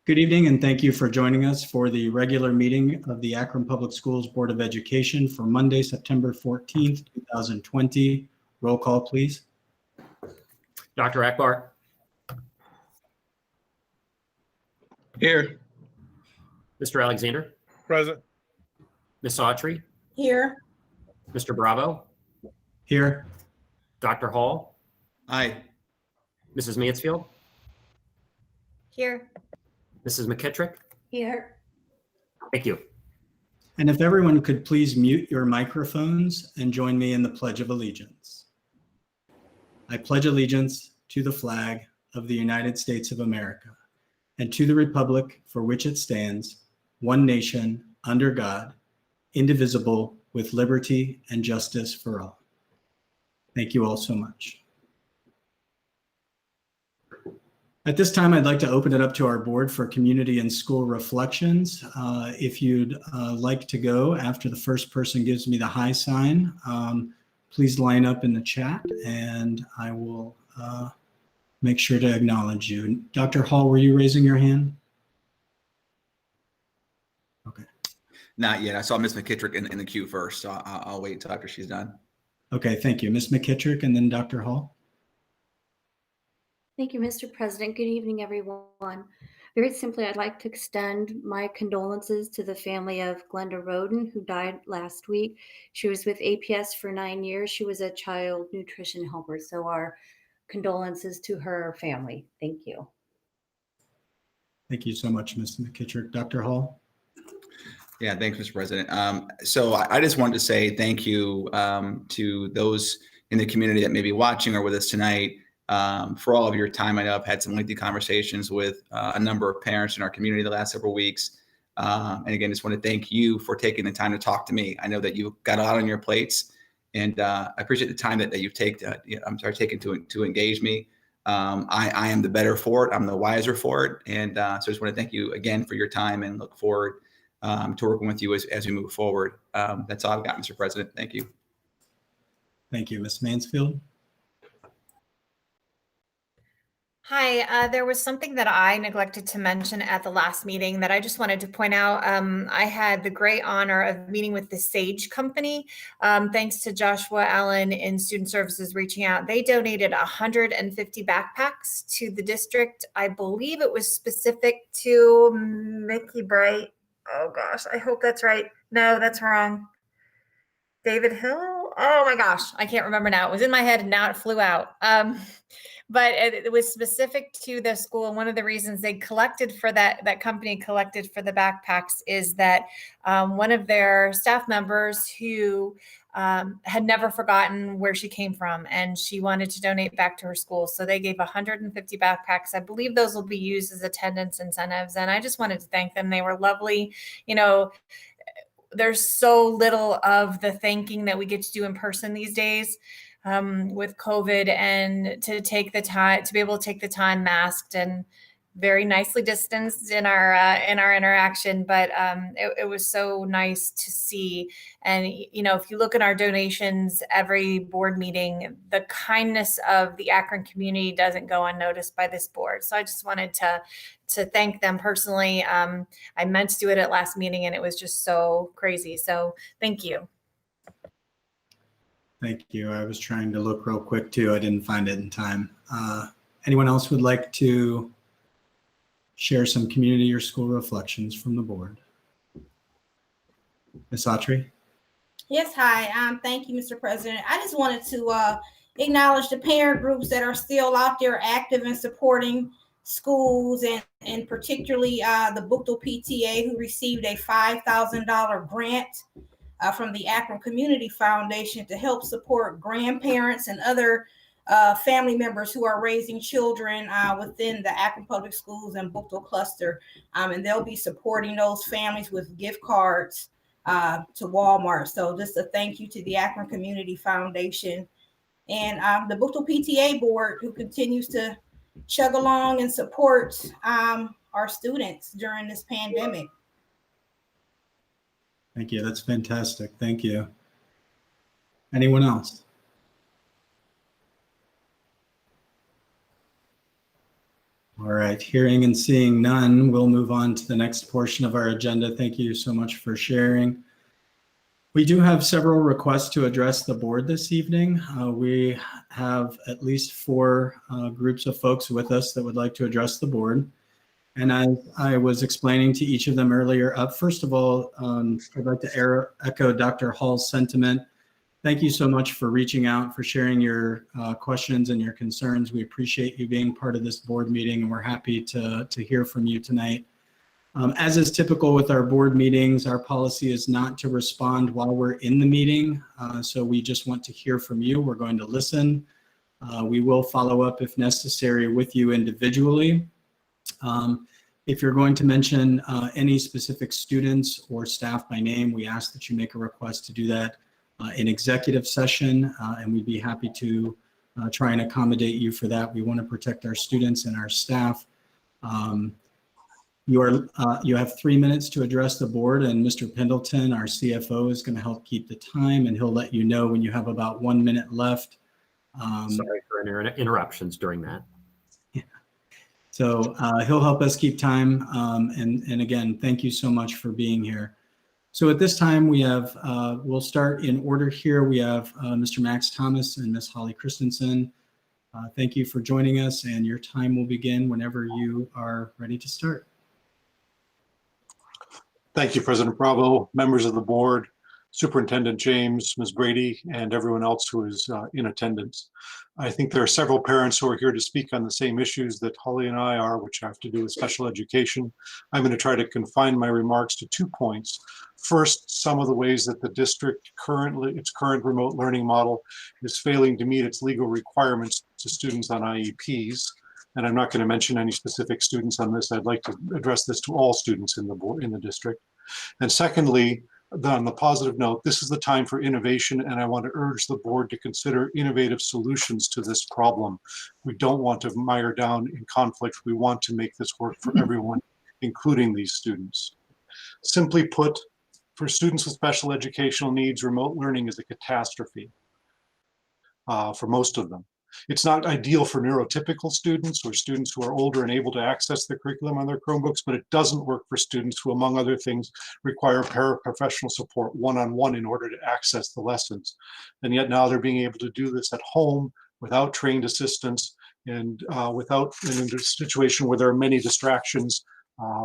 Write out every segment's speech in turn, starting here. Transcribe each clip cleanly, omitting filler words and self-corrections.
Good evening, and thank you for joining us for the regular meeting of the Akron Public Schools Board of Education for Monday, September 14th, 2020. Roll call, please. Dr. Akbar. Here. Mr. Alexander. Present. Ms. Autry. Here. Mr. Bravo. Here. Dr. Hall. Aye. Mrs. Mansfield. Here. Mrs. McKittrick. Here. Thank you. And if everyone could please mute your microphones and join me in the Pledge of Allegiance. I pledge allegiance to the flag of the United States of America and to the republic for which it stands, one nation, under God, indivisible, with liberty and justice for all. Thank you all so much. At this time, I'd like to open it up to our board for community and school reflections. If you'd like to go after the first person gives me the high sign, please line up in the chat and I will make sure to acknowledge you. Dr. Hall, were you raising your hand? Okay. Not yet. I saw Ms. McKittrick in the queue first, so I'll wait until after she's done. Okay, thank you. Ms. McKittrick and then Dr. Hall. Thank you, Mr. President. Good evening, everyone. Very simply, I'd like to extend my condolences to the family of Glenda Roden, who died last week. She was with APS for 9 years. She was a child nutrition helper. So our condolences to her family. Thank you. Thank you so much, Ms. McKittrick. Dr. Hall. Yeah, thanks, Mr. President. So I just wanted to say thank you to those in the community that may be watching or with us tonight for all of your time. I know I've had some lengthy conversations with a number of parents in our community the last several weeks. And again, just want to thank you for taking the time to talk to me. I know that you've got a lot on your plates, and I appreciate the time that you've taken to engage me. I am the better for it. I'm the wiser for it. And so I just want to thank you again for your time and look forward to working with you as we move forward. That's all I've got, Mr. President. Thank you. Thank you, Ms. Mansfield. Hi, there was something that I neglected to mention at the last meeting that I just wanted to point out. I had the great honor of meeting with the Sage Company. Thanks to Joshua Allen in Student Services reaching out. They donated 150 backpacks to the district. I believe it was specific to Mickey Bright. Oh gosh, I hope that's right. No, that's wrong. David Hill? Oh my gosh, I can't remember now. It was in my head and now it flew out. But it was specific to the school. And one of the reasons they collected for that company collected for the backpacks is that one of their staff members who had never forgotten where she came from and she wanted to donate back to her school. So they gave 150 backpacks. I believe those will be used as attendance incentives. And I just wanted to thank them. They were lovely. You know, there's so little of the thanking that we get to do in person these days. With COVID, and to take the time to be able to take the time masked and very nicely distanced in our interaction. But it was so nice to see. And, you know, if you look at our donations, every board meeting, the kindness of the Akron community doesn't go unnoticed by this board. So I just wanted to thank them personally. I meant to do it at last meeting and it was just so crazy. So thank you. Thank you. I was trying to look real quick too. I didn't find it in time. Anyone else would like to share some community or school reflections from the board? Ms. Autry? Yes, hi. Thank you, Mr. President. I just wanted to acknowledge the parent groups that are still out there active and supporting schools, and particularly the Bookville PTA, who received a $5,000 grant from the Akron Community Foundation to help support grandparents and other family members who are raising children within the Akron Public Schools and Bookville cluster. And they'll be supporting those families with gift cards to Walmart. So just a thank you to the Akron Community Foundation and the Bookville PTA board, who continues to chug along and support our students during this pandemic. Thank you. That's fantastic. Thank you. Anyone else? All right, hearing and seeing none, we'll move on to the next portion of our agenda. Thank you so much for sharing. We do have several requests to address the board this evening. We have at least 4 groups of folks with us that would like to address the board. And as I was explaining to each of them earlier, first of all, I'd like to echo Dr. Hall's sentiment. Thank you so much for reaching out, for sharing your questions and your concerns. We appreciate you being part of this board meeting, and we're happy to hear from you tonight. As is typical with our board meetings, our policy is not to respond while we're in the meeting. So we just want to hear from you. We're going to listen. We will follow up if necessary with you individually. If you're going to mention any specific students or staff by name, we ask that you make a request to do that in executive session, and we'd be happy to try and accommodate you for that. We want to protect our students and our staff. You have 3 minutes to address the board, and Mr. Pendleton, our CFO, is going to help keep the time, and he'll let you know when you have about 1 minute left. Sorry for interruptions during that. So he'll help us keep time. And again, thank you so much for being here. So at this time, we have, we'll start in order here. We have Mr. Max Thomas and Ms. Holly Christensen. Thank you for joining us, and your time will begin whenever you are ready to start. Thank you, President Bravo, members of the board, Superintendent James, Ms. Brady, and everyone else who is in attendance. I think there are several parents who are here to speak on the same issues that Holly and I are, which have to do with special education. I'm going to try to confine my remarks to 2 points. First, some of the ways that the district its current remote learning model is failing to meet its legal requirements to students on IEPs. And I'm not going to mention any specific students on this. I'd like to address this to all students in the district. And secondly, on the positive note, this is the time for innovation, and I want to urge the board to consider innovative solutions to this problem. We don't want to mire down in conflict. We want to make this work for everyone, including these students. Simply put, for students with special educational needs, remote learning is a catastrophe for most of them. It's not ideal for neurotypical students or students who are older and able to access the curriculum on their Chromebooks, but it doesn't work for students who, among other things, require paraprofessional support one-on-one in order to access the lessons. And yet now they're being able to do this at home without trained assistance and in a situation where there are many distractions,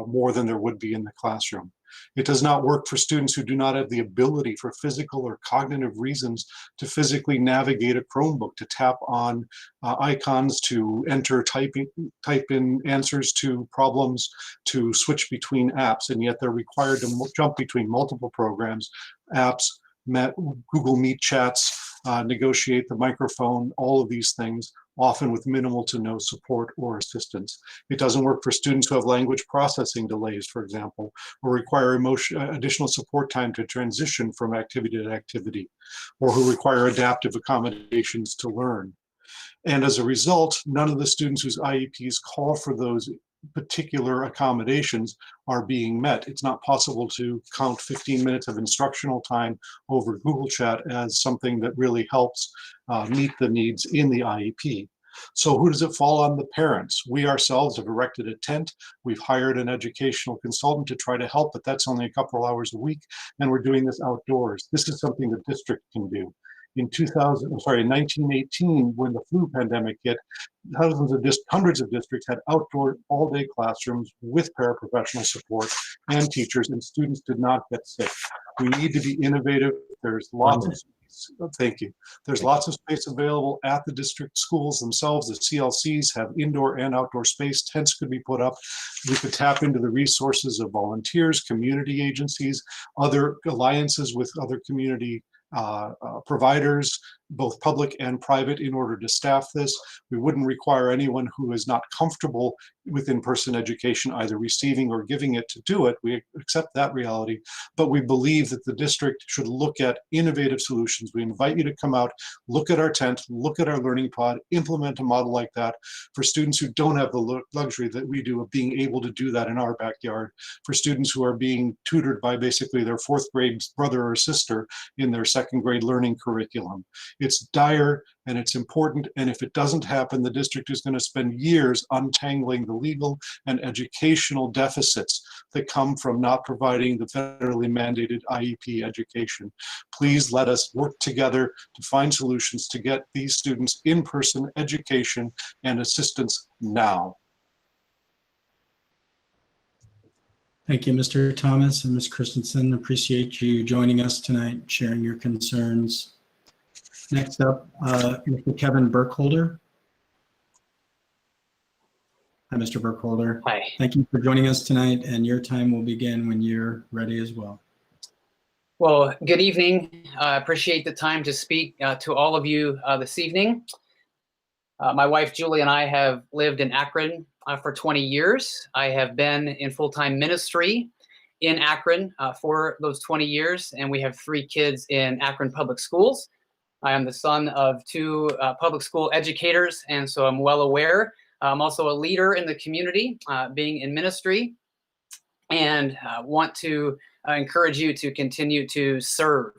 more than there would be in the classroom. It does not work for students who do not have the ability for physical or cognitive reasons to physically navigate a Chromebook, to tap on icons, to type in answers to problems, to switch between apps, and yet they're required to jump between multiple programs, apps, Google Meet chats, negotiate the microphone, all of these things, often with minimal to no support or assistance. It doesn't work for students who have language processing delays, for example, or require additional support time to transition from activity to activity, or who require adaptive accommodations to learn. And as a result, none of the students whose IEPs call for those particular accommodations are being met. It's not possible to count 15 minutes of instructional time over Google Chat as something that really helps meet the needs in the IEP. So who does it fall on? The parents. We ourselves have erected a tent. We've hired an educational consultant to try to help, but that's only a couple hours a week, and we're doing this outdoors. This is something the district can do. In 1918, when the flu pandemic hit, hundreds of districts had outdoor all-day classrooms with paraprofessional support and teachers, and students did not get sick. We need to be innovative. There's lots of space. Thank you. There's lots of space available at the district schools themselves. The CLCs have indoor and outdoor space. Tents could be put up. We could tap into the resources of volunteers, community agencies, other alliances with other community providers, both public and private, in order to staff this. We wouldn't require anyone who is not comfortable with in-person education either receiving or giving it to do it. We accept that reality, but we believe that the district should look at innovative solutions. We invite you to come out, look at our tent, look at our learning pod, implement a model like that for students who don't have the luxury that we do of being able to do that in our backyard, for students who are being tutored by basically their 4th grade brother or sister in their 2nd grade learning curriculum. It's dire and it's important. And if it doesn't happen, the district is going to spend years untangling the legal and educational deficits that come from not providing the federally mandated IEP education. Please let us work together to find solutions to get these students in-person education and assistance now. Thank you, Mr. Thomas and Ms. Christensen. Appreciate you joining us tonight, sharing your concerns. Next up, Mr. Kevin Burkholder. Hi, Mr. Burkholder. Hi. Thank you for joining us tonight, and your time will begin when you're ready as well. Well, good evening. I appreciate the time to speak to all of you this evening. My wife, Julie, and I have lived in Akron for 20 years. I have been in full-time ministry in Akron for those 20 years, and we have 3 kids in Akron Public Schools. I am the son of 2 public school educators, and so I'm well aware. I'm also a leader in the community, being in ministry, and want to encourage you to continue to serve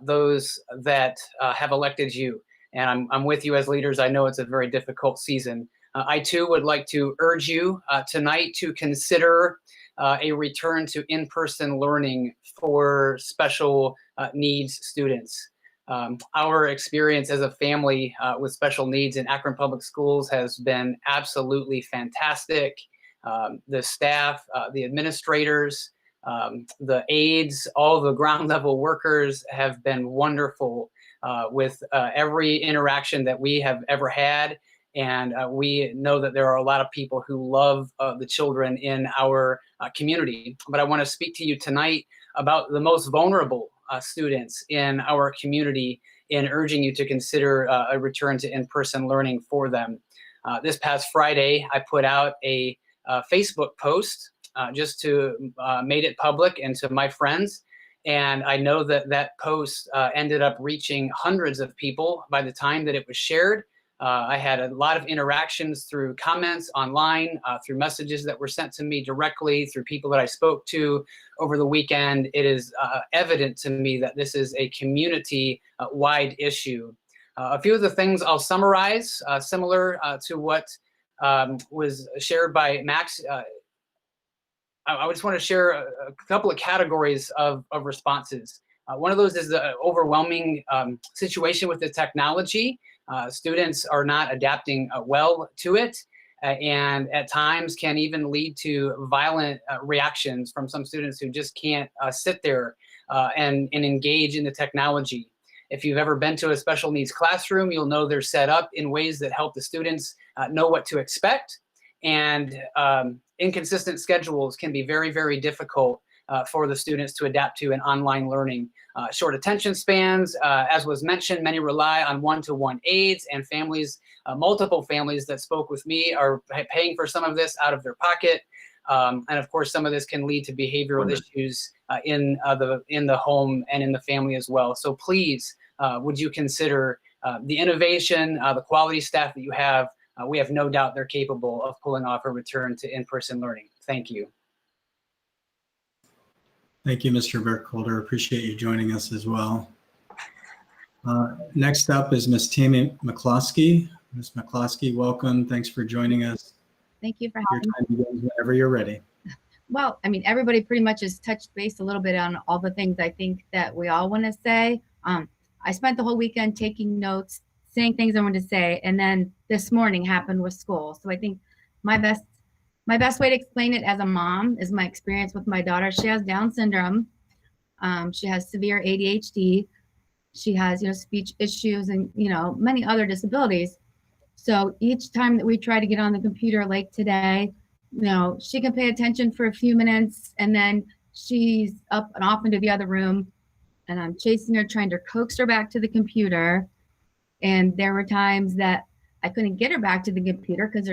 those that have elected you. And I'm with you as leaders. I know it's a very difficult season. I too would like to urge you tonight to consider a return to in-person learning for special needs students. Our experience as a family with special needs in Akron Public Schools has been absolutely fantastic. The staff, the administrators, the aides, all the ground level workers have been wonderful with every interaction that we have ever had. And we know that there are a lot of people who love the children in our community. But I want to speak to you tonight about the most vulnerable students in our community and urging you to consider a return to in-person learning for them. This past Friday, I put out a Facebook post just to made it public and to my friends. And I know that that post ended up reaching hundreds of people by the time that it was shared. I had a lot of interactions through comments online, through messages that were sent to me directly, through people that I spoke to over the weekend. It is evident to me that this is a community-wide issue. A few of the things I'll summarize, similar to what was shared by Max. I just want to share a couple of categories of responses. One of those is the overwhelming situation with the technology. Students are not adapting well to it, and at times can even lead to violent reactions from some students who just can't sit there and engage in the technology. If you've ever been to a special needs classroom, you'll know they're set up in ways that help the students know what to expect. And inconsistent schedules can be very, very difficult for the students to adapt to in online learning. Short attention spans, as was mentioned, many rely on one-to-one aides, and families, multiple families that spoke with me are paying for some of this out of their pocket. And of course, some of this can lead to behavioral issues in the home and in the family as well. So please, would you consider the innovation, the quality staff that you have? We have no doubt they're capable of pulling off a return to in-person learning. Thank you. Thank you, Mr. Burkholder. Appreciate you joining us as well. Next up is Ms. Tammy McCloskey. Ms. McCloskey, welcome. Thanks for joining us. Thank you for Your having time begins whenever you're ready. Well, I mean, everybody pretty much has touched base a little bit on all the things I think that we all want to say. I spent the whole weekend taking notes, saying things I wanted to say, and then this morning happened with school. So I think my best way to explain it as a mom is my experience with my daughter. She has Down syndrome. She has severe ADHD. She has, speech issues and, many other disabilities. So each time that we try to get on the computer, like today, she can pay attention for a few minutes and then she's up and off into the other room, and I'm chasing her, trying to coax her back to the computer. And there were times that I couldn't get her back to the computer because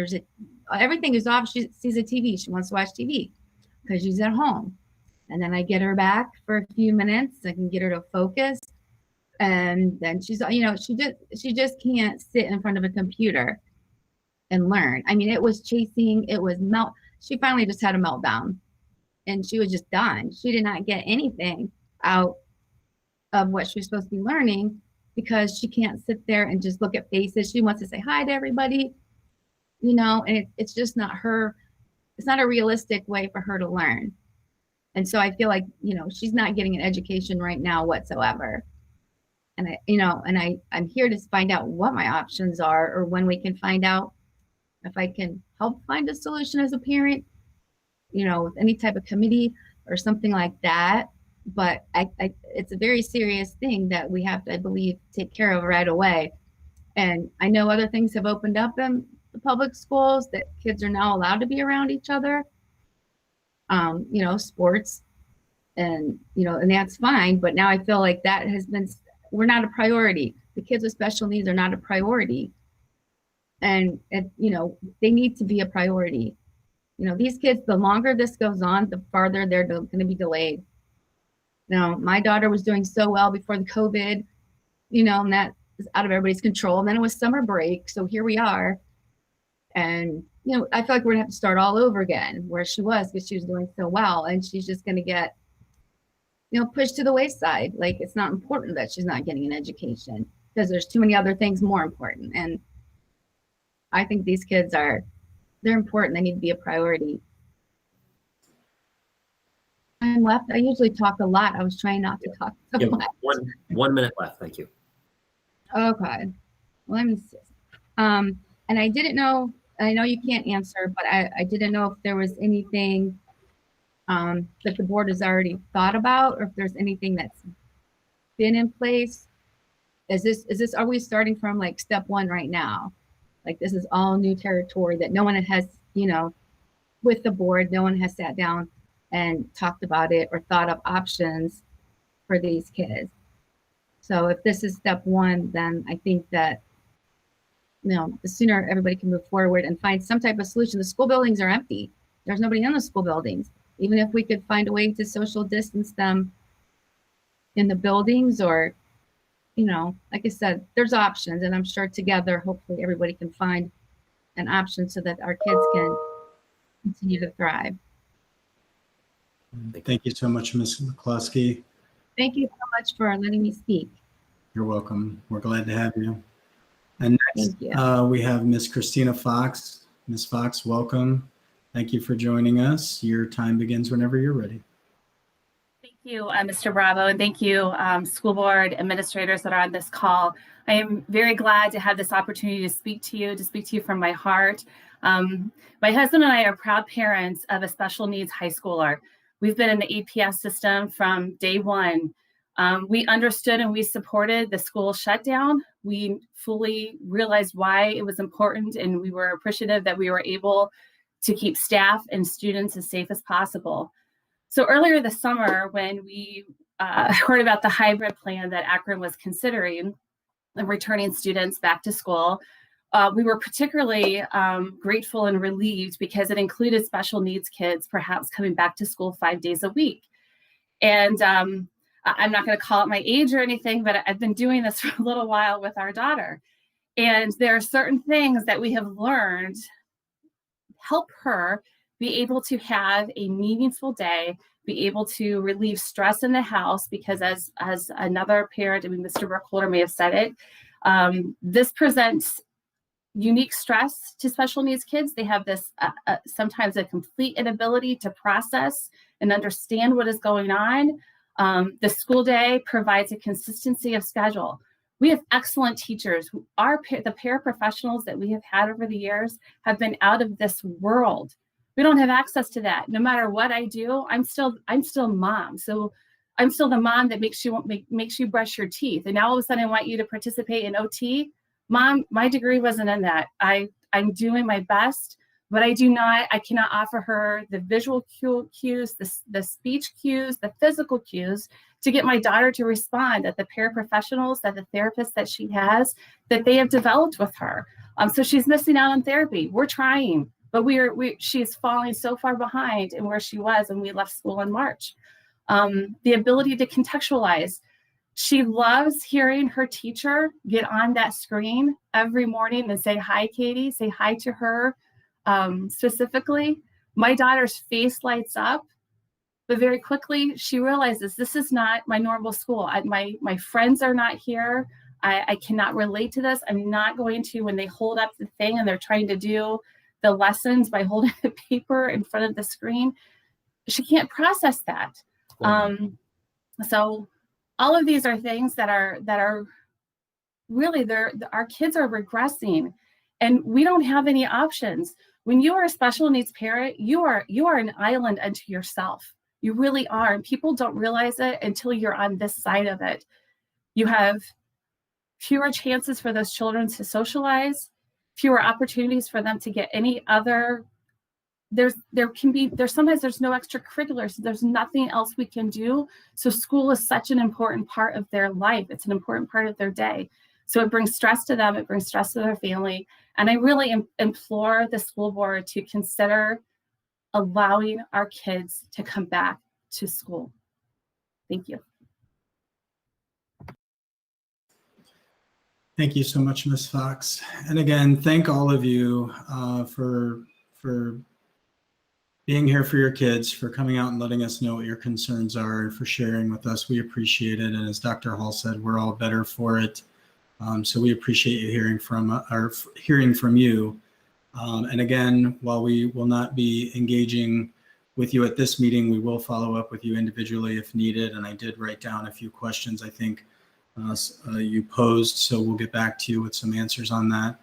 everything is off. She sees a TV. She wants to watch TV because she's at home. And then I get her back for a few minutes. I can get her to focus. And then she's, she just can't sit in front of a computer and learn. I mean, it was chasing, it was she finally just had a meltdown and she was just done. She did not get anything out of what she was supposed to be learning. because she can't sit there and just look at faces. She wants to say hi to everybody, you know, and it's just not her. It's not a realistic way for her to learn. And so I feel like, you know, she's not getting an education right now whatsoever. And I'm here to find out what my options are, or when we can find out if I can help find a solution as a parent, you know, with any type of committee or something like that. But it's a very serious thing that we have to, I believe, take care of right away. And I know other things have opened up in the public schools, that kids are now allowed to be around each other, you know, sports, and, you know, and that's fine. But now I feel like that has been, we're not a priority. The kids with special needs are not a priority. And you know, they need to be a priority. You know, these kids, the longer this goes on, the farther they're going to be delayed. Now, my daughter was doing so well before the COVID, you know, and that is out of everybody's control. And then it was summer break. So here we are. And, you know, I feel like we're going to have to start all over again where she was, because she was doing so well. And she's just going to get, you know, pushed to the wayside. Like, it's not important that she's not getting an education, because there's too many other things more important. And I think these kids they're important. They need to be a priority. I'm left. I usually talk a lot. I was trying not to talk so much. 1 minute left. Thank you. Okay. Well, let me see. And I didn't know, I know you can't answer, but I didn't know if there was anything that the board has already thought about, or if there's anything that's been in place. Are we starting from like step one right now? Like, this is all new territory that no one has, you know, with the board, no one has sat down and talked about it or thought of options for these kids. So if this is step one, then I think that, you know, the sooner everybody can move forward and find some type of solution. The school buildings are empty. There's nobody in the school buildings. Even if we could find a way to social distance them in the buildings, or, you know, like I said, there's options, and I'm sure together, hopefully everybody can find an option so that our kids can continue to thrive. Thank you so much, Ms. McCloskey. Thank you so much for letting me speak. You're welcome. We're glad to have you. And next, Thank you. we have Ms. Christina Fox. Ms. Fox, welcome. Thank you for joining us. Your time begins whenever you're ready. Thank you, Mr. Bravo, and thank you, school board administrators that are on this call. I am very glad to have this opportunity to speak to you from my heart. My husband and I are proud parents of a special needs high schooler. We've been in the APS system from day one. We understood and we supported the school shutdown. We fully realized why it was important, and we were appreciative that we were able to keep staff and students as safe as possible. So earlier this summer, when we heard about the hybrid plan that Akron was considering and returning students back to school, we were particularly grateful and relieved, because it included special needs kids perhaps coming back to school 5 days a week. And I'm not going to call out my age or anything, but I've been doing this for a little while with our daughter. And there are certain things that we have learned help her be able to have a meaningful day, be able to relieve stress in the house, because as another parent, I mean, Mr. Burkholder may have said it, this presents unique stress to special needs kids. They have this sometimes a complete inability to process and understand what is going on. The school day provides a consistency of schedule. We have excellent teachers. The paraprofessionals that we have had over the years have been out of this world. We don't have access to that. No matter what I do, I'm still mom. So I'm still the mom that makes you brush your teeth. And now all of a sudden I want you to participate in OT. Mom, my degree wasn't in that. I'm doing my best, but I cannot offer her the visual cues, the speech cues, the physical cues to get my daughter to respond, that the paraprofessionals, that the therapists that she has, that they have developed with her. So she's missing out on therapy. We're trying, but she is falling so far behind in where she was when we left school in March. The ability to contextualize. She loves hearing her teacher get on that screen every morning and say, "Hi, Katie," say hi to her. Specifically, my daughter's face lights up, but very quickly she realizes this is not my normal school. My friends are not here. I cannot relate to this. I'm not going to, when they hold up the thing and they're trying to do the lessons by holding the paper in front of the screen, she can't process that. So all of these are things that are really, our kids are regressing, and we don't have any options. When you are a special needs parent, you are an island unto yourself. You really are, and people don't realize it until you're on this side of it. You have fewer chances for those children to socialize, fewer opportunities for them to get any other. There's sometimes there's no extracurriculars, so there's nothing else we can do. So school is such an important part of their life. It's an important part of their day. So it brings stress to them, it brings stress to their family. And I really implore the school board to consider allowing our kids to come back to school. Thank you. Thank you so much, Ms. Fox. And again, thank all of you for being here for your kids, for coming out and letting us know what your concerns are, and for sharing with us. We appreciate it. And as Dr. Hall said, we're all better for it. So we appreciate you hearing from you. And again, while we will not be engaging with you at this meeting, we will follow up with you individually if needed. And I did write down a few questions I think you posed, so we'll get back to you with some answers on that.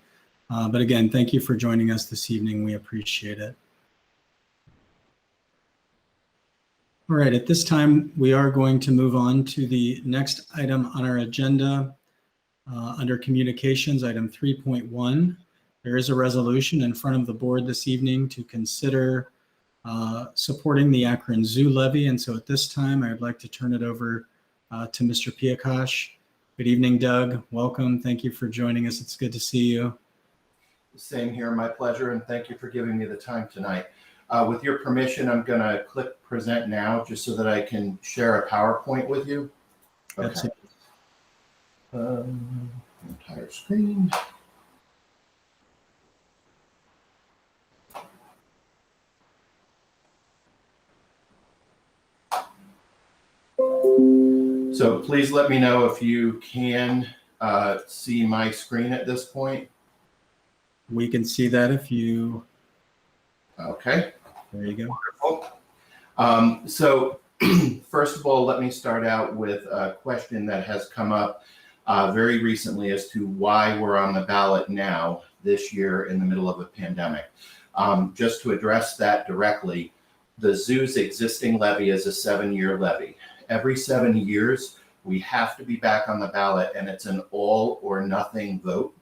But again, thank you for joining us this evening. We appreciate it. All right, at this time, we are going to move on to the next item on our agenda. Under communications, item 3.1, there is a resolution in front of the board this evening to consider supporting the Akron Zoo levy. And so at this time, I would like to turn it over to Mr. Piakash. Good evening, Doug. Welcome. Thank you for joining us. It's good to see you. Same here, my pleasure, and thank you for giving me the time tonight. With your permission, I'm going to click present now just so that I can share a PowerPoint with you. Okay. Entire screen. So please let me know if you can see my screen at this point. We can see that if you. Okay. There you go. Wonderful. So first of all, let me start out with a question that has come up very recently as to why we're on the ballot now this year in the middle of a pandemic. Just to address that directly, the zoo's existing levy is a 7-year levy. Every 7 years, we have to be back on the ballot, and it's an all or nothing vote.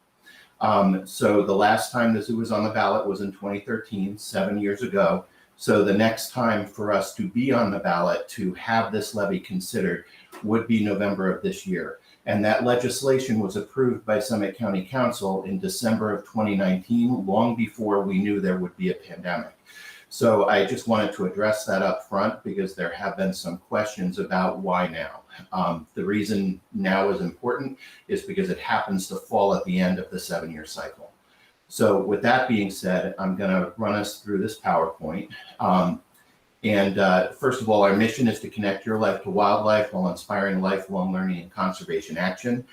So the last time the zoo was on the ballot was in 2013, 7 years ago. So the next time for us to be on the ballot to have this levy considered would be November of this year. And that legislation was approved by Summit County Council in December of 2019, long before we knew there would be a pandemic. So I just wanted to address that up front because there have been some questions about why now. The reason now is important is because it happens to fall at the end of the 7-year cycle. So with that being said, I'm going to run us through this PowerPoint. First of all, our mission is to connect your life to wildlife while inspiring lifelong learning and conservation action.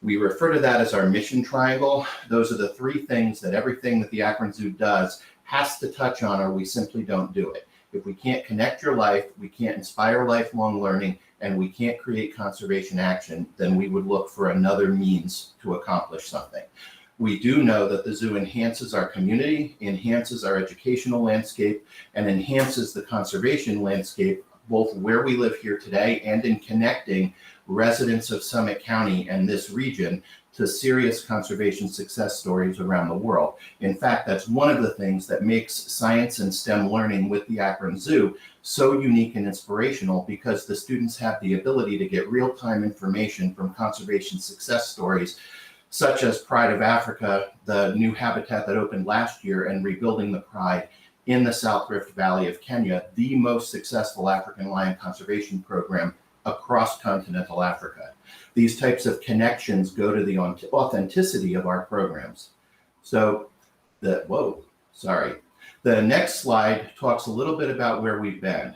We refer to that as our mission triangle. Those are the 3 things that everything that the Akron Zoo does has to touch on, or we simply don't do it. If we can't connect your life, we can't inspire lifelong learning, and we can't create conservation action, then we would look for another means to accomplish something. We do know that the zoo enhances our community, enhances our educational landscape, and enhances the conservation landscape, both where we live here today and in connecting residents of Summit County and this region to serious conservation success stories around the world. In fact, that's one of the things that makes science and STEM learning with the Akron Zoo so unique and inspirational, because the students have the ability to get real-time information from conservation success stories, such as Pride of Africa, the new habitat that opened last year, and Rebuilding the Pride in the South Rift Valley of Kenya, the most successful African lion conservation program across continental Africa. These types of connections go to the authenticity of our programs. So the next slide talks a little bit about where we've been.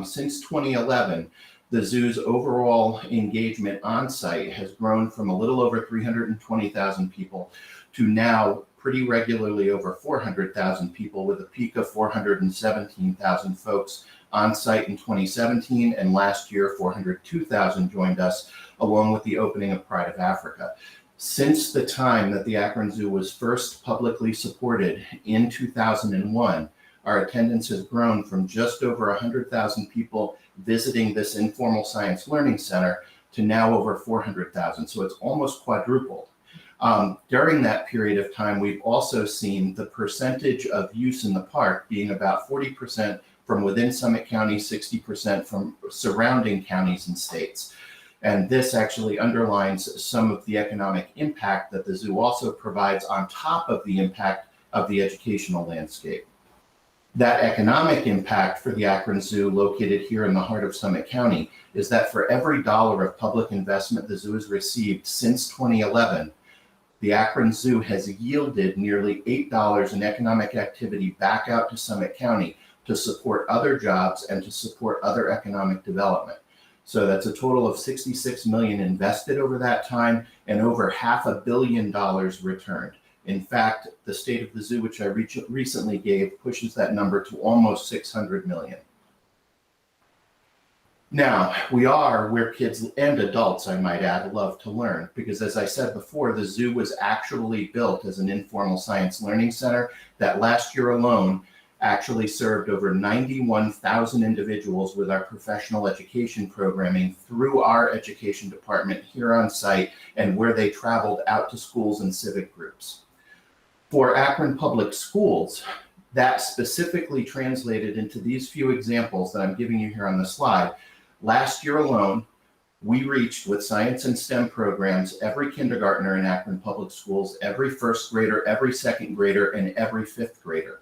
Since 2011, the zoo's overall engagement on site has grown from a little over 320,000 people to now pretty regularly over 400,000 people, with a peak of 417,000 folks on site in 2017, and last year 402,000 joined us, along with the opening of Pride of Africa. Since the time that the Akron Zoo was first publicly supported in 2001, our attendance has grown from just over 100,000 people visiting this informal science learning center to now over 400,000. So it's almost quadrupled. During that period of time, we've also seen the percentage of use in the park being about 40% from within Summit County, 60% from surrounding counties and states. And this actually underlines some of the economic impact that the zoo also provides on top of the impact of the educational landscape. That economic impact for the Akron Zoo, located here in the heart of Summit County, is that for every dollar of public investment the zoo has received since 2011, the Akron Zoo has yielded nearly $8 in economic activity back out to Summit County to support other jobs and to support other economic development. So that's a total of $66 million invested over that time and over $500 million returned. In fact, the state of the zoo, which I recently gave, pushes that number to almost 600 million. Now, we are where kids and adults, I might add, love to learn, because as I said before, the zoo was actually built as an informal science learning center that last year alone actually served over 91,000 individuals with our professional education programming through our education department here on site and where they traveled out to schools and civic groups. For Akron Public Schools, that specifically translated into these few examples that I'm giving you here on the slide. Last year alone, we reached with science and STEM programs every kindergartner in Akron Public Schools, every first grader, every second grader, and every fifth grader.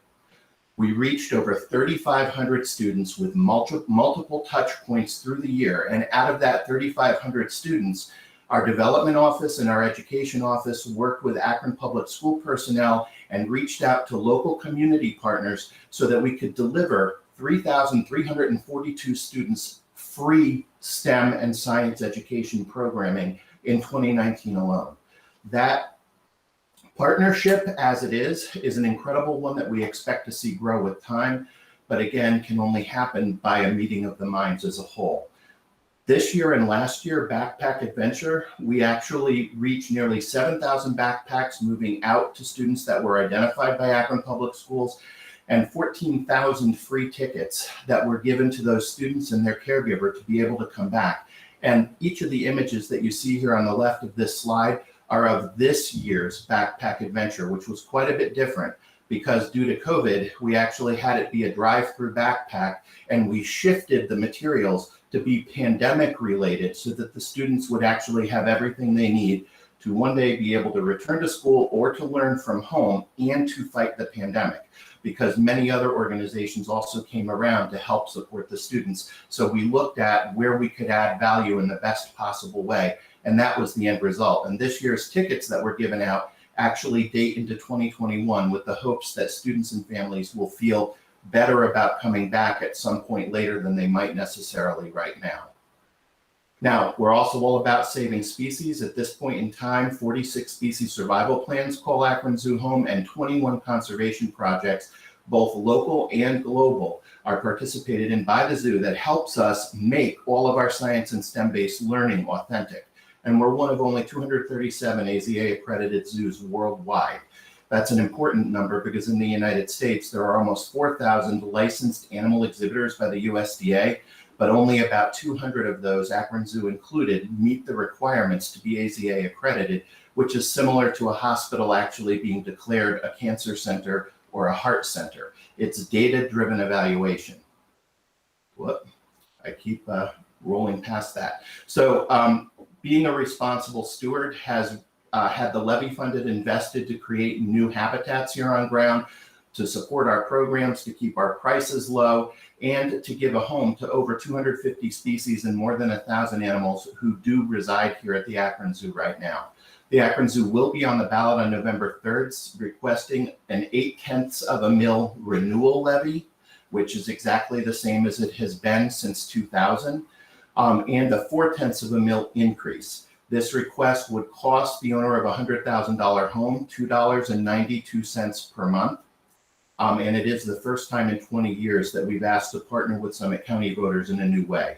We reached over 3,500 students with multiple touch points through the year. And out of that 3,500 students, our development office and our education office worked with Akron Public School personnel and reached out to local community partners so that we could deliver 3,342 students free STEM and science education programming in 2019 alone. That partnership, as it is an incredible one that we expect to see grow with time, but again, can only happen by a meeting of the minds as a whole. This year and last year, Backpack Adventure, we actually reached nearly 7,000 backpacks moving out to students that were identified by Akron Public Schools, and 14,000 free tickets that were given to those students and their caregiver to be able to come back. And each of the images that you see here on the left of this slide are of this year's Backpack Adventure, which was quite a bit different because due to COVID, we actually had it be a drive-through backpack, and we shifted the materials to be pandemic related so that the students would actually have everything they need to one day be able to return to school or to learn from home and to fight the pandemic, because many other organizations also came around to help support the students. So we looked at where we could add value in the best possible way, and that was the end result. And this year's tickets that were given out actually date into 2021 with the hopes that students and families will feel better about coming back at some point later than they might necessarily right now. Now, we're also all about saving species. At this point in time, 46 species survival plans call Akron Zoo home, and 21 conservation projects, both local and global, are participated in by the zoo that helps us make all of our science and STEM-based learning authentic. And we're one of only 237 AZA accredited zoos worldwide. That's an important number because in the United States, there are almost 4,000 licensed animal exhibitors by the USDA, but only about 200 of those, Akron Zoo included, meet the requirements to be AZA accredited, which is similar to a hospital actually being declared a cancer center or a heart center. It's data-driven evaluation. Whoop, I keep rolling past that. So being a responsible steward has had the levy funded invested to create new habitats here on ground, to support our programs, to keep our prices low, and to give a home to over 250 species and more than 1,000 animals who do reside here at the Akron Zoo right now. The Akron Zoo will be on the ballot on November 3rd, requesting an 0.8 of a mil renewal levy, which is exactly the same as it has been since 2000. and a 0.4 of a mil increase. This request would cost the owner of a $100,000 home $2.92 per month. And it is the first time in 20 years that we've asked to partner with Summit County voters in a new way.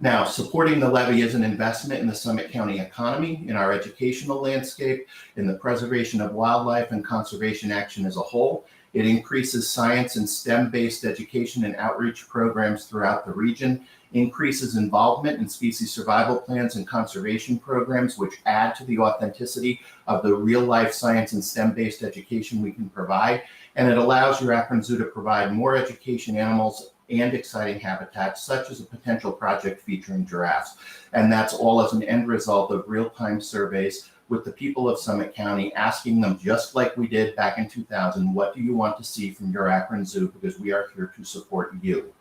Now, supporting the levy is an investment in the Summit County economy, in our educational landscape, in the preservation of wildlife and conservation action as a whole. It increases science and STEM-based education and outreach programs throughout the region, increases involvement in species survival plans and conservation programs, which add to the authenticity of the real-life science and STEM-based education we can provide, and it allows your Akron Zoo to provide more education animals and exciting habitats, such as a potential project featuring giraffes. And that's all as an end result of real-time surveys with the people of Summit County, asking them, just like we did back in 2000, what do you want to see from your Akron Zoo? Because we are here to support you.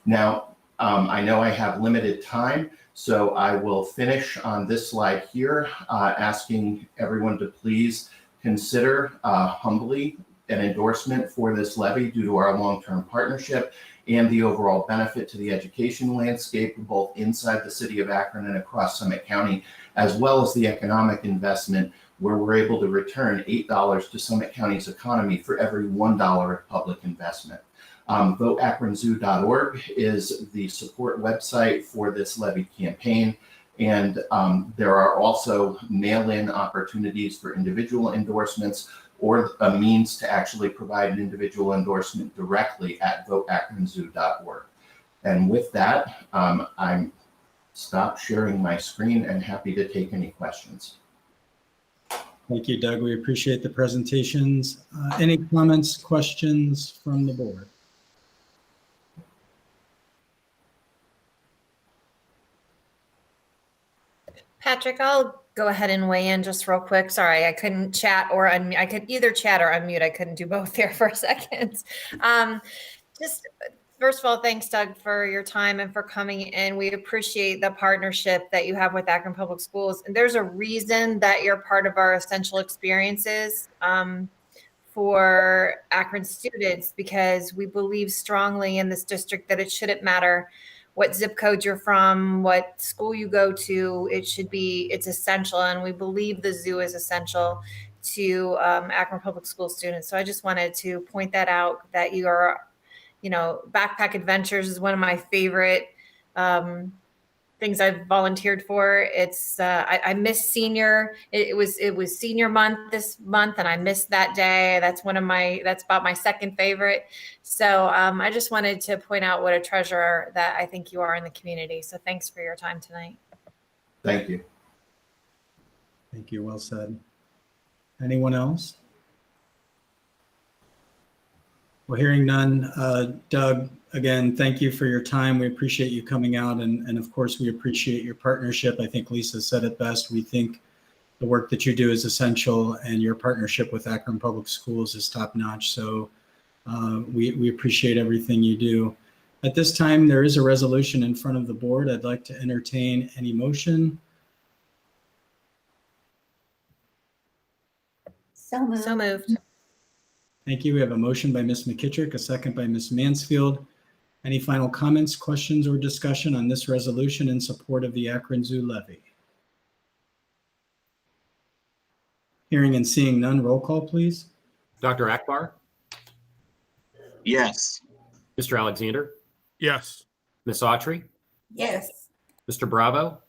Now, I know I have limited time, so I will finish on this slide here, asking everyone to please consider humbly an endorsement for this levy due to our long-term partnership and the overall benefit to the education landscape, both inside the city of Akron and across Summit County, as well as the economic investment where we're able to return $8 to Summit County's economy for every $1 of public investment. VoteAkronZoo.org is the support website for this levy campaign. And there are also mail-in opportunities for individual endorsements or a means to actually provide an individual endorsement directly at VoteAkronZoo.org. And with that, I'm stopped sharing my screen and happy to take any questions. Thank you, Doug. We appreciate the presentations. Any comments, questions from the board? Patrick, I'll go ahead and weigh in just real quick. Sorry, I couldn't chat or unmute. I could either chat or unmute. I couldn't do both there for a second. Just first of all, thanks, Doug, for your time and for coming in. We appreciate the partnership that you have with Akron Public Schools. And there's a reason that you're part of our essential experiences for Akron students, because we believe strongly in this district that it shouldn't matter what zip code you're from, what school you go to, it's essential. And we believe the zoo is essential to Akron Public School students. So I just wanted to point that out, that you are, Backpack Adventures is one of my favorite things I've volunteered for. It's I miss senior. It was senior month this month, and I missed that day. That's about my second favorite. So I just wanted to point out what a treasure that I think you are in the community. So thanks for your time tonight. Thank you. Thank you. Well said. Anyone else? Well, hearing none, Doug, again, thank you for your time. We appreciate you coming out, and of course, we appreciate your partnership. I think Lisa said it best. We think the work that you do is essential, and your partnership with Akron Public Schools is top-notch. So we appreciate everything you do. At this time, there is a resolution in front of the board. I'd like to entertain any motion. So moved. So moved. Thank you. We have a motion by Ms. McKittrick, a second by Ms. Mansfield. Any final comments, questions, or discussion on this resolution in support of the Akron Zoo levy? Hearing and seeing none, roll call, please. Dr. Akbar, Yes. Mr. Alexander, Yes. Ms. Autry, Yes. Mr. Bravo,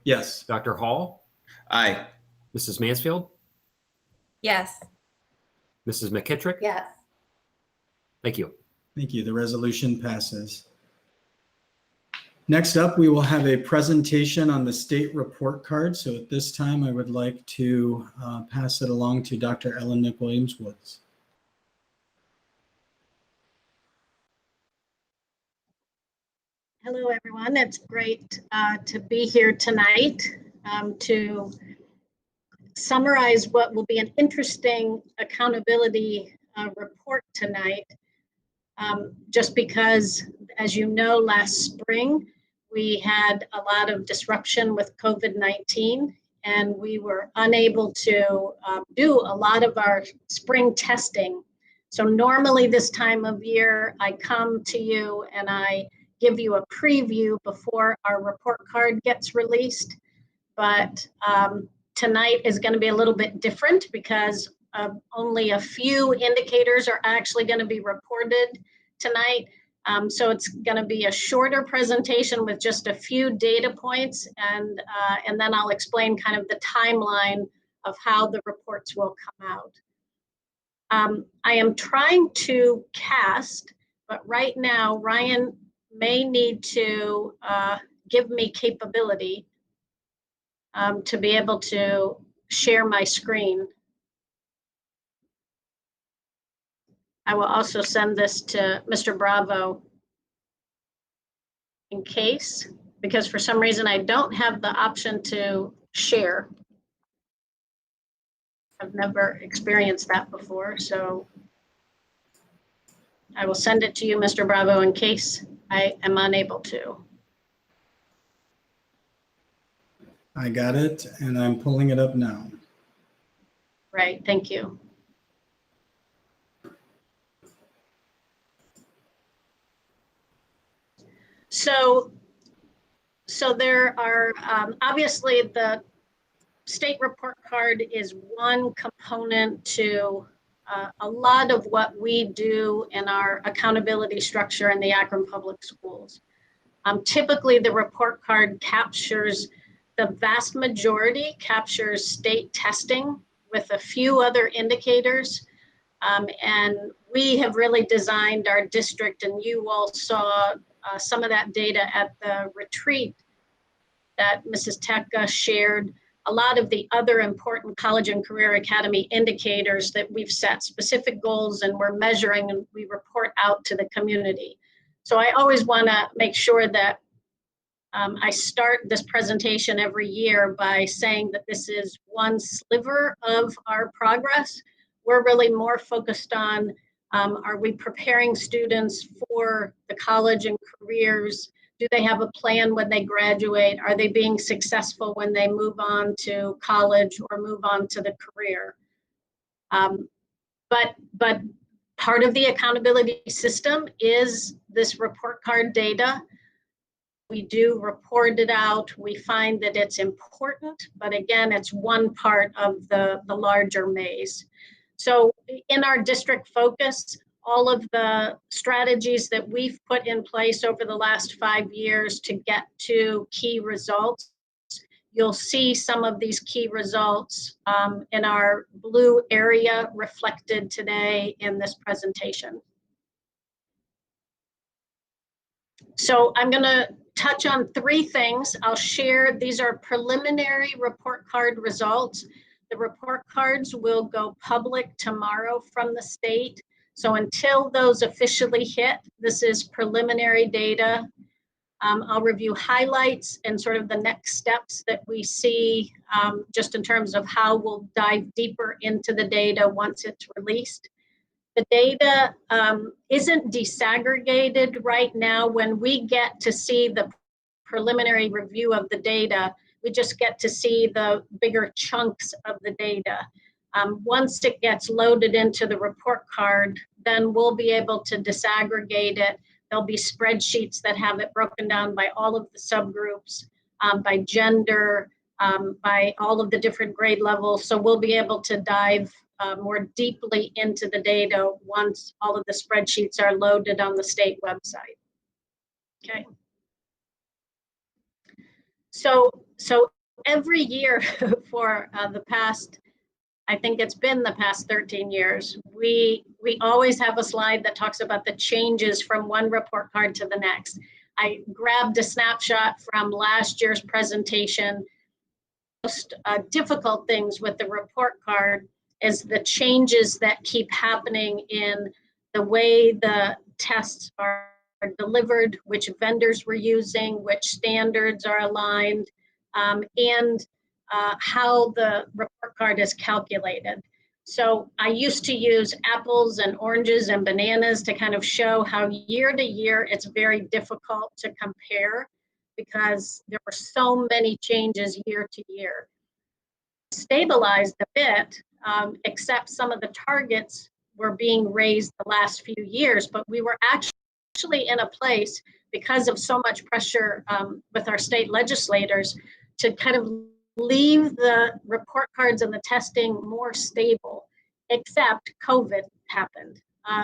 Yes. Dr. Hall, Aye. Mrs. Mansfield, Yes. Mrs. McKittrick. Yes. Thank you. Thank you. The resolution passes. Next up, we will have a presentation on the state report card. So at this time, I would like to pass it along to Dr. Ellen McWilliams-Woods. Hello, everyone. It's great to be here tonight to summarize what will be an interesting accountability report tonight. Just because, as you know, last spring, we had a lot of disruption with COVID-19, and we were unable to do a lot of our spring testing So normally this time of year, I come to you and I give you a preview before our report card gets released. But tonight is going to be a little bit different because only a few indicators are actually going to be reported tonight. So it's going to be a shorter presentation with just a few data points, and then I'll explain kind of the timeline of how the reports will come out. I am trying to cast, but right now Ryan may need to give me capability to be able to share my screen. I will also send this to Mr. Bravo in case, because for some reason I don't have the option to share. I've never experienced that before, so I will send it to you, Mr. Bravo, in case I am unable to. I got it, and I'm pulling it up now. Right, thank you. So there are, obviously the state report card is one component to a lot of what we do in our accountability structure in the Akron Public Schools. Typically the report card captures, the vast majority captures state testing with a few other indicators. And we have really designed our district, and you all saw some of that data at the retreat that Mrs. Tekka shared. A lot of the other important college and career academy indicators that we've set specific goals and we're measuring and we report out to the community. So I always want to make sure that I start this presentation every year by saying that this is one sliver of our progress. We're really more focused on, are we preparing students for the college and careers? Do they have a plan when they graduate? Are they being successful when they move on to college or move on to the career? But part of the accountability system is this report card data. We do report it out. We find that it's important, but again, it's one part of the larger maze. So in our district focus, all of the strategies that we've put in place over the last 5 years to get to key results, you'll see some of these key results in our blue area reflected today in this presentation. So I'm going to touch on 3 things. I'll share, these are preliminary report card results. The report cards will go public tomorrow from the state. So until those officially hit, this is preliminary data. I'll review highlights and sort of the next steps that we see just in terms of how we'll dive deeper into the data once it's released. The data isn't disaggregated right now. When we get to see the preliminary review of the data, we just get to see the bigger chunks of the data. Once it gets loaded into the report card, then we'll be able to disaggregate it. There'll be spreadsheets that have it broken down by all of the subgroups, by gender, by all of the different grade levels. So we'll be able to dive more deeply into the data once all of the spreadsheets are loaded on the state website. Okay. So every year for the past, I think it's been the past 13 years, we always have a slide that talks about the changes from one report card to the next. I grabbed a snapshot from last year's presentation. Most difficult things with the report card is the changes that keep happening in the way the tests are delivered, which vendors we're using, which standards are aligned, and how the report card is calculated. So I used to use apples and oranges and bananas to kind of show how year to year it's very difficult to compare because there were so many changes year to year. Stabilized a bit, except some of the targets were being raised the last few years, but we were actually in a place because of so much pressure with our state legislators to kind of leave the report cards and the testing more stable, except COVID happened.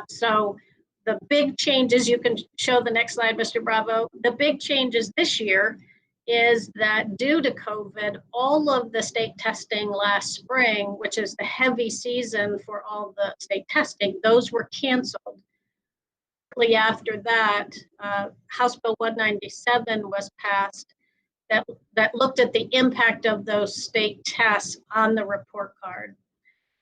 So the big changes, you can show the next slide, Mr. Bravo. The big changes this year is that due to COVID, all of the state testing last spring, which is the heavy season for all the state testing, those were canceled. Shortly after that, House Bill 197 was passed that looked at the impact of those state tests on the report card.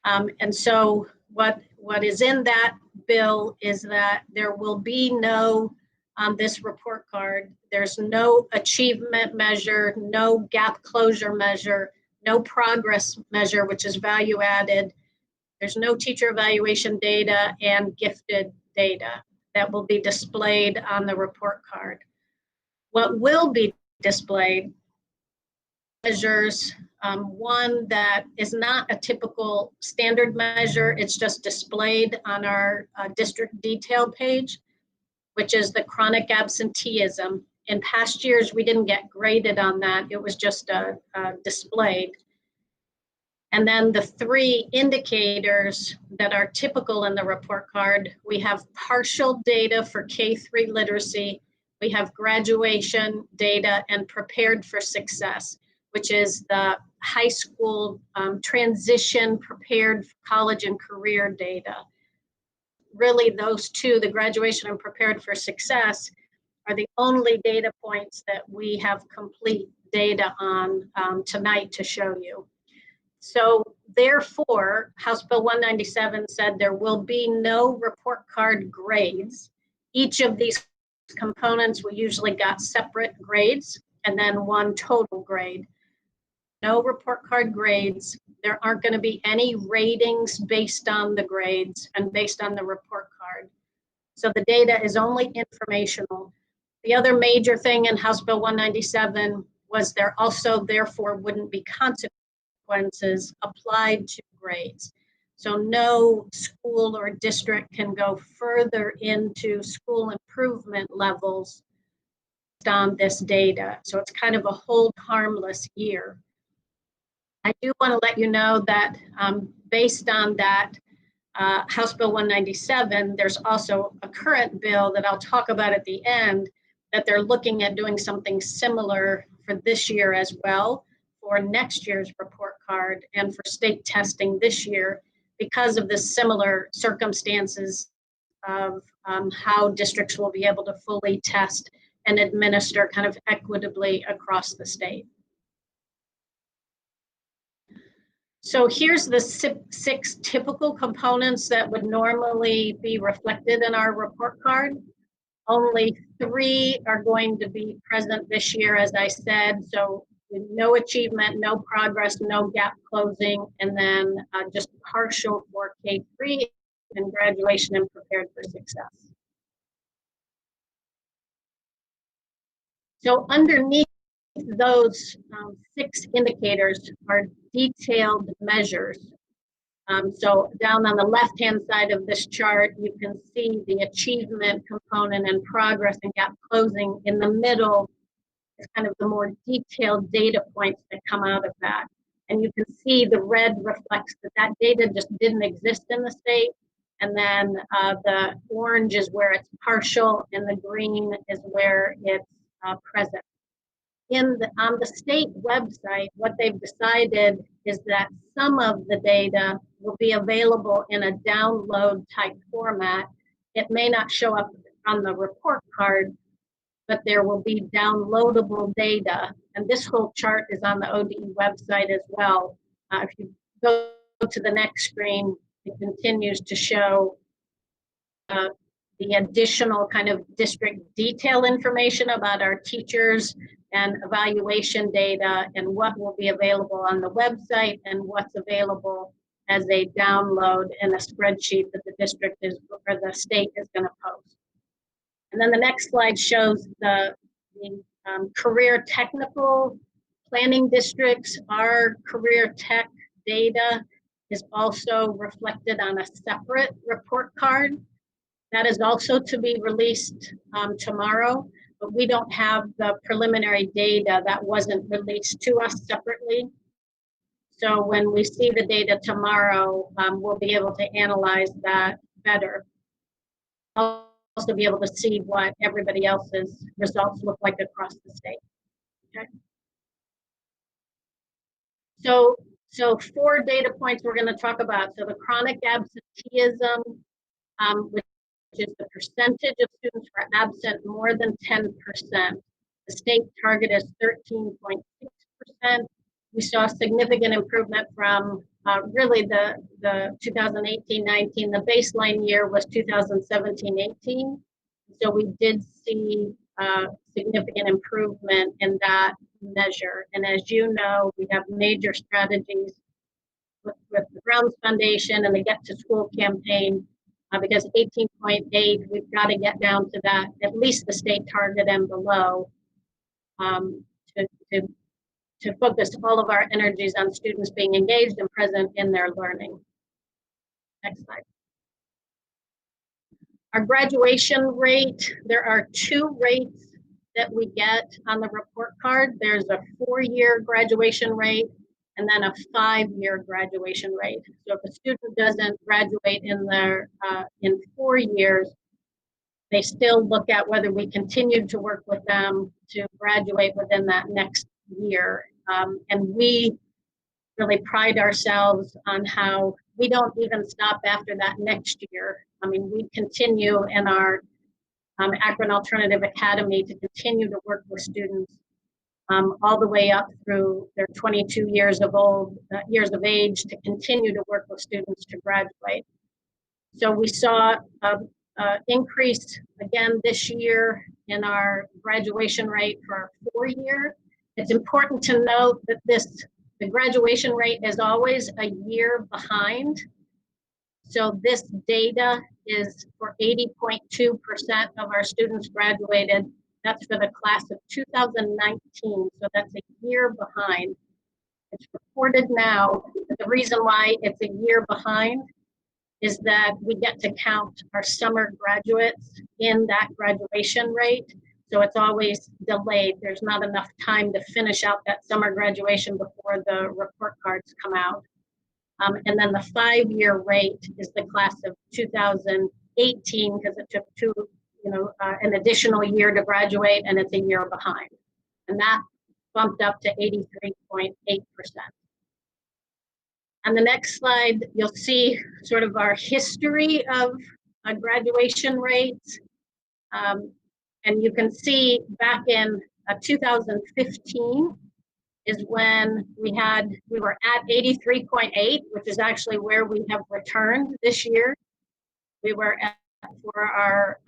And so what is in that bill is that there will be no, on this report card, there's no achievement measure, no gap closure measure, no progress measure, which is value added. There's no teacher evaluation data and gifted data that will be displayed on the report card. What will be displayed measures, one that is not a typical standard measure, it's just displayed on our district detail page, which is the chronic absenteeism. In past years, we didn't get graded on that, it was just displayed. And then the three indicators that are typical in the report card, we have partial data for K-3 literacy, we have graduation data, and prepared for success, which is the high school transition prepared for college and career data. Really those two, the graduation and prepared for success, are the only data points that we have complete data on tonight to show you. So therefore, House Bill 197 said there will be no report card grades. Each of these components will usually got separate grades and then one total grade. No report card grades. There aren't going to be any ratings based on the grades and based on the report card. So the data is only informational. The other major thing in House Bill 197 was there also therefore wouldn't be consequences applied to grades. So no school or district can go further into school improvement levels on this data. So it's kind of a hold harmless year. I do want to let you know that based on that House Bill 197, there's also a current bill that I'll talk about at the end that they're looking at doing something similar for this year as well, for next year's report card and for state testing this year because of the similar circumstances of how districts will be able to fully test and administer kind of equitably across the state. So here's the six typical components that would normally be reflected in our report card. Only 3 are going to be present this year, as I said. So no achievement, no progress, no gap closing, and then just partial for K-3 and graduation and prepared for success. So underneath those 6 indicators are detailed measures. So down on the left-hand side of this chart, you can see the achievement component and progress and gap closing. In the middle is kind of the more detailed data points that come out of that. And you can see the red reflects that that data just didn't exist in the state. And then the orange is where it's partial and the green is where it's present. On the state website, what they've decided is that some of the data will be available in a download type format. It may not show up on the report card, but there will be downloadable data. And this whole chart is on the ODE website as well. If you go to the next screen, it continues to show the additional kind of district detail information about our teachers and evaluation data and what will be available on the website and what's available as a download in a spreadsheet that the district is, or the state is going to post. And then the next slide shows the career technical planning districts. Our career tech data is also reflected on a separate report card. That is also to be released tomorrow, but we don't have the preliminary data that wasn't released to us separately. So when we see the data tomorrow, we'll be able to analyze that better. I'll also be able to see what everybody else's results look like across the state. Okay. So 4 data points we're going to talk about. So the chronic absenteeism, which is the percentage of students who are absent more than 10%. The state target is 13.6%. We saw significant improvement from really the 2018-19. The baseline year was 2017-18. So we did see significant improvement in that measure. And as you know, we have major strategies with the Grounds Foundation and the Get to School campaign, because 18.8, we've got to get down to that, at least the state target and below, to focus all of our energies on students being engaged and present in their learning. Next slide. Our graduation rate, there are 2 rates that we get on the report card. There's a 4-year graduation rate and then a 5-year graduation rate. So if a student doesn't graduate in in 4 years, they still look at whether we continue to work with them to graduate within that next year. And we really pride ourselves on how we don't even stop after that next year. I mean, we continue in our Akron Alternative Academy to continue to work with students all the way up through their 22 years of age, to continue to work with students to graduate. So we saw increase again this year in our graduation rate for our 4-year. It's important to note that the graduation rate is always a year behind. So this data is for 80.2% of our students graduated. That's for the class of 2019. So that's a year behind. It's reported now. But the reason why it's a year behind is that we get to count our summer graduates in that graduation rate. So it's always delayed. There's not enough time to finish out that summer graduation before the report cards come out. And then the 5-year rate is the class of 2018, because it took an additional year to graduate, and it's a year behind. And that bumped up to 83.8%. On the next slide, you'll see sort of our history of graduation rates. And you can see back in 2015 is when we were at 83.8, which is actually where we have returned this year. We were at, for our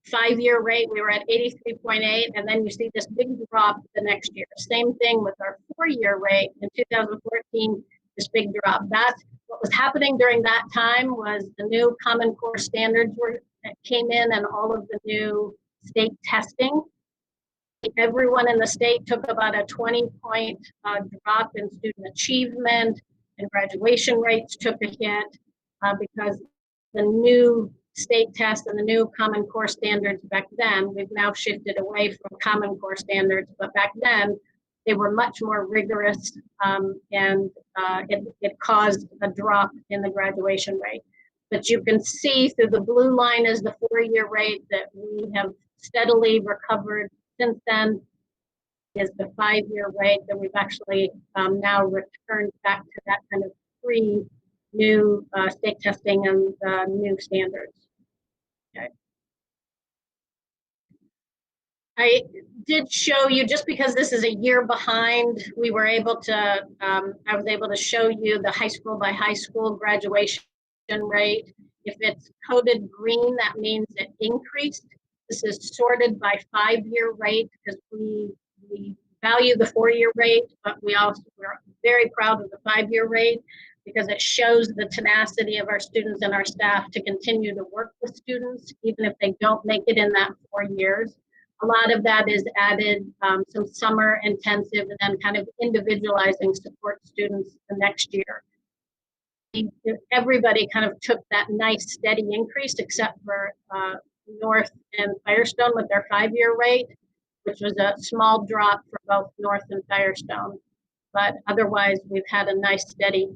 5-year rate, we were at 83.8, and then you see this big drop the next year. Same thing with our 4-year rate in 2014, this big drop. That's what was happening during that time. Was the new Common Core standards that came in, and all of the new state testing. Everyone in the state took about a 20-point drop in student achievement, and graduation rates took a hit because the new state test and the new Common Core standards back then, we've now shifted away from Common Core standards, but back then they were much more rigorous, and it caused a drop in the graduation rate. But you can see through the blue line is the 4-year rate that we have steadily recovered since then, is the 5-year rate that we've actually now returned back to that kind of pre-new state testing and new standards. Okay. I did show you, just because this is a year behind, we were able to, I was able to show you the high school by high school graduation rate. If it's coded green, that means it increased. This is sorted by 5-year rate because we value the 4-year rate, but we're very proud of the 5-year rate because it shows the tenacity of our students and our staff to continue to work with students, even if they don't make it in that 4 years. A lot of that is added, some summer intensive, and then kind of individualizing support students the next year. everybody kind of took that nice steady increase except for North and Firestone with their 5-year rate, which was a small drop for both North and Firestone. But otherwise, we've had a nice steady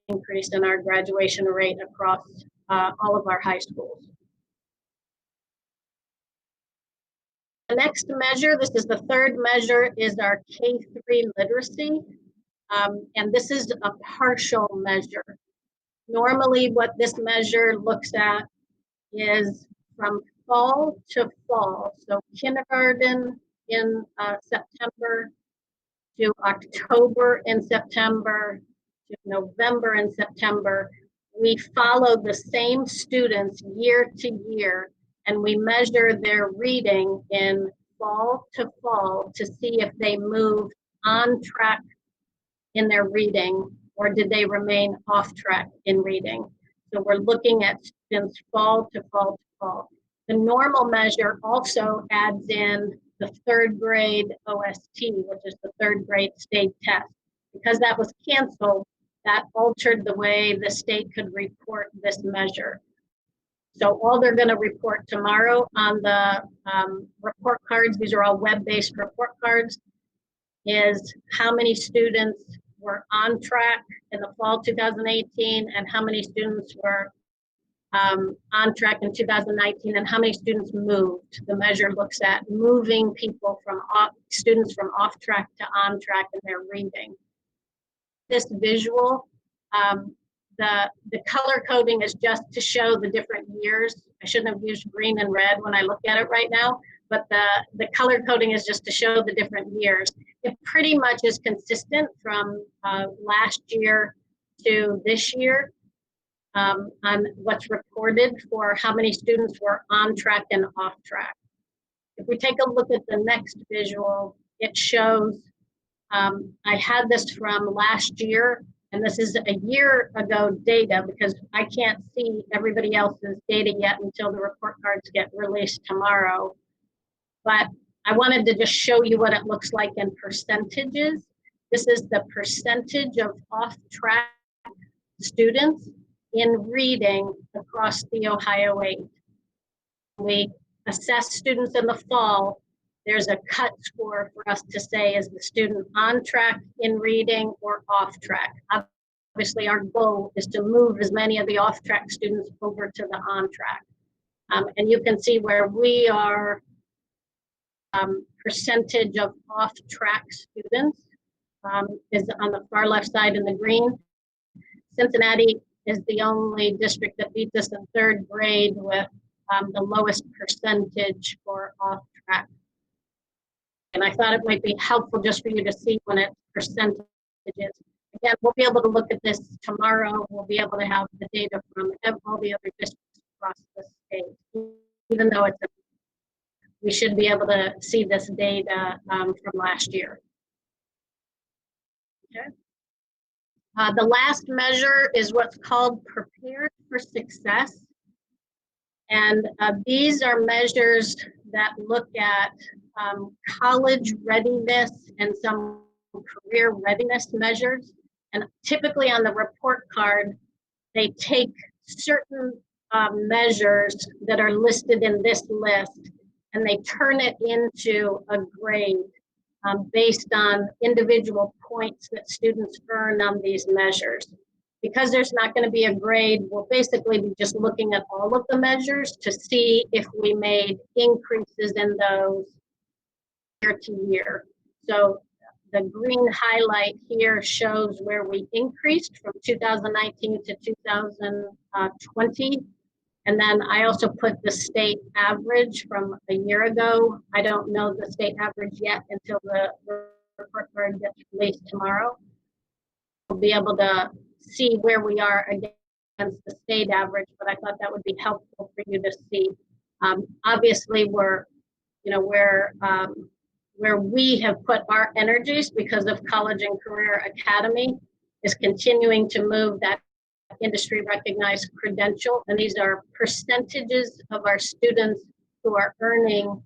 increase in our graduation rate across all of our high schools. The next measure, this is the third measure, is our K-3 literacy. And this is a partial measure. Normally, what this measure looks at is from fall to fall. So kindergarten in September to October in September to November and September. We follow the same students year to year, and we measure their reading in fall to fall to see if they moved on track in their reading or did they remain off track in reading. So we're looking at students fall to fall to fall. The normal measure also adds in the third grade OST, which is the third grade state test. Because that was canceled, that altered the way the state could report this measure. So all they're going to report tomorrow on the report cards, these are all web-based report cards, is how many students were on track in the fall 2018 and how many students were on track in 2019 and how many students moved. The measure looks at moving people from students from off track to on track in their reading. This visual, the color coding is just to show the different years. I shouldn't have used green and red when I look at it right now, but the color coding is just to show the different years. It pretty much is consistent from last year to this year on what's reported for how many students were on track and off track. If we take a look at the next visual, it shows, I had this from last year, and this is a year ago data because I can't see everybody else's data yet until the report cards get released tomorrow. But I wanted to just show you what it looks like in percentages. This is the percentage of off-track students in reading across the Ohio 8. We assess students in the fall. There's a cut score for us to say, is the student on track in reading or off track? Obviously, our goal is to move as many of the off-track students over to the on track. And you can see where we are percentage of off-track students is on the far left side in the green. Cincinnati is the only district that beats us in third grade with the lowest percentage for off-track. And I thought it might be helpful just for you to see when it's percentages. Again, we'll be able to look at this tomorrow. We'll be able to have the data from all the other districts across the state, even though it's we should be able to see this data from last year. Okay. The last measure is what's called Prepared for Success. And these are measures that look at college readiness and some career readiness measures. And typically on the report card, they take certain measures that are listed in this list and they turn it into a grade based on individual points that students earn on these measures. Because there's not going to be a grade, we'll basically be just looking at all of the measures to see if we made increases in those year to year. So the green highlight here shows where we increased from 2019 to 2020. And then I also put the state average from a year ago. I don't know the state average yet until the report card gets released tomorrow. We'll be able to see where we are against the state average, but I thought that would be helpful for you to see. Obviously, we're, you know, where we have put our energies because of College and Career Academy is continuing to move that industry recognized credential. And these are percentages of our students who are earning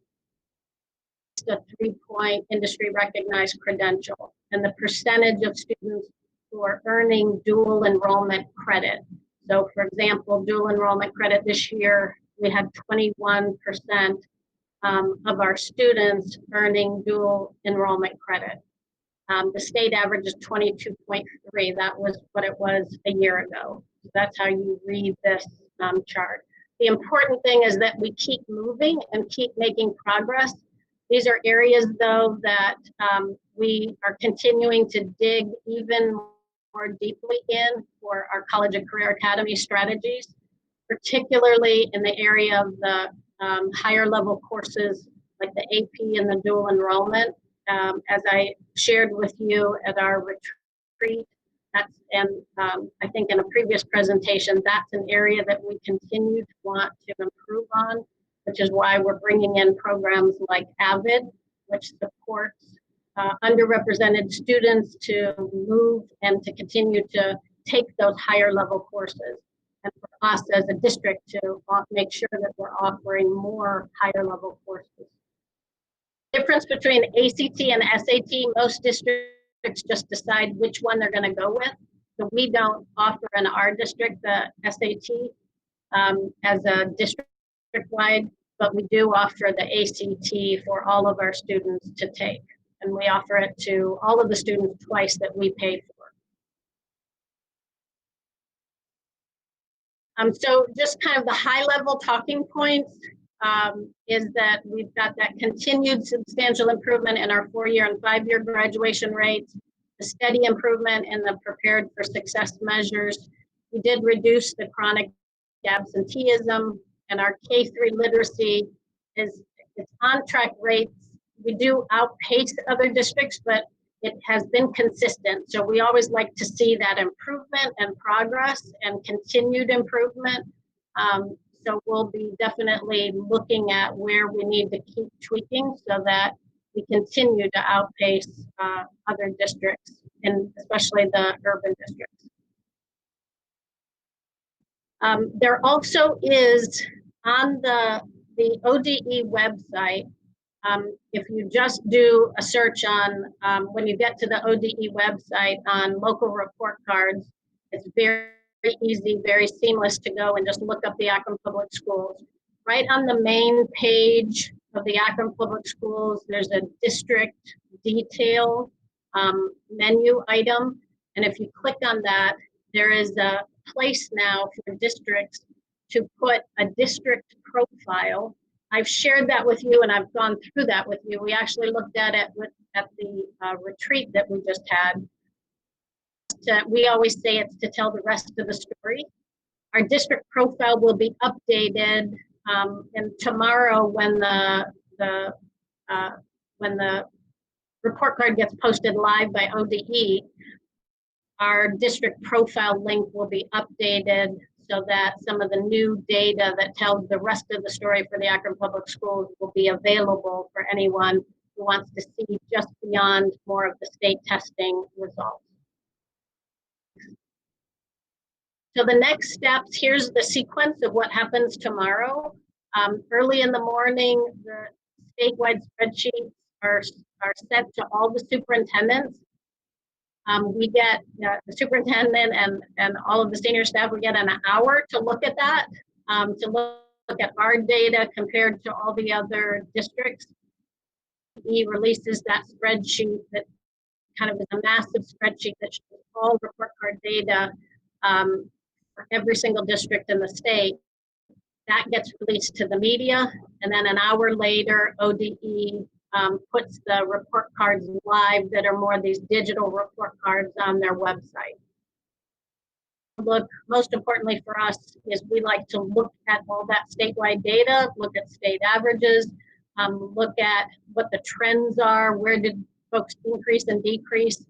the 3-point industry recognized credential. And the percentage of students for earning dual enrollment credit. So for example, dual enrollment credit this year, we had 21% of our students earning dual enrollment credit. The state average is 22.3. That was what it was a year ago. So that's how you read this chart. The important thing is that we keep moving and keep making progress. These are areas, though, that we are continuing to dig even more deeply in for our College and Career Academy strategies, particularly in the area of the higher level courses like the AP and the dual enrollment. As I shared with you at our retreat, I think in a previous presentation, that's an area that we continue to want to improve on, which is why we're bringing in programs like AVID, which supports underrepresented students to move and to continue to take those higher level courses. And for us as a district to make sure that we're offering more higher level courses. Difference between ACT and SAT, most districts just decide which one they're going to go with. So we don't offer in our district the SAT as a district-wide, but we do offer the ACT for all of our students to take. And we offer it to all of the students twice that we pay for. So just kind of the high level talking points is that we've got that continued substantial improvement in our 4-year and 5-year graduation rates, a steady improvement in the prepared for success measures. We did reduce the chronic absenteeism, and our K-3 literacy it's on track rates. We do outpace other districts, but it has been consistent. So we always like to see that improvement and progress and continued improvement. So we'll be definitely looking at where we need to keep tweaking so that we continue to outpace other districts, and especially the urban districts. There also is on the ODE website, if you just do a search on, when you get to the ODE website on local report cards, it's very easy, very seamless to go and just look up the Akron Public Schools. Right on the main page of the Akron Public Schools, there's a district detail menu item. And if you click on that, there is a place now for districts to put a district profile. I've shared that with you and I've gone through that with you. We actually looked at it at the retreat that we just had. We always say it's to tell the rest of the story. Our district profile will be updated, and tomorrow when the report card gets posted live by ODE, our district profile link will be updated so that some of the new data that tells the rest of the story for the Akron Public Schools will be available for anyone who wants to see just beyond more of the state testing results. So the next steps, here's the sequence of what happens tomorrow. Early in the morning, the statewide spreadsheets are sent to all the superintendents. We get the superintendent and all of the senior staff, we get an hour to look at that, to look at our data compared to all the other districts. He releases that spreadsheet that kind of is a massive spreadsheet that shows all report card data for every single district in the state. That gets released to the media, and then an hour later, ODE puts the report cards live that are more these digital report cards on their website. Look, most importantly for us is we like to look at all that statewide data, look at state averages, look at what the trends are, where did folks increase and decrease,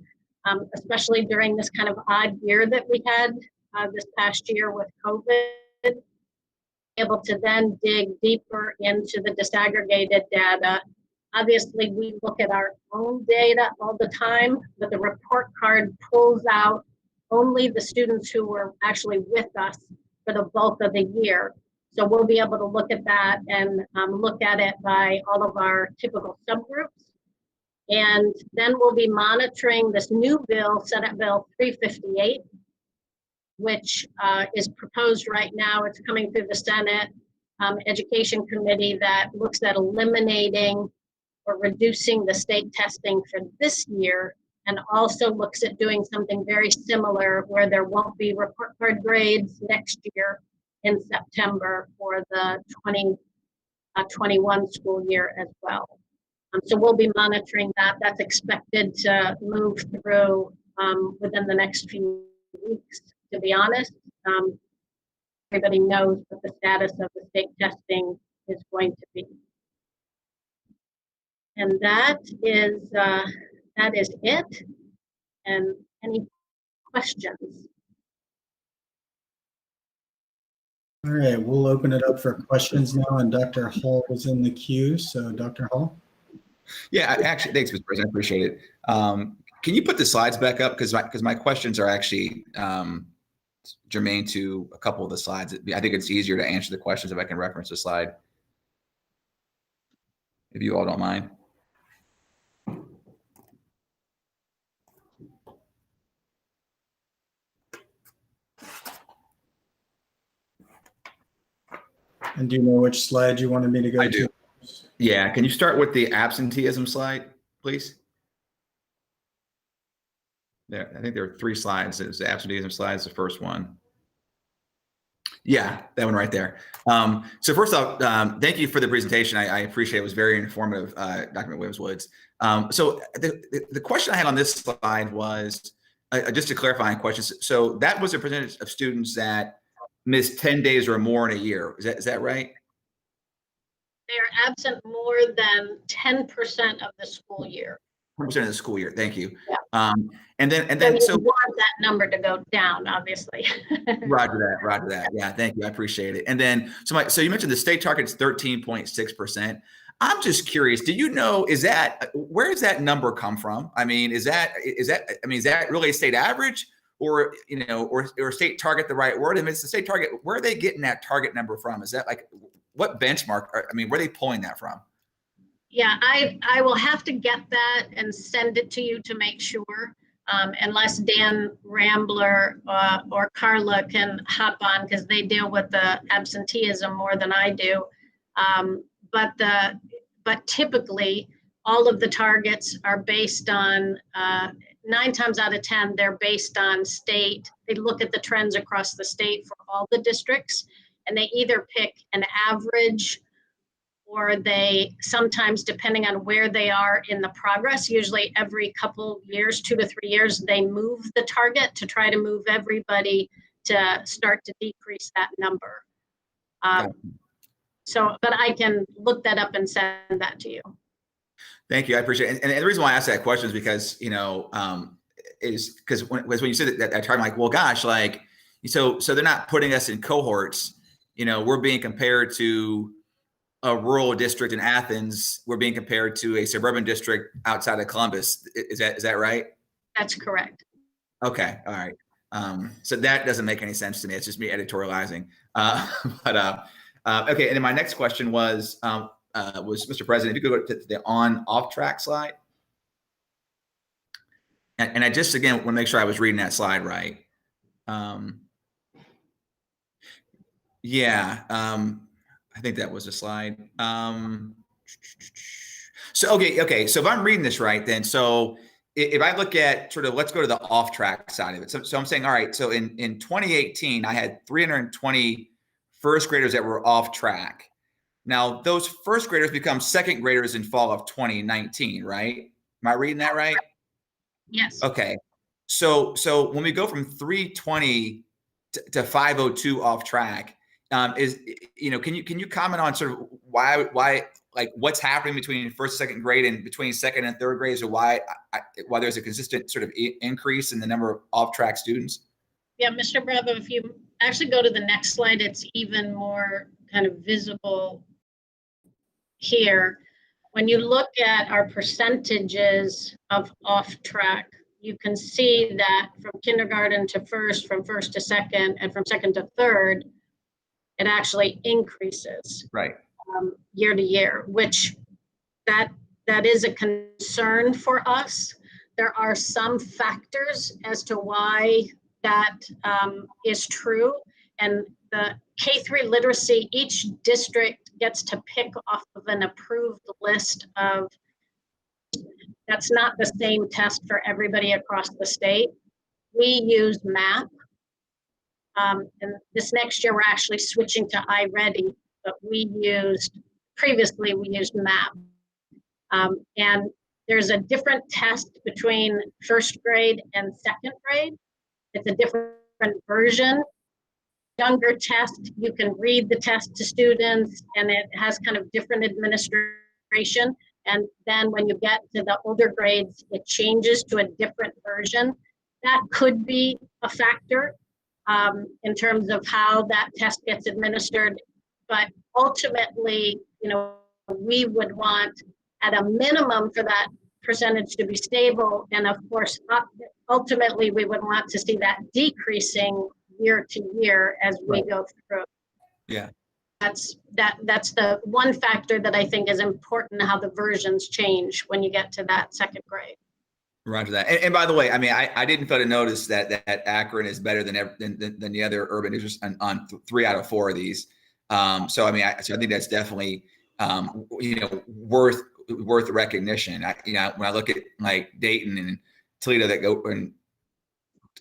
especially during this kind of odd year that we had this past year with COVID. Able to then dig deeper into the disaggregated data. Obviously, we look at our own data all the time, but the report card pulls out only the students who were actually with us for the bulk of the year. So we'll be able to look at that and look at it by all of our typical subgroups. And then we'll be monitoring this new bill, Senate Bill 358, which is proposed right now. It's coming through the Senate Education Committee that looks at eliminating or reducing the state testing for this year, and also looks at doing something very similar where there won't be report card grades next year in September for the 2021 school year as well. So we'll be monitoring that. That's expected to move through within the next few weeks, to be honest. Everybody knows what the status of the state testing is going to be. And that is it. And any questions? All right, we'll open it up for questions now, and Dr. Hall is in the queue. So Dr. Hall? Yeah, actually, thanks, Mr. President. I appreciate it. Can you put the slides back up? Because my questions are actually germane to a couple of the slides. I think it's easier to answer the questions if I can reference the slide, if you all don't mind. And do you know which slide you wanted me to go to? I do. Yeah, can you start with the absenteeism slide, please? There, I think there are 3 slides. It's the absenteeism slide is the first one. Yeah, that one right there. So first off, thank you for the presentation. I appreciate it. It was very informative, Dr. McWilliams-Woods. So the question I had on this slide was just a clarifying question. So that was a percentage of students that missed 10 days or more in a year. Is that right? They're absent more than 10% of the school year. 10% of the school year. Thank you. Yeah. And then so you want that number to go down, obviously. Roger that. Yeah, thank you. I appreciate it. And then so you mentioned the state target is 13.6%. I'm just curious. Do you know, where does that number come from? I mean, is that really a state average, or or state target the right word? I mean, it's the state target. Where are they getting that target number from? Is that like what benchmark? Where are they pulling that from? Yeah, I will have to get that and send it to you to make sure, unless Dan Rambler or Carla can hop on, because they deal with the absenteeism more than I do. But typically, all of the targets are based on 9 times out of 10, they're based on state. They look at the trends across the state for all the districts, and they either pick an average, or they sometimes, depending on where they are in the progress, usually every couple years, 2 to 3 years, they move the target to try to move everybody to start to decrease that number. But I can look that up and send that to you. Thank you. I appreciate it. And the reason why I asked that question is because, is because when you said that target, I'm like, well, gosh, like, so they're not putting us in cohorts. We're being compared to a rural district in Athens. We're being compared to a suburban district outside of Columbus. Is that right? That's correct. Okay. All right. So that doesn't make any sense to me. It's just me editorializing. Okay. And then my next question was Mr. President, if you could go to the on-off track slide. And I just, again, want to make sure I was reading that slide right. I think that was a slide. Okay. So if I'm reading this right, then, so if I look at sort of, let's go to the off track side of it. So I'm saying, all right, so in 2018, I had 320 first graders that were off track. Now those first graders become second graders in fall of 2019, right? Am I reading that right? Yes. Okay. So when we go from 320 to 502 off track, can you comment on sort of why like what's happening between first and second grade and between second and third grades, or why there's a consistent sort of increase in the number of off track students? Yeah, Mr. Bravo, if you actually go to the next slide, it's even more kind of visible here. When you look at our percentages of off track, you can see that from kindergarten to first, from first to second, and from second to third, it actually increases right year to year, which that that is a concern for us. There are some factors as to why that is true. And the K-3 literacy, each district gets to pick off of an approved list of, that's not the same test for everybody across the state. We use MAP. And this next year, we're actually switching to iReady, but previously we used MAP. And there's a different test between first grade and second grade. It's a different version. Younger test, you can read the test to students, and it has kind of different administration. And then when you get to the older grades, it changes to a different version. That could be a factor in terms of how that test gets administered. But ultimately, we would want at a minimum for that percentage to be stable. And of course, ultimately, we would want to see that decreasing year to year as we go through. Yeah. That's the one factor that I think is important, how the versions change when you get to that second grade. Roger that. And by the way, I mean, I didn't fail to notice that Akron is better than the other urban districts on 3 out of 4 of these. So I mean, I think that's definitely worth recognition. When I look at like Dayton and Toledo that go and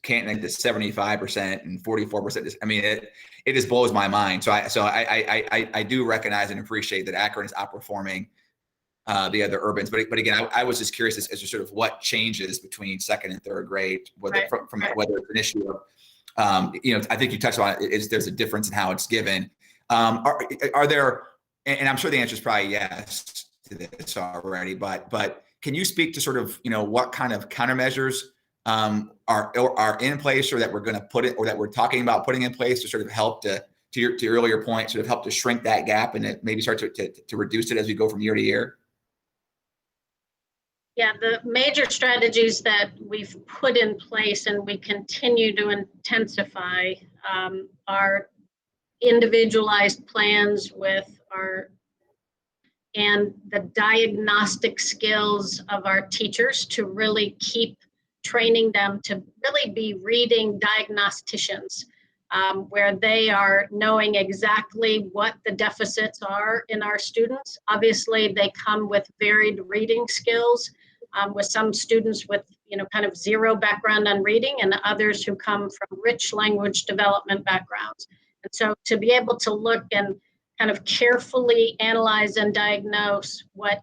Canton like the 75% and 44%. I mean, it just blows my mind. So I do recognize and appreciate that Akron is outperforming the other urbans. But again, I was just curious as to sort of what changes between second and third grade, whether whether it's an issue of, I think you touched on it, there's a difference in how it's given. Are there, and I'm sure the answer is probably yes to this already, but can you speak to sort of, what kind of countermeasures are in place, or that we're going to put it, or that we're talking about putting in place to sort of help to your earlier point, sort of help to shrink that gap and maybe start to reduce it as we go from year to year? Yeah, the major strategies that we've put in place and we continue to intensify are individualized plans and the diagnostic skills of our teachers to really keep training them to really be reading diagnosticians, where they are knowing exactly what the deficits are in our students. Obviously, they come with varied reading skills, with some students with kind of zero background on reading, and others who come from rich language development backgrounds. And so to be able to look and kind of carefully analyze and diagnose what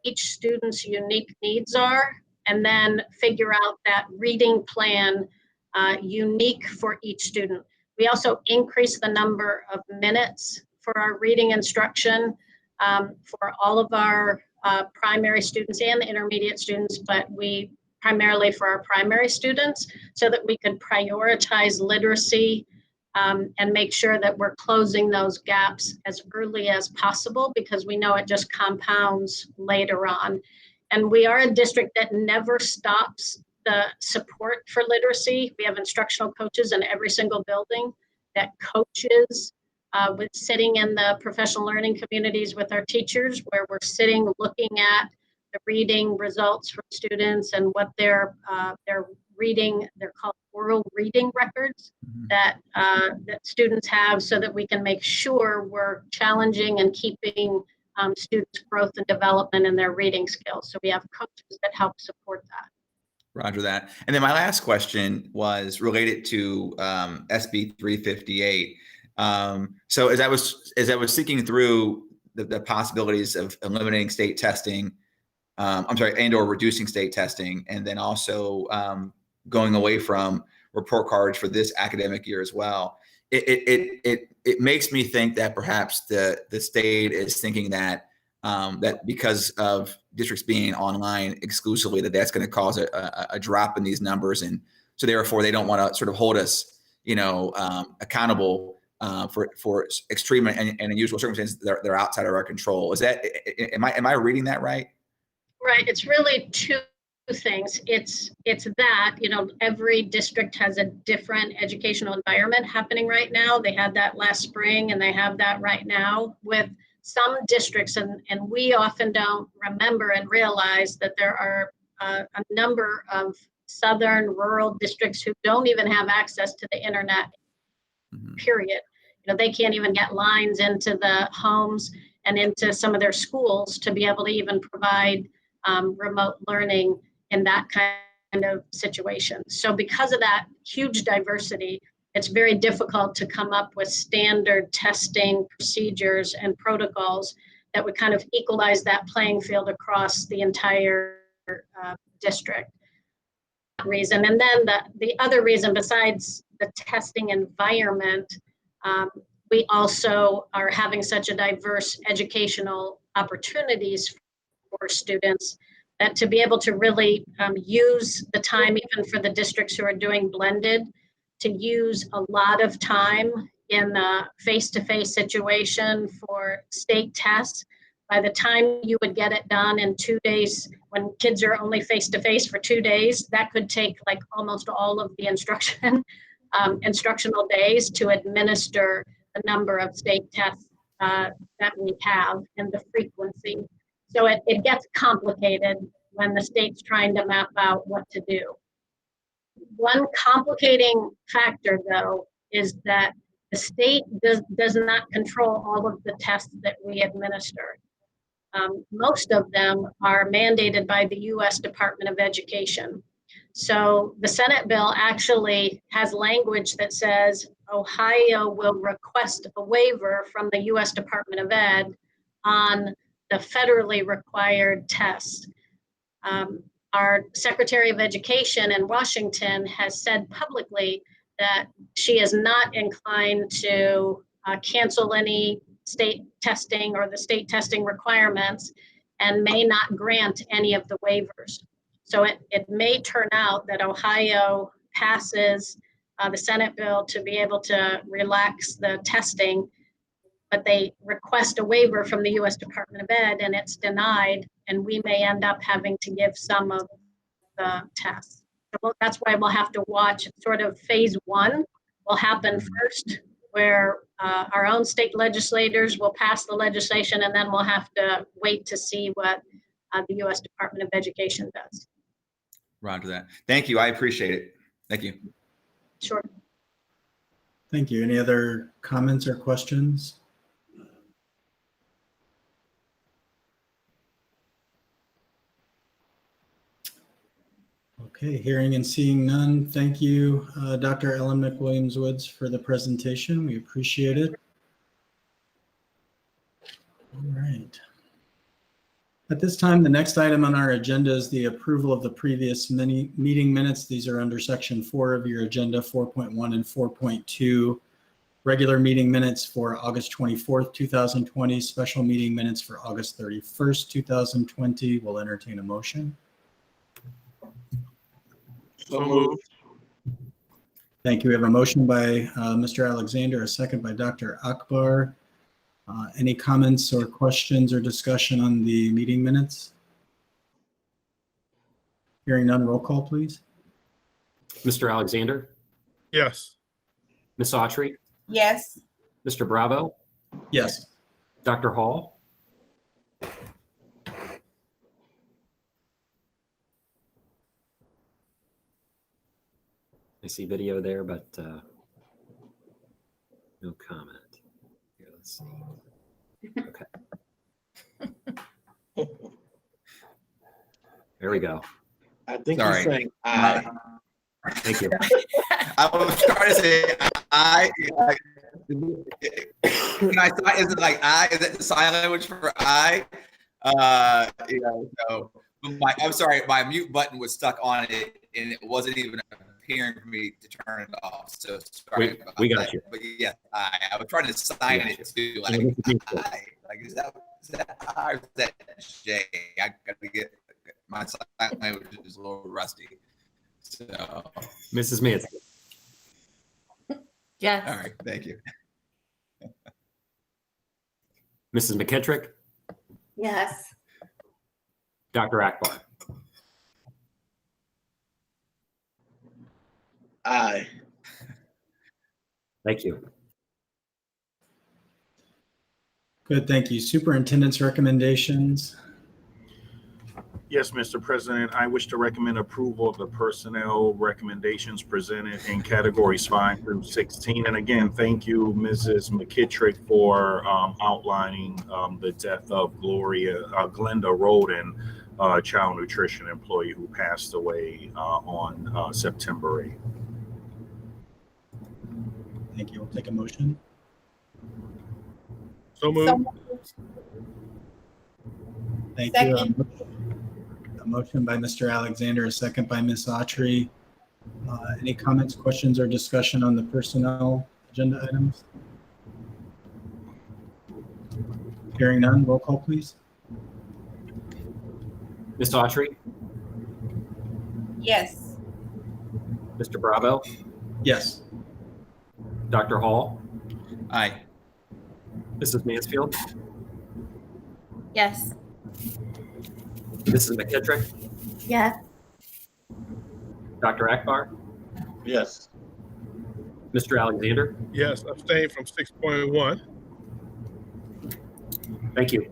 each student's unique needs are, and then figure out that reading plan unique for each student. We also increase the number of minutes for our reading instruction for all of our primary students and the intermediate students, but we primarily for our primary students, so that we could prioritize literacy and make sure that we're closing those gaps as early as possible, because we know it just compounds later on. And we are a district that never stops the support for literacy. We have instructional coaches in every single building that coaches with sitting in the professional learning communities with our teachers, where we're sitting looking at the reading results for students and what they're reading. They're called oral reading records that students have, so that we can make sure we're challenging and keeping students' growth and development in their reading skills. So we have coaches that help support that. Roger that. And then my last question was related to SB 358. So as I was thinking through the possibilities of eliminating state testing, and/or reducing state testing, and then also going away from report cards for this academic year as well, it makes me think that perhaps the state is thinking that that because of districts being online exclusively, that's going to cause a drop in these numbers, and so therefore they don't want to sort of hold us, accountable for extreme and unusual circumstances that are outside of our control. Is that, am I reading that right? Right. It's really two things. It's that, every district has a different educational environment happening right now. They had that last spring and they have that right now with some districts, and we often don't remember and realize that there are a number of southern rural districts who don't even have access to the internet, period. You know, they can't even get lines into the homes and into some of their schools to be able to even provide remote learning in that kind of situation. So because of that huge diversity, it's very difficult to come up with standard testing procedures and protocols that would kind of equalize that playing field across the entire district. Reason. And then the other reason, besides the testing environment, we also are having such a diverse educational opportunities for students that to be able to really use the time, even for the districts who are doing blended, to use a lot of time in a face-to-face situation for state tests. By the time you would get it done in 2 days, when kids are only face-to-face for 2 days, that could take like almost all of the instructional days to administer the number of state tests that we have and the frequency. So it gets complicated when the state's trying to map out what to do. One complicating factor, though, is that the state does not control all of the tests that we administer. Most of them are mandated by the U.S. Department of Education. So the Senate bill actually has language that says Ohio will request a waiver from the U.S. Department of Ed on the federally required tests. Our Secretary of Education in Washington has said publicly that she is not inclined to cancel any state testing or the state testing requirements and may not grant any of the waivers. So it may turn out that Ohio passes the Senate bill to be able to relax the testing, but they request a waiver from the U.S. Department of Ed and it's denied, and we may end up having to give some of the tests. So that's why we'll have to watch. Sort of phase one will happen first, where our own state legislators will pass the legislation, and then we'll have to wait to see what the U.S. Department of Education does. Roger that. Thank you. I appreciate it. Thank you. Sure. Thank you. Any other comments or questions? Okay, hearing and seeing none. Thank you, Dr. Ellen McWilliams-Woods, for the presentation. We appreciate it. All right. At this time, the next item on our agenda is the approval of the previous meeting minutes. These are under section 4 of your agenda, 4.1 and 4.2. Regular meeting minutes for August 24th, 2020, special meeting minutes for August 31st, 2020. We'll entertain a motion. So moved. Thank you. We have a motion by Mr. Alexander, a second by Dr. Akbar. Any comments or questions or discussion on the meeting minutes? Hearing none, roll call, please. Mr. Alexander, Yes. Ms. Autry, Yes. Mr. Bravo, Yes. Dr. Hall, I see video there, but no comment. Here, let's see. Okay. There we go. I think Sorry. he's saying aye. Thank you. I was trying to say I. Is it like I? Is it the sign language for I? So I'm sorry, my mute button was stuck on it, and it wasn't even appearing for me to turn it off. So sorry. We got that. you. But yeah, I was trying to sign it to like I. Like is that I or is that J? I got to get my sign language is a little rusty. So Mrs. Mansfield. Yes. all right, thank you. Mrs. McKittrick, Yes. Dr. Akbar. Aye. Thank you. Good, thank you. Superintendent's recommendations. Yes, Mr. President, I wish to recommend approval of the personnel recommendations presented in categories 5 through 16. And again, thank you, Mrs. McKittrick, for outlining the death of Glenda Roden, child nutrition employee who passed away on September 8th. Thank you. We'll take a motion. So moved. Thank Second. you. A motion by Mr. Alexander, a second by Ms. Autry. Any comments, questions, or discussion on the personnel agenda items? Hearing none, roll call, please. Ms. Autry, Yes. Mr. Bravo, Yes. Dr. Hall, Aye. Mrs. Mansfield, Yes. Mrs. McKittrick, Yes. Dr. Akbar, Yes. Mr. Alexander. Yes, abstain from 6.1. Thank you.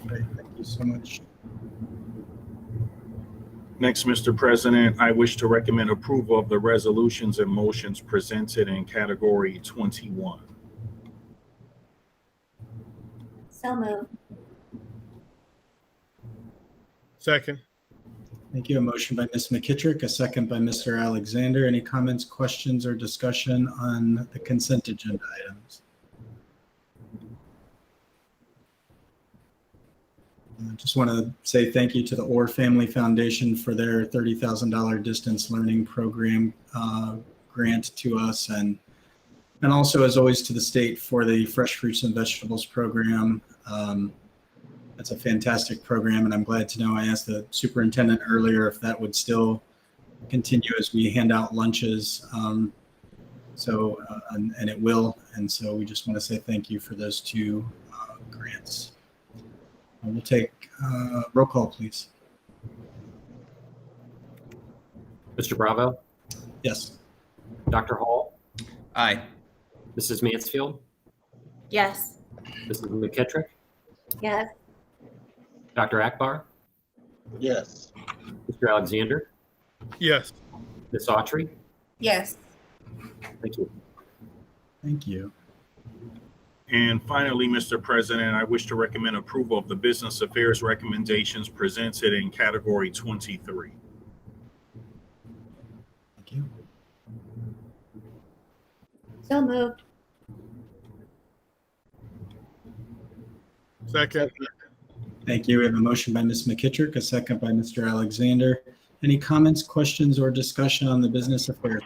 Great, thank you so much. Next, Mr. President, I wish to recommend approval of the resolutions and motions presented in category 21. So moved. Second. Thank you. A motion by Ms. McKittrick, a second by Mr. Alexander. Any comments, questions, or discussion on the consent agenda items? I just want to say thank you to the Orr Family Foundation for their $30,000 distance learning program grant to us, and also, as always, to the state for the Fresh Fruits and Vegetables program. That's a fantastic program, and I'm glad to know I asked the superintendent earlier if that would still continue as we hand out lunches. And it will. And so we just want to say thank you for those two grants. We'll take roll call, please. Mr. Bravo, Yes. Dr. Hall, Aye. Mrs. Mansfield, Yes. Mrs. McKittrick, Yes. Dr. Akbar, Yes. Mr. Alexander, Yes. Ms. Autry. Yes. Thank you. Thank you. And finally, Mr. President, I wish to recommend approval of the business affairs recommendations presented in category 23. Thank you. So moved. Second. Thank you. We have a motion by Ms. McKittrick, a second by Mr. Alexander. Any comments, questions, or discussion on the business affairs?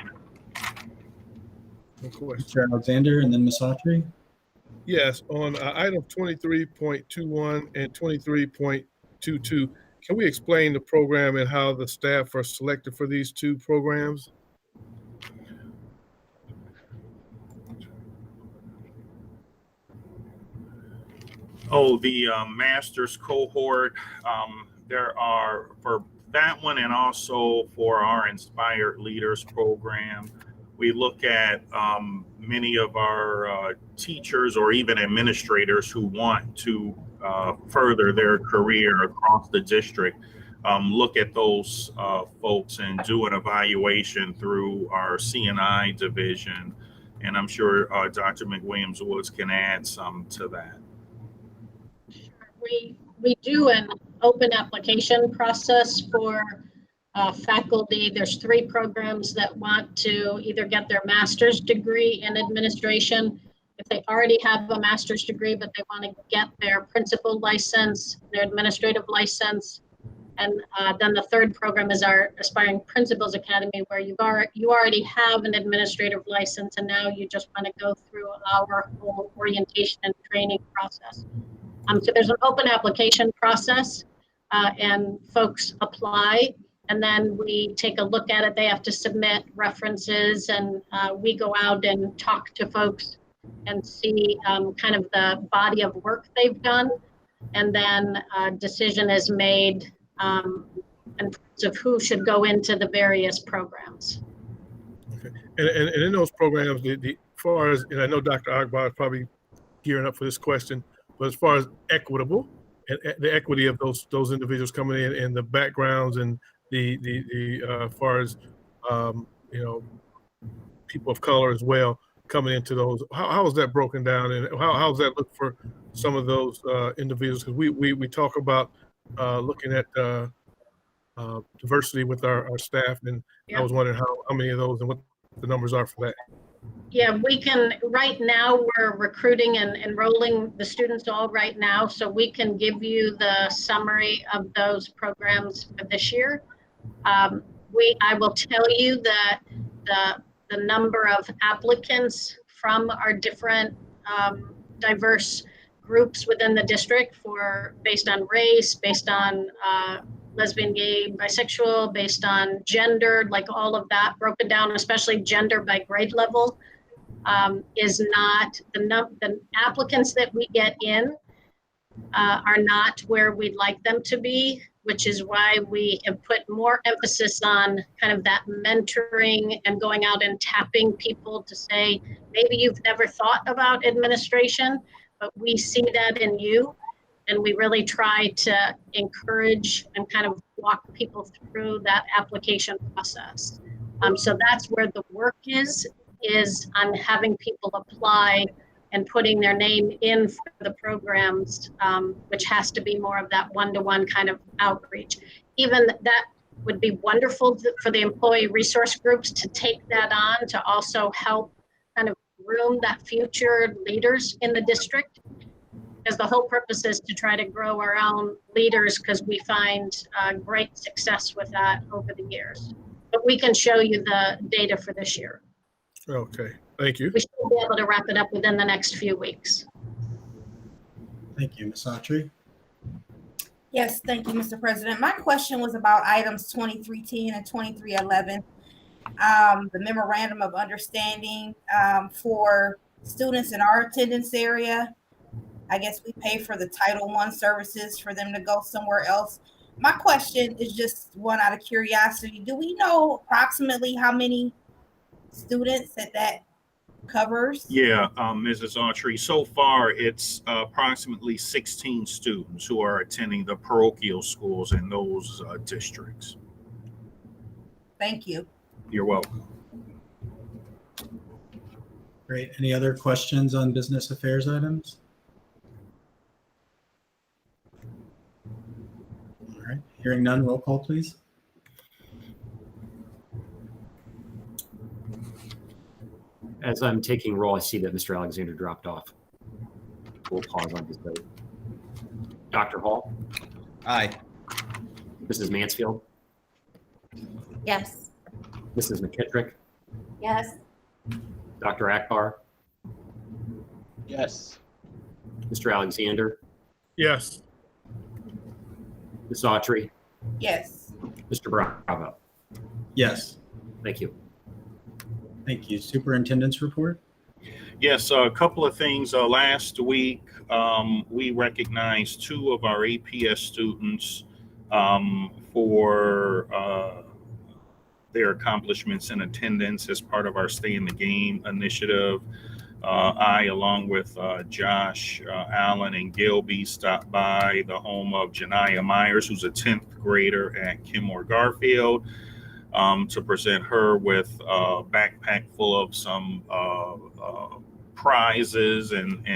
Of course. Mr. Alexander and then Ms. Autry. Yes, on item 23.21 and 23.22, can we explain the program and how the staff are selected for these two programs? Oh, the master's cohort, there are, for that one and also for our Inspired Leaders program, we look at many of our teachers or even administrators who want to further their career across the district, look at those folks and do an evaluation through our C&I division. And I'm sure Dr. McWilliams-Woods can add some to that. We do an open application process for faculty. There's 3 programs that want to either get their master's degree in administration, if they already have a master's degree, but they want to get their principal license, their administrative license. And then the 3rd program is our Aspiring Principals Academy, where you already have an administrative license, and now you just want to go through our whole orientation and training process. So there's an open application process, and folks apply, and then we take a look at it. They have to submit references, and we go out and talk to folks and see kind of the body of work they've done. And then a decision is made in terms of who should go into the various programs. Okay. And in those programs, far as, and I know Dr. Akbar is probably gearing up for this question, but as far as equitable and the equity of those individuals coming in and the backgrounds and as far as people of color as well coming into those, how is that broken down, and how does that look for some of those individuals? Because we talk about looking at diversity with our staff, and I was wondering how many of those and what the numbers are for that. Yeah, we can, right now, we're recruiting and enrolling the students all right now, so we can give you the summary of those programs for this year. I will tell you that the number of applicants from our different diverse groups within the district based on race, based on lesbian, gay, bisexual, based on gender, like all of that broken down, especially gender by grade level, is not, the applicants that we get in are not where we'd like them to be, which is why we have put more emphasis on kind of that mentoring and going out and tapping people to say, maybe you've never thought about administration, but we see that in you. And we really try to encourage and kind of walk people through that application process. So that's where the work is on having people apply and putting their name in for the programs, which has to be more of that one-to-one kind of outreach. Even that would be wonderful for the employee resource groups to take that on, to also help kind of groom that future leaders in the district. Because the whole purpose is to try to grow our own leaders, because we find great success with that over the years. But we can show you the data for this year. Okay, thank you. We should be able to wrap it up within the next few weeks. Thank you, Ms. Autry. Yes, thank you, Mr. President. My question was about items 2310 and 2311, the memorandum of understanding for students in our attendance area. I guess we pay for the Title I services for them to go somewhere else. My question is just one out of curiosity. Do we know approximately how many students that covers? Yeah, Mrs. Autry, so far it's approximately 16 students who are attending the parochial schools in those districts. Thank you. You're welcome. Great. Any other questions on business affairs items? All right, hearing none, roll call, please. As I'm taking roll, I see that Mr. Alexander dropped off. We'll pause on his vote. Dr. Hall? Aye. Mrs. Mansfield? Yes. Mrs. McKittrick? Yes. Dr. Akbar? Yes. Mr. Alexander? Yes. Ms. Autry? Yes. Mr. Bravo? Yes. Thank you. Thank you. Superintendent's report. Yes, a couple of things. Last week, we recognized 2 of our APS students for their accomplishments in attendance as part of our Stay in the Game initiative. I, along with Josh Allen and Gilby, stopped by the home of Janiyah Myers, who's a 10th grader at Kenmore Garfield, to present her with a backpack full of some prizes and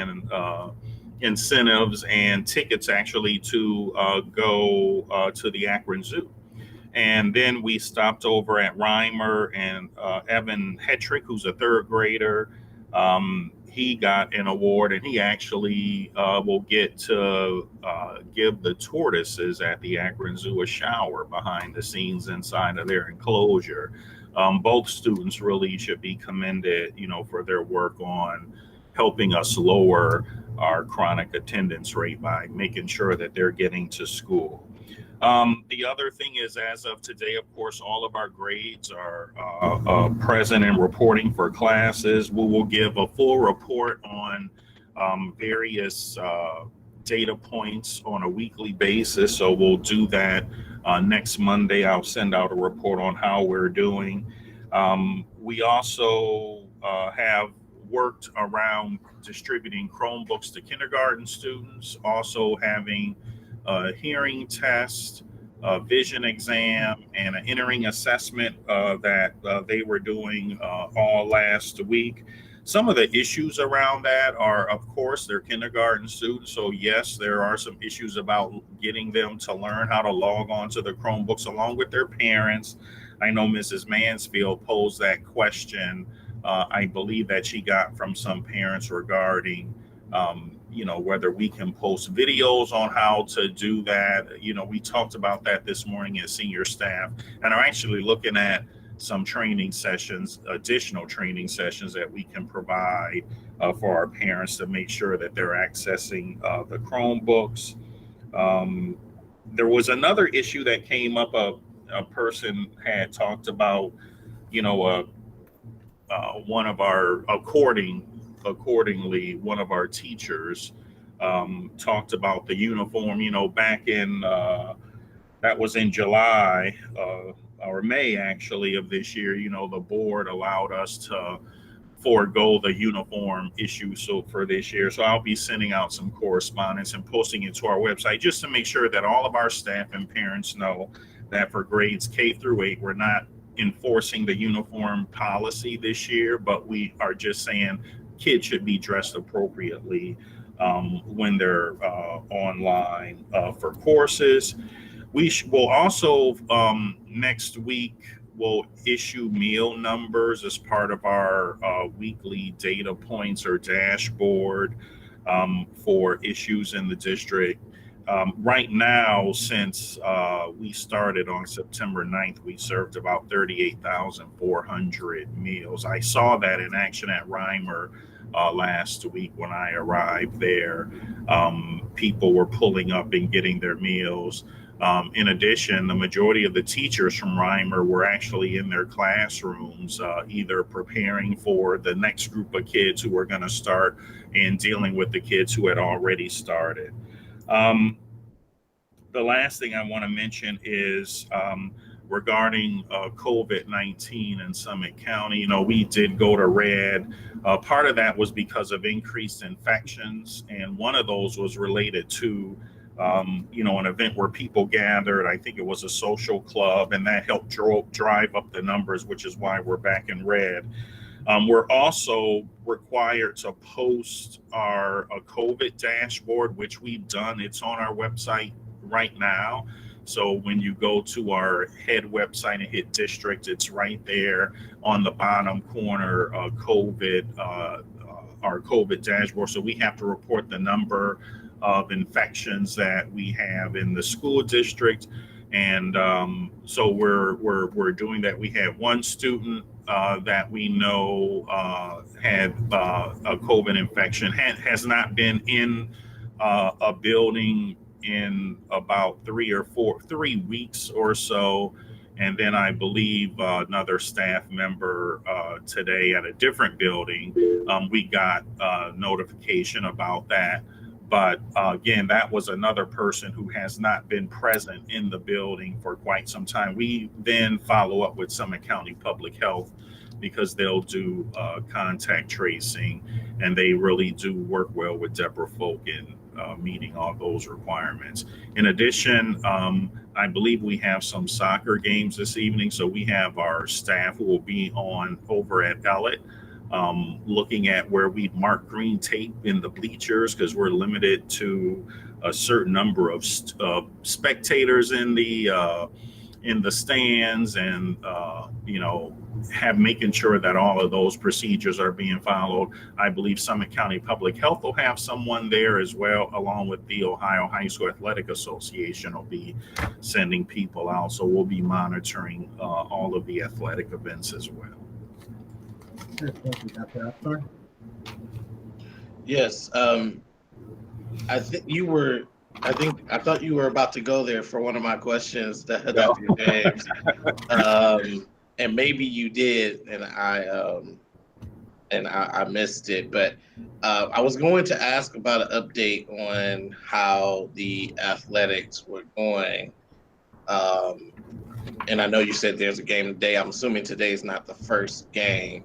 incentives and tickets actually to go to the Akron Zoo. And then we stopped over at Reimer and Evan Hetrick, who's a 3rd grader. He got an award, and he actually will get to give the tortoises at the Akron Zoo a shower behind the scenes inside of their enclosure. Both students really should be commended, for their work on helping us lower our chronic attendance rate by making sure that they're getting to school. The other thing is, as of today, of course, all of our grades are present and reporting for classes. We will give a full report on various data points on a weekly basis. So we'll do that next Monday. I'll send out a report on how we're doing. We also have worked around distributing Chromebooks to kindergarten students, also having a hearing test, a vision exam, and an entering assessment that they were doing all last week. Some of the issues around that are, of course, they're kindergarten students. So yes, there are some issues about getting them to learn how to log on to the Chromebooks along with their parents. I know Mrs. Mansfield posed that question. I believe that she got from some parents regarding, whether we can post videos on how to do that. We talked about that this morning as senior staff, and are actually looking at some training sessions, additional training sessions that we can provide for our parents to make sure that they're accessing the Chromebooks. There was another issue that came up. A person had talked about, one of our, accordingly, one of our teachers talked about the uniform, back in, that was in July or May actually of this year. The board allowed us to forego the uniform issue for this year. So I'll be sending out some correspondence and posting it to our website just to make sure that all of our staff and parents know that for grades K through 8, we're not enforcing the uniform policy this year, but we are just saying kids should be dressed appropriately when they're online for courses. We will also next week we'll issue meal numbers as part of our weekly data points or dashboard for issues in the district. Right now, since we started on September 9th, we served about 38,400 meals. I saw that in action at Reimer last week when I arrived there. People were pulling up and getting their meals. In addition, the majority of the teachers from Reimer were actually in their classrooms, either preparing for the next group of kids who were going to start and dealing with the kids who had already started. The last thing I want to mention is regarding COVID-19 in Summit County. We did go to red. Part of that was because of increased infections, and one of those was related to an event where people gathered. I think it was a social club, and that helped drive up the numbers, which is why we're back in red. We're also required to post our COVID dashboard, which we've done. It's on our website right now. So when you go to our head website and hit district, it's right there on the bottom corner, COVID, our COVID dashboard. So we have to report the number of infections that we have in the school district. And so we're doing that. We had one student that we know had a COVID infection, has not been in a building in about 3 weeks or so. And then I believe another staff member today at a different building, we got notification about that. But again, that was another person who has not been present in the building for quite some time. We then follow up with Summit County Public Health because they'll do contact tracing, and they really do work well with Deborah Folk in meeting all those requirements. In addition, I believe we have some soccer games this evening. So we have our staff who will be on over at Ellet, looking at where we mark green tape in the bleachers because we're limited to a certain number of spectators in the stands, and making sure that all of those procedures are being followed. I believe Summit County Public Health will have someone there as well, along with the Ohio High School Athletic Association will be sending people out. So we'll be monitoring all of the athletic events as well. Thank you, Dr. Apthorn. Yes, I thought you were about to go there for one of my questions, Dr. James, and maybe you did, and I missed it. But I was going to ask about an update on how the athletics were going. And I know you said there's a game today. I'm assuming today is not the first game.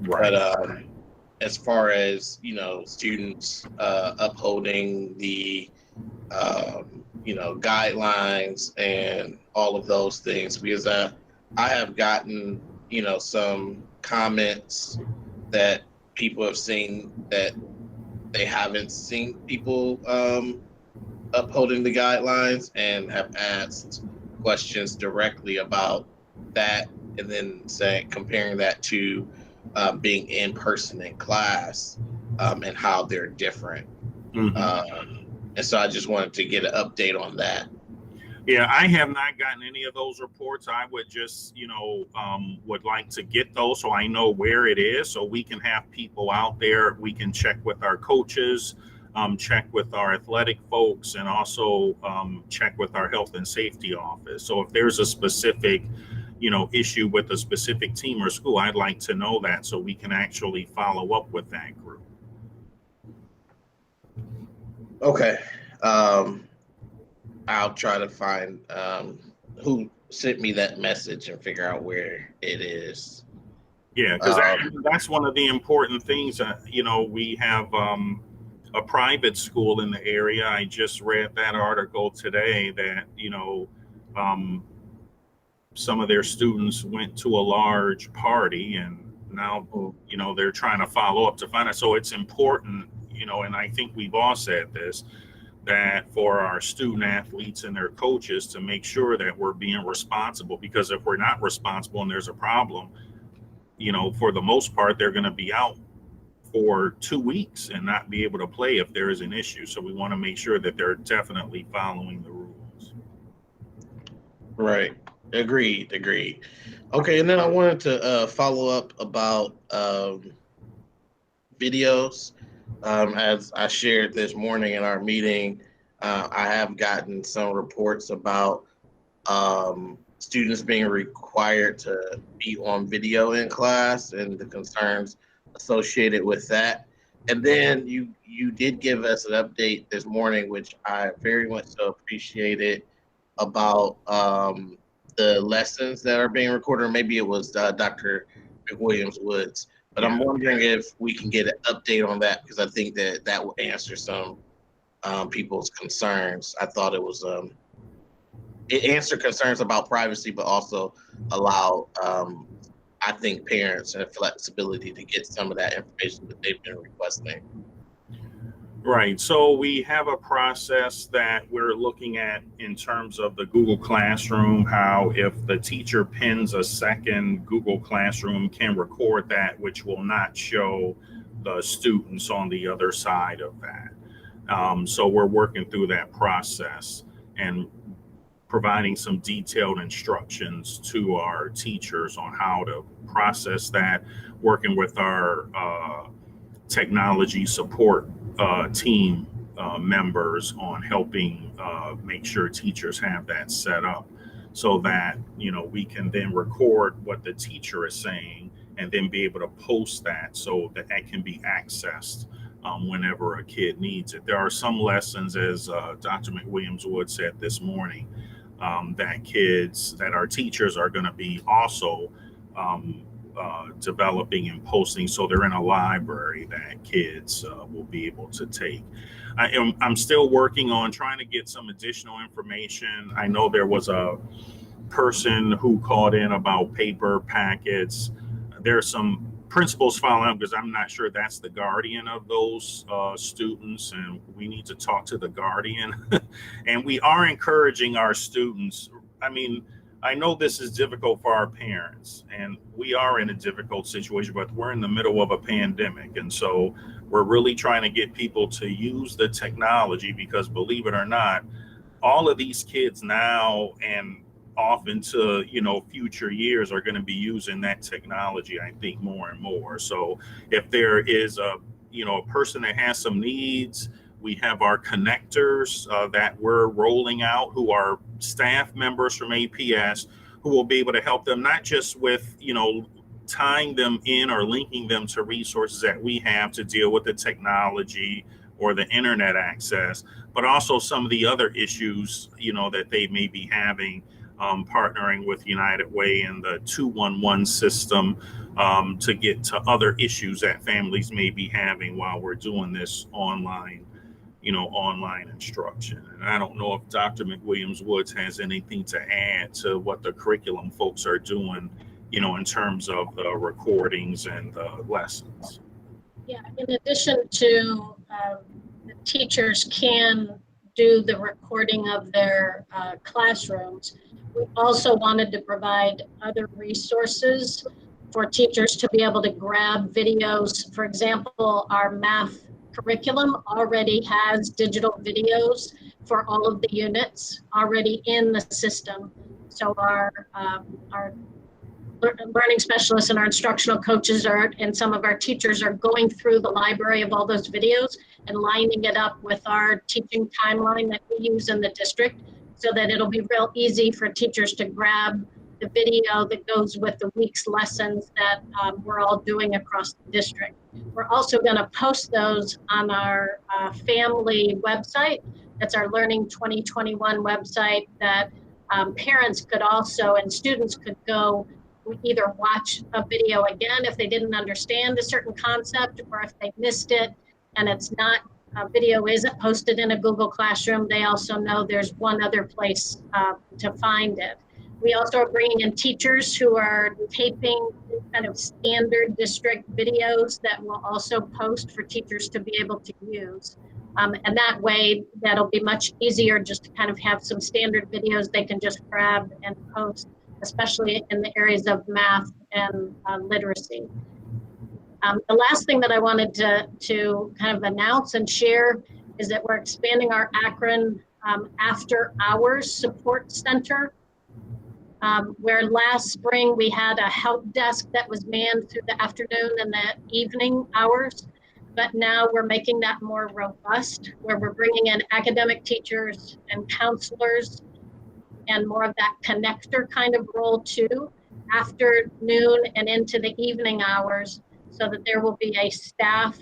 Right. But as far as, students upholding the, guidelines and all of those things, because I have gotten, some comments that people have seen that they haven't seen people upholding the guidelines, and have asked questions directly about that, and then comparing that to being in person in class, and how they're different. And so I just wanted to get an update on that. Yeah, I have not gotten any of those reports. I would just, would like to get those so I know where it is, so we can have people out there. We can check with our coaches, check with our athletic folks, and also check with our health and safety office. So if there's a specific, issue with a specific team or school, I'd like to know that so we can actually follow up with that group. Okay. I'll try to find who sent me that message and figure out where it is. Yeah, because that's one of the important things. We have a private school in the area. I just read that article today that, some of their students went to a large party, and now, they're trying to follow up to find out. So it's important, and I think we've all said this, that for our student athletes and their coaches to make sure that we're being responsible, because if we're not responsible and there's a problem, for the most part, they're going to be out for 2 weeks and not be able to play if there is an issue. So we want to make sure that they're definitely following the rules. Right. Agreed. Okay. And then I wanted to follow up about videos. As I shared this morning in our meeting, I have gotten some reports about students being required to be on video in class and the concerns associated with that. And then you did give us an update this morning, which I very much so appreciated, about the lessons that are being recorded, or maybe it was Dr. McWilliams-Woods. But I'm wondering if we can get an update on that, because I think that will answer some people's concerns. I thought it was it answered concerns about privacy, but also allow I think parents and flexibility to get some of that information that they've been requesting. Right. So we have a process that we're looking at in terms of the Google Classroom, how if the teacher pins a second, Google Classroom can record that, which will not show the students on the other side of that. So we're working through that process and providing some detailed instructions to our teachers on how to process that, working with our technology support team members on helping make sure teachers have that set up, so that we can then record what the teacher is saying and then be able to post that so that that can be accessed whenever a kid needs it. There are some lessons, as Dr. McWilliams-Woods said this morning, that our teachers are going to be also developing and posting, so they're in a library that kids will be able to take. I'm still working on trying to get some additional information. I know there was a person who called in about paper packets. There are some principals following up, because I'm not sure that's the guardian of those students, and we need to talk to the guardian. And we are encouraging our students. I know this is difficult for our parents, and we are in a difficult situation, but we're in the middle of a pandemic. And so we're really trying to get people to use the technology, because believe it or not, all of these kids now and off into, future years are going to be using that technology, I think, more and more. So if there is a person that has some needs, we have our connectors that we're rolling out, who are staff members from APS, who will be able to help them, not just with, tying them in or linking them to resources that we have to deal with the technology or the internet access, but also some of the other issues, that they may be having partnering with United Way and the 211 system to get to other issues that families may be having while we're doing this online instruction. And I don't know if Dr. McWilliams-Woods has anything to add to what the curriculum folks are doing, in terms of the recordings and the lessons. Yeah, in addition to the teachers can do the recording of their classrooms, we also wanted to provide other resources for teachers to be able to grab videos. For example, our math curriculum already has digital videos for all of the units already in the system. So our learning specialists and our instructional coaches and some of our teachers are going through the library of all those videos and lining it up with our teaching timeline that we use in the district, so that it'll be real easy for teachers to grab the video that goes with the week's lessons that we're all doing across the district. We're also going to post those on our family website. That's our Learning 2021 website that parents could also, and students could go either watch a video again if they didn't understand a certain concept, or if they missed it and it's not, video isn't posted in a Google Classroom, they also know there's one other place to find it. We also are bringing in teachers who are taping kind of standard district videos that we'll also post for teachers to be able to use. And that way, that'll be much easier just to kind of have some standard videos they can just grab and post, especially in the areas of math and literacy. The last thing that I wanted to kind of announce and share is that we're expanding our Akron after hours support center, where last spring we had a help desk that was manned through the afternoon and the evening hours. But now we're making that more robust, where we're bringing in academic teachers and counselors and more of that connector kind of role too, afternoon and into the evening hours, so that there will be a staff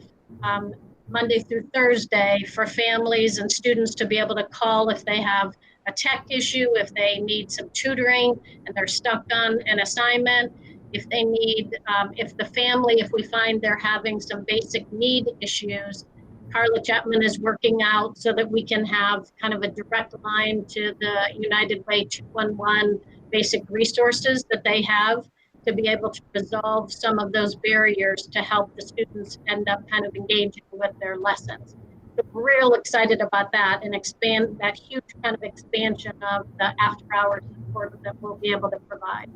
Monday through Thursday for families and students to be able to call if they have a tech issue, if they need some tutoring and they're stuck on an assignment, if they need, if we find they're having some basic need issues. Carla Chapman is working out so that we can have kind of a direct line to the United Way 211 basic resources that they have to be able to resolve some of those barriers to help the students end up kind of engaging with their lessons. So we're real excited about that and expand that huge kind of expansion of the after hours support that we'll be able to provide.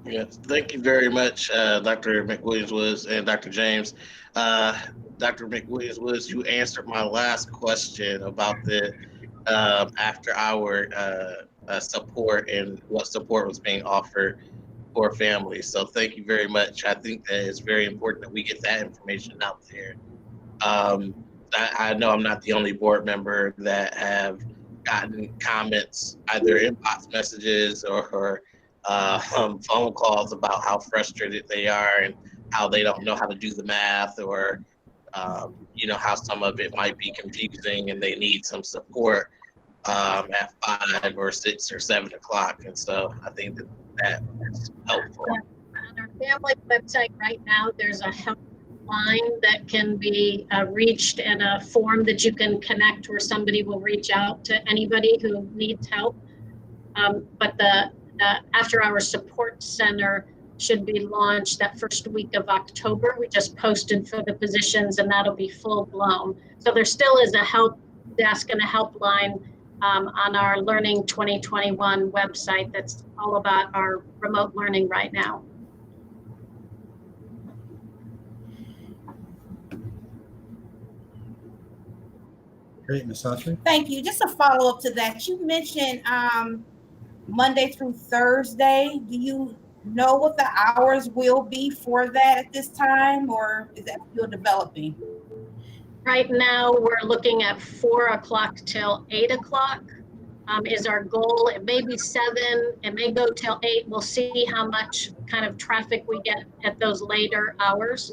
Yes, thank you very much, Dr. McWilliams-Woods and Dr. James. Dr. McWilliams-Woods, you answered my last question about the after-hour support and what support was being offered for families. So thank you very much. I think that it's very important that we get that information out there. I know I'm not the only board member that have gotten comments, either inbox messages or phone calls about how frustrated they are and how they don't know how to do the math, or how some of it might be confusing and they need some support at 5 or 6 or 7 o'clock. And so I think that is helpful. On our family website right now, there's a help line that can be reached and a form that you can connect where somebody will reach out to anybody who needs help. But the after hours support center should be launched that first week of October. We just posted for the positions and that'll be full blown. So there still is a help desk and a helpline on our Learning 2021 website that's all about our remote learning right now. Great, Ms. Autry. Thank you. Just a follow up to that. You mentioned Monday through Thursday. Do you know what the hours will be for that at this time, or is that still developing? Right now, we're looking at 4 o'clock till 8 o'clock is our goal. It may be 7, it may go till 8. We'll see how much kind of traffic we get at those later hours.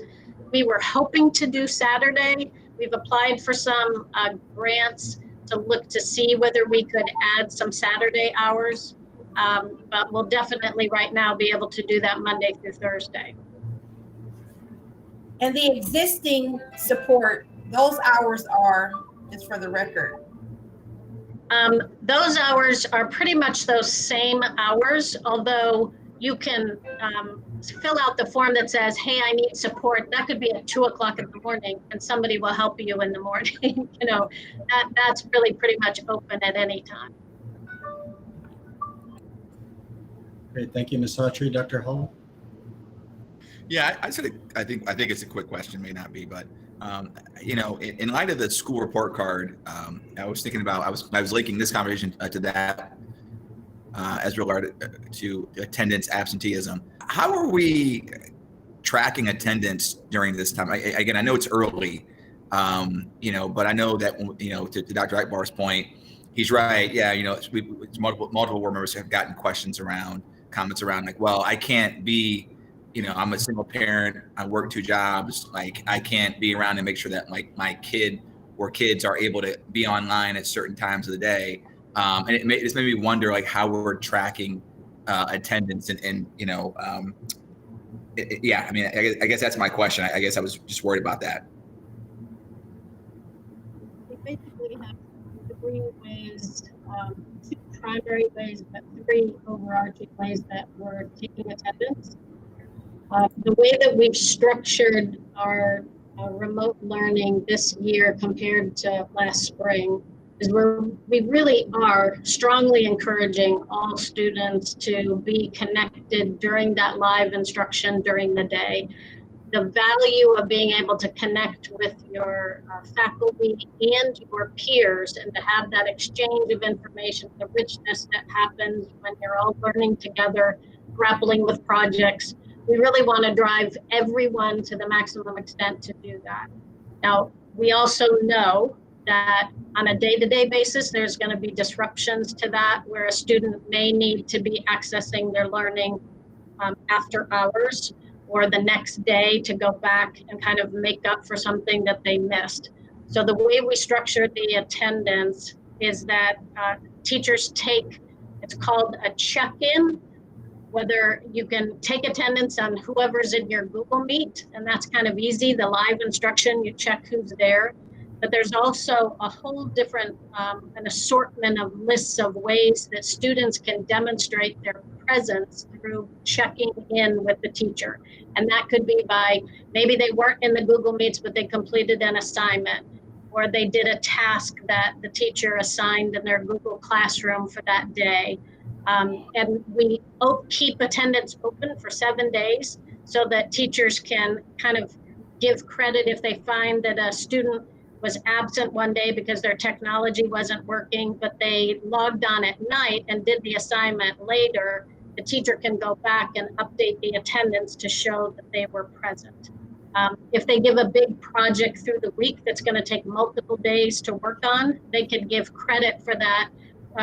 We were hoping to do Saturday. We've applied for some grants to look to see whether we could add some Saturday hours. But we'll definitely right now be able to do that Monday through Thursday. And the existing support, those hours are, just for the record. Those hours are pretty much those same hours, although you can fill out the form that says, hey, I need support. That could be at 2 o'clock in the morning and somebody will help you in the morning. You know, that's really pretty much open at any time. Great, thank you, Ms. Autry. Dr. Hall? Yeah, I think it's a quick question, may not be, but you know, in light of the school report card, I was thinking about, I was linking this conversation to that as regard to attendance absenteeism. How are we tracking attendance during this time? Again, I know it's early, you know, but I know that, you know, to Dr. Akbar's point, he's right. Yeah, you know, multiple board members have gotten comments around like, well, I can't be, you know, I'm a single parent, I work 2 jobs, like I can't be around and make sure that like my kid or kids are able to be online at certain times of the day. And it's made me wonder like how we're tracking attendance and you know, yeah, I mean, I guess that's my question. I guess I was just worried about that. We basically have 3 ways, 2 primary ways, but 3 overarching ways that we're taking attendance. The way that we've structured our remote learning this year compared to last spring is we really are strongly encouraging all students to be connected during that live instruction during the day. The value of being able to connect with your faculty and your peers and to have that exchange of information, the richness that happens when you're all learning together, grappling with projects. We really want to drive everyone to the maximum extent to do that. Now, we also know that on a day-to-day basis, there's going to be disruptions to that where a student may need to be accessing their learning after hours or the next day to go back and kind of make up for something that they missed. So the way we structure the attendance is that teachers take, it's called a check-in, whether you can take attendance on whoever's in your Google Meet, and that's kind of easy, the live instruction, you check who's there. But there's also a whole different, an assortment of lists of ways that students can demonstrate their presence through checking in with the teacher. And that could be by, maybe they weren't in the Google Meets, but they completed an assignment, or they did a task that the teacher assigned in their Google Classroom for that day. And we keep attendance open for 7 days so that teachers can kind of give credit if they find that a student was absent one day because their technology wasn't working, but they logged on at night and did the assignment later. The teacher can go back and update the attendance to show that they were present. If they give a big project through the week that's going to take multiple days to work on, they could give credit for that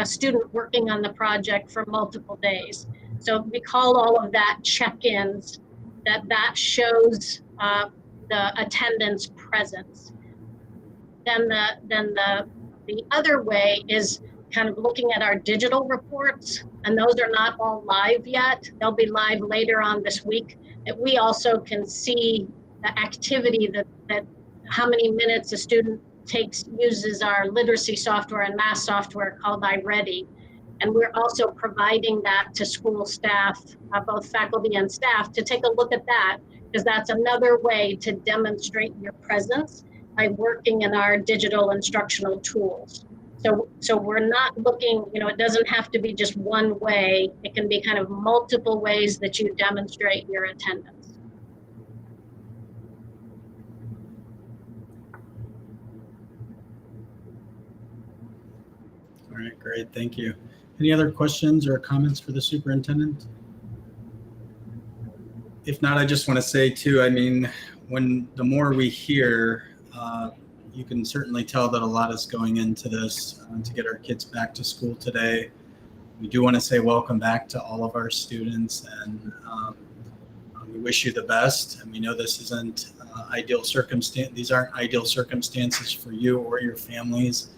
student working on the project for multiple days. So we call all of that check-ins, that shows the attendance presence. Then the other way is kind of looking at our digital reports, and those are not all live yet. They'll be live later on this week. That we also can see the activity that how many minutes a student uses our literacy software and math software called iReady. And we're also providing that to school staff, both faculty and staff, to take a look at that, because that's another way to demonstrate your presence by working in our digital instructional tools. So we're not looking, you know, it doesn't have to be just one way. It can be kind of multiple ways that you demonstrate your attendance. All right, great, thank you. Any other questions or comments for the superintendent? If not, I just want to say too, I mean, the more we hear, you can certainly tell that a lot is going into this to get our kids back to school today. We do want to say welcome back to all of our students, and we wish you the best. And we know this isn't ideal circumstance. These aren't ideal circumstances for you or your families.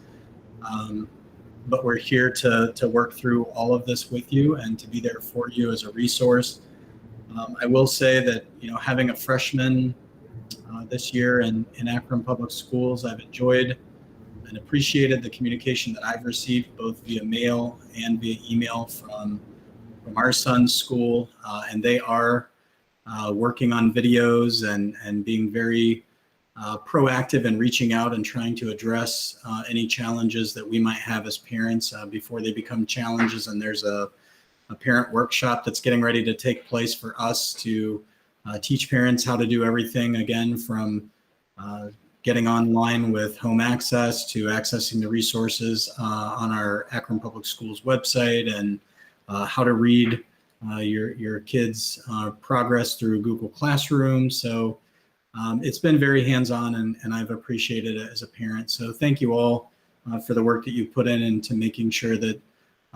But we're here to work through all of this with you and to be there for you as a resource. I will say that, having a freshman this year in Akron Public Schools, I've enjoyed and appreciated the communication that I've received both via mail and via email from our son's school. And they are working on videos and being very proactive in reaching out and trying to address any challenges that we might have as parents before they become challenges. And there's a parent workshop that's getting ready to take place for us to teach parents how to do everything, again, from getting online with home access to accessing the resources on our Akron Public Schools website, and how to read your kids' progress through Google Classroom. So it's been very hands-on, and I've appreciated it as a parent. So thank you all for the work that you put in into making sure that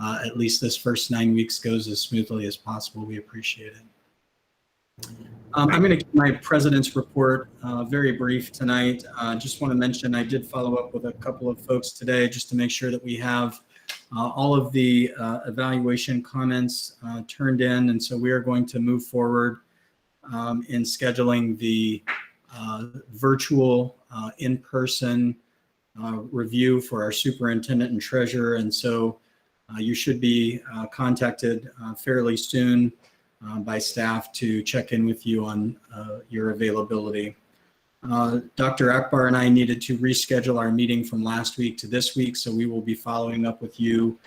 at least this first 9 weeks goes as smoothly as possible. We appreciate it. I'm going to keep my president's report very brief tonight. Just want to mention I did follow up with a couple of folks today just to make sure that we have all of the evaluation comments turned in. And so we are going to move forward in scheduling the virtual in-person review for our superintendent and treasurer. And so you should be contacted fairly soon by staff to check in with you on your availability. Dr. Akbar and I needed to reschedule our meeting from last week to this week, so we will be following up with you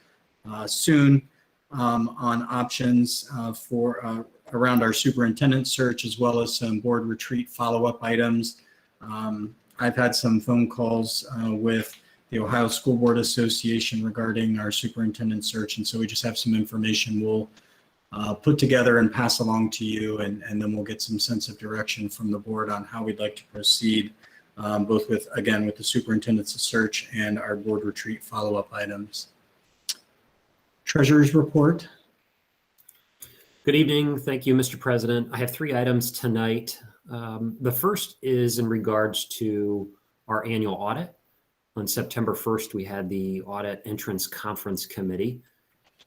soon on options for around our superintendent search, as well as some board retreat follow-up items. I've had some phone calls with the Ohio School Board Association regarding our superintendent search, and so we just have some information we'll put together and pass along to you, and then we'll get some sense of direction from the board on how we'd like to proceed, both with the superintendent's search and our board retreat follow-up items. Treasurer's report. Good evening. Thank you, Mr. President. I have 3 items tonight. The first is in regards to our annual audit. On September 1st, we had the Audit Entrance Conference Committee.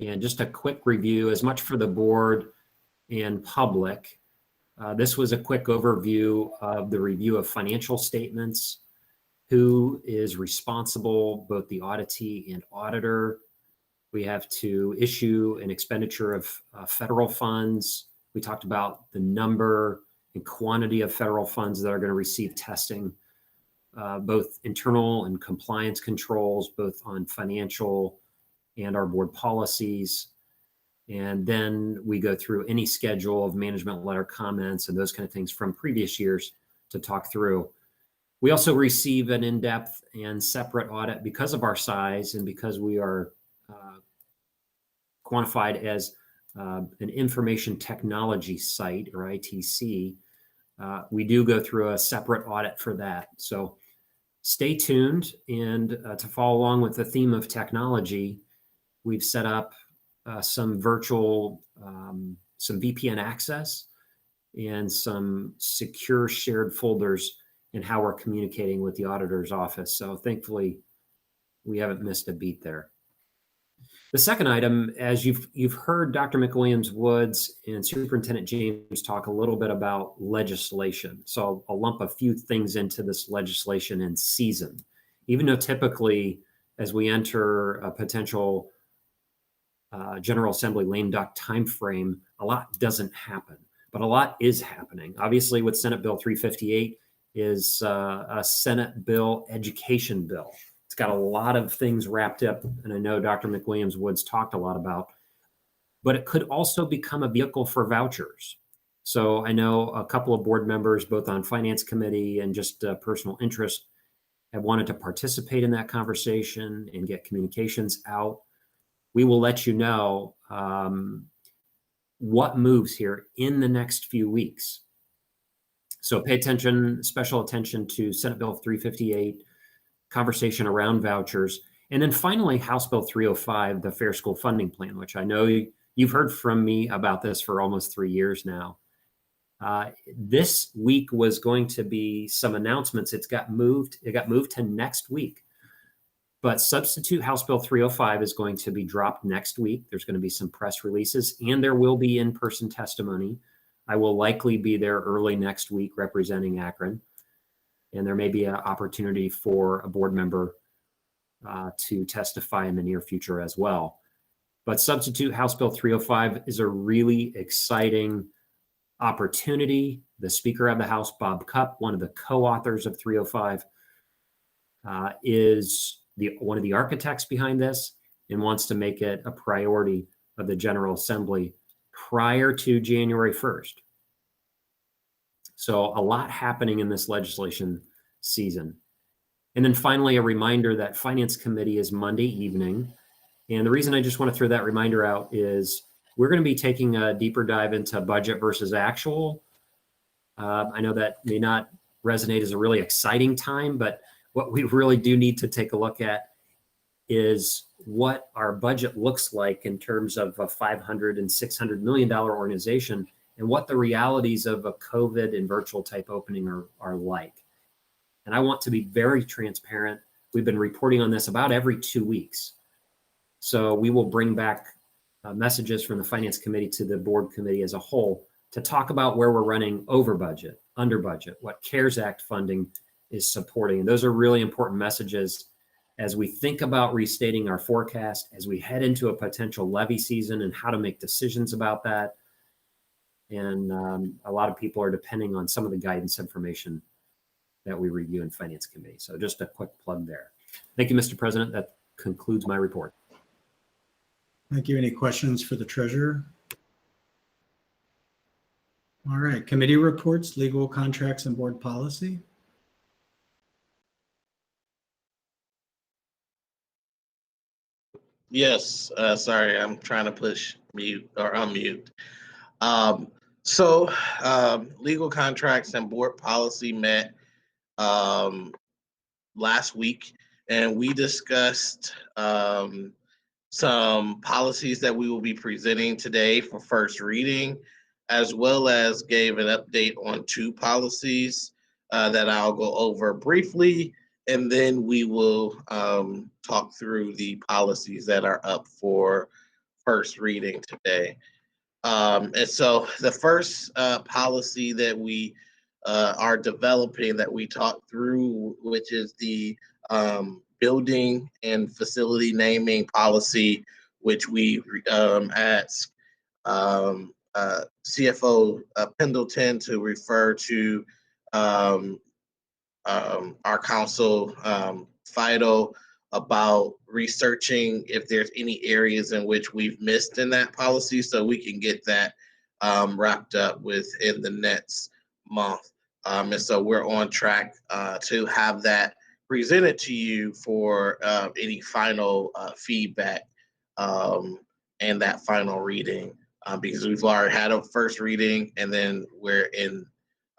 And just a quick review, as much for the board and public. This was a quick overview of the review of financial statements, who is responsible, both the auditee and auditor. We have to issue an expenditure of federal funds. We talked about the number and quantity of federal funds that are going to receive testing, both internal and compliance controls, both on financial and our board policies. And then we go through any schedule of management letter comments and those kind of things from previous years to talk through. We also receive an in-depth and separate audit because of our size and because we are quantified as an information technology site, or ITC. We do go through a separate audit for that. So stay tuned, and to follow along with the theme of technology, we've set up some virtual, some VPN access and some secure shared folders in how we're communicating with the auditor's office. So thankfully, we haven't missed a beat there. The second item, as you've heard Dr. McWilliams-Woods and Superintendent James talk a little bit about legislation. So I'll lump a few things into this legislation in season, even though typically as we enter a potential General Assembly lame duck timeframe, a lot doesn't happen, but a lot is happening. Obviously, with Senate Bill 358 is a Senate bill education bill. It's got a lot of things wrapped up, and I know Dr. McWilliams-Woods talked a lot about, but it could also become a vehicle for vouchers. So I know a couple of board members, both on Finance Committee and just personal interest, have wanted to participate in that conversation and get communications out. We will let you know what moves here in the next few weeks. So pay attention, special attention to Senate Bill 358, conversation around vouchers. And then finally, House Bill 305, the Fair School Funding Plan, which I know you've heard from me about this for almost 3 years now. This week was going to be some announcements. It got moved to next week. But substitute House Bill 305 is going to be dropped next week. There's going to be some press releases, and there will be in-person testimony. I will likely be there early next week representing Akron, and there may be an opportunity for a board member to testify in the near future as well. But substitute House Bill 305 is a really exciting opportunity. The Speaker of the House, Bob Cupp, one of the co-authors of 305, is one of the architects behind this and wants to make it a priority of the General Assembly prior to January 1st. So a lot happening in this legislation season. And then finally, a reminder that Finance Committee is Monday evening. And the reason I just want to throw that reminder out is we're going to be taking a deeper dive into budget versus actual. I know that may not resonate as a really exciting time, but what we really do need to take a look at is what our budget looks like in terms of a $500 and $600 million organization and what the realities of a COVID and virtual type opening are like. And I want to be very transparent. We've been reporting on this about every 2 weeks. So we will bring back messages from the Finance Committee to the board committee as a whole to talk about where we're running over budget, under budget, what CARES Act funding is supporting. And those are really important messages as we think about restating our forecast, as we head into a potential levy season and how to make decisions about that. And a lot of people are depending on some of the guidance information that we review in Finance Committee. So just a quick plug there. Thank you, Mr. President. That concludes my report. Thank you. Any questions for the treasurer? All right, committee reports, legal contracts and board policy. Yes, sorry, I'm trying to push mute or unmute. Legal contracts and board policy met last week, and we discussed some policies that we will be presenting today for first reading, as well as gave an update on 2 policies that I'll go over briefly, and then we will talk through the policies that are up for first reading today. And so the first policy that we are developing that we talked through, which is the building and facility naming policy, which we asked CFO Pendleton to refer to our counsel, Fido, about researching if there's any areas in which we've missed in that policy so we can get that wrapped up within the next month. And so we're on track to have that presented to you for any final feedback and that final reading, because we've already had a first reading and then we're in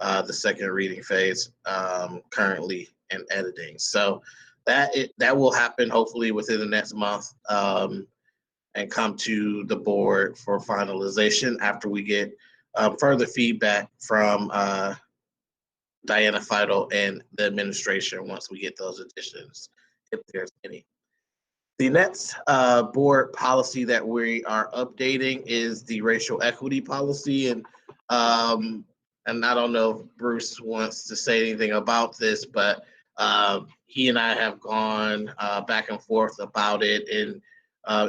the second reading phase currently and editing. So that will happen hopefully within the next month and come to the board for finalization after we get further feedback from Diana Fido and the administration once we get those additions, if there's any. The next board policy that we are updating is the racial equity policy. And I don't know if Bruce wants to say anything about this, but he and I have gone back and forth about it. And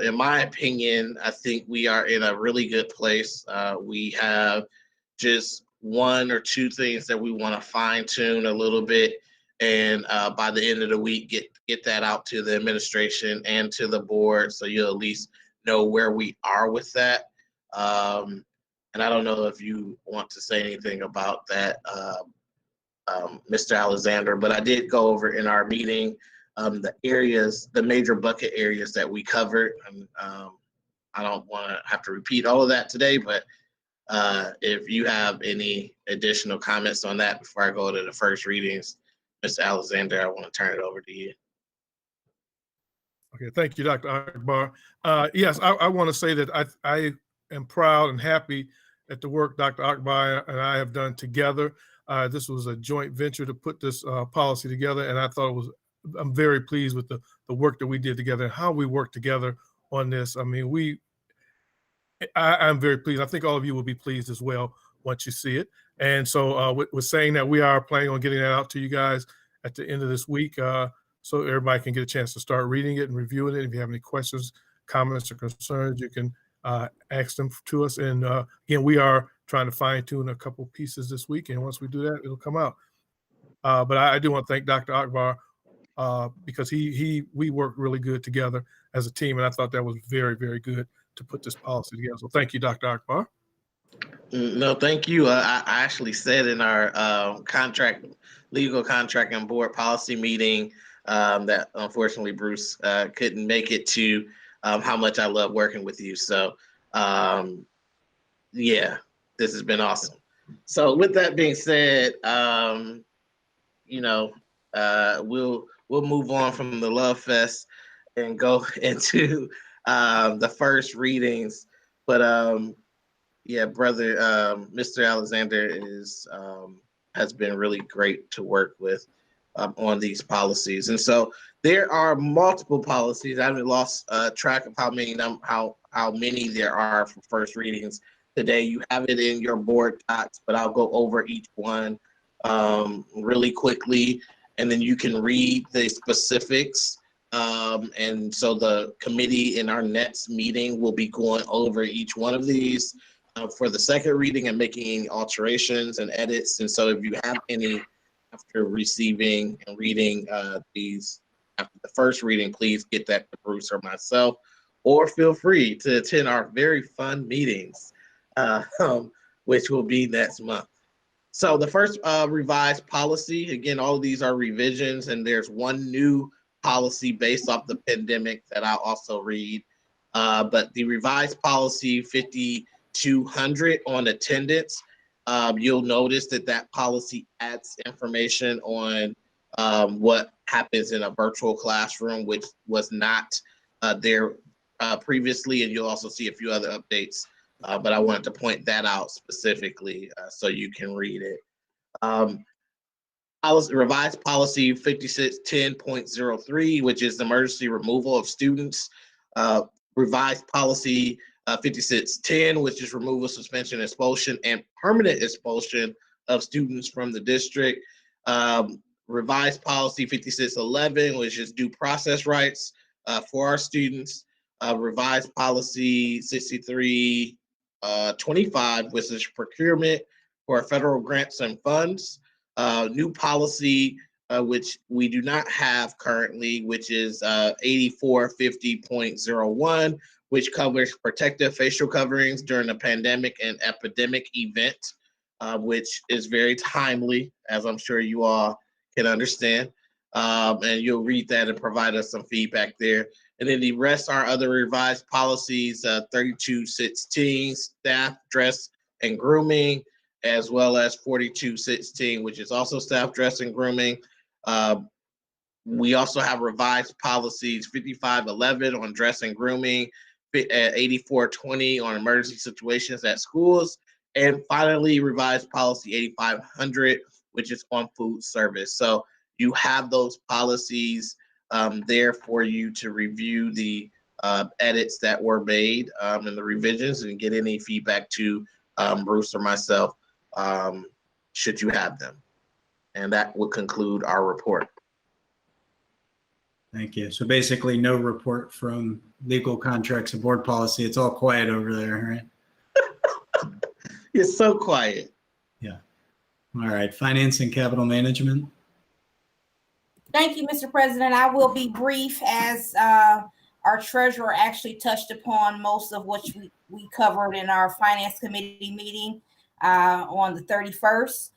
in my opinion, I think we are in a really good place. We have just 1 or 2 things that we want to fine tune a little bit. And by the end of the week, get that out to the administration and to the board, so you'll at least know where we are with that. And I don't know if you want to say anything about that, Mr. Alexander, but I did go over in our meeting the areas, the major bucket areas that we covered. And I don't want to have to repeat all of that today, but if you have any additional comments on that before I go to the first readings, Mr. Alexander, I want to turn it over to you. Okay, thank you, Dr. Akbar. Yes, I want to say that I am proud and happy at the work Dr. Akbar and I have done together. This was a joint venture to put this policy together, and I thought it was I'm very pleased with the work that we did together and how we worked together on this. I mean, I'm very pleased. I think all of you will be pleased as well once you see it. And so with saying that, we are planning on getting that out to you guys at the end of this week, so everybody can get a chance to start reading it and reviewing it. If you have any questions, comments, or concerns, you can ask them to us. And again, we are trying to fine tune a couple pieces this week. And once we do that, it'll come out. But I do want to thank Dr. Akbar because we worked really good together as a team. And I thought that was very, very good to put this policy together. So thank you, Dr. Akbar. No, thank you. I actually said in our legal contract and board policy meeting that unfortunately Bruce couldn't make it to how much I love working with you. So yeah, this has been awesome. So with that being said, we'll move on from the love fest and go into the first readings. But yeah, brother, Mr. Alexander has been really great to work with on these policies. And so there are multiple policies. I haven't lost track of how many there are for first readings today. You have it in your board docs, but I'll go over each one really quickly, and then you can read the specifics. And so the committee in our next meeting will be going over each one of these for the second reading and making any alterations and edits. And so if you have any after receiving and reading these after the first reading, please get that to Bruce or myself, or feel free to attend our very fun meetings, which will be next month. So the first revised policy, again, all of these are revisions, and there's one new policy based off the pandemic that I'll also read. But the revised policy 5200 on attendance, you'll notice that policy adds information on what happens in a virtual classroom, which was not there previously, and you'll also see a few other updates. But I wanted to point that out specifically so you can read it. Revised policy 5610.03, which is emergency removal of students. Revised policy 5610, which is removal, suspension, expulsion, and permanent expulsion of students from the district. Revised policy 5611, which is due process rights for our students. Revised policy 6325, which is procurement for federal grants and funds. New policy, which we do not have currently, which is 8450.01, which covers protective facial coverings during a pandemic and epidemic event, which is very timely, as I'm sure you all can understand. And you'll read that and provide us some feedback there. And then the rest are other revised policies, 3216, staff dress and grooming, as well as 4216, which is also staff dress and grooming. We also have revised policies 5511 on dress and grooming, 8420 on emergency situations at schools, and finally revised policy 8500, which is on food service. So you have those policies there for you to review the edits that were made and the revisions, and get any feedback to Bruce or myself should you have them. And that would conclude our report. Thank you. So basically no report from legal contracts and board policy. It's all quiet over there, right? It's so quiet. Yeah. All right. Finance and capital management. Thank you, Mr. President. I will be brief, as our treasurer actually touched upon most of what we covered in our finance committee meeting on the 31st.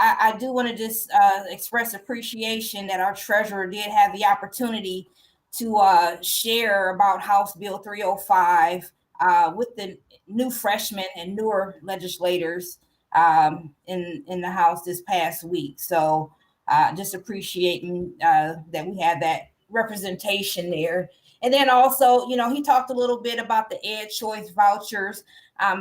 I do want to just express appreciation that our treasurer did have the opportunity to share about House Bill 305 with the new freshmen and newer legislators in the House this past week. So just appreciating that we had that representation there. And then also, he talked a little bit about the Ed Choice vouchers.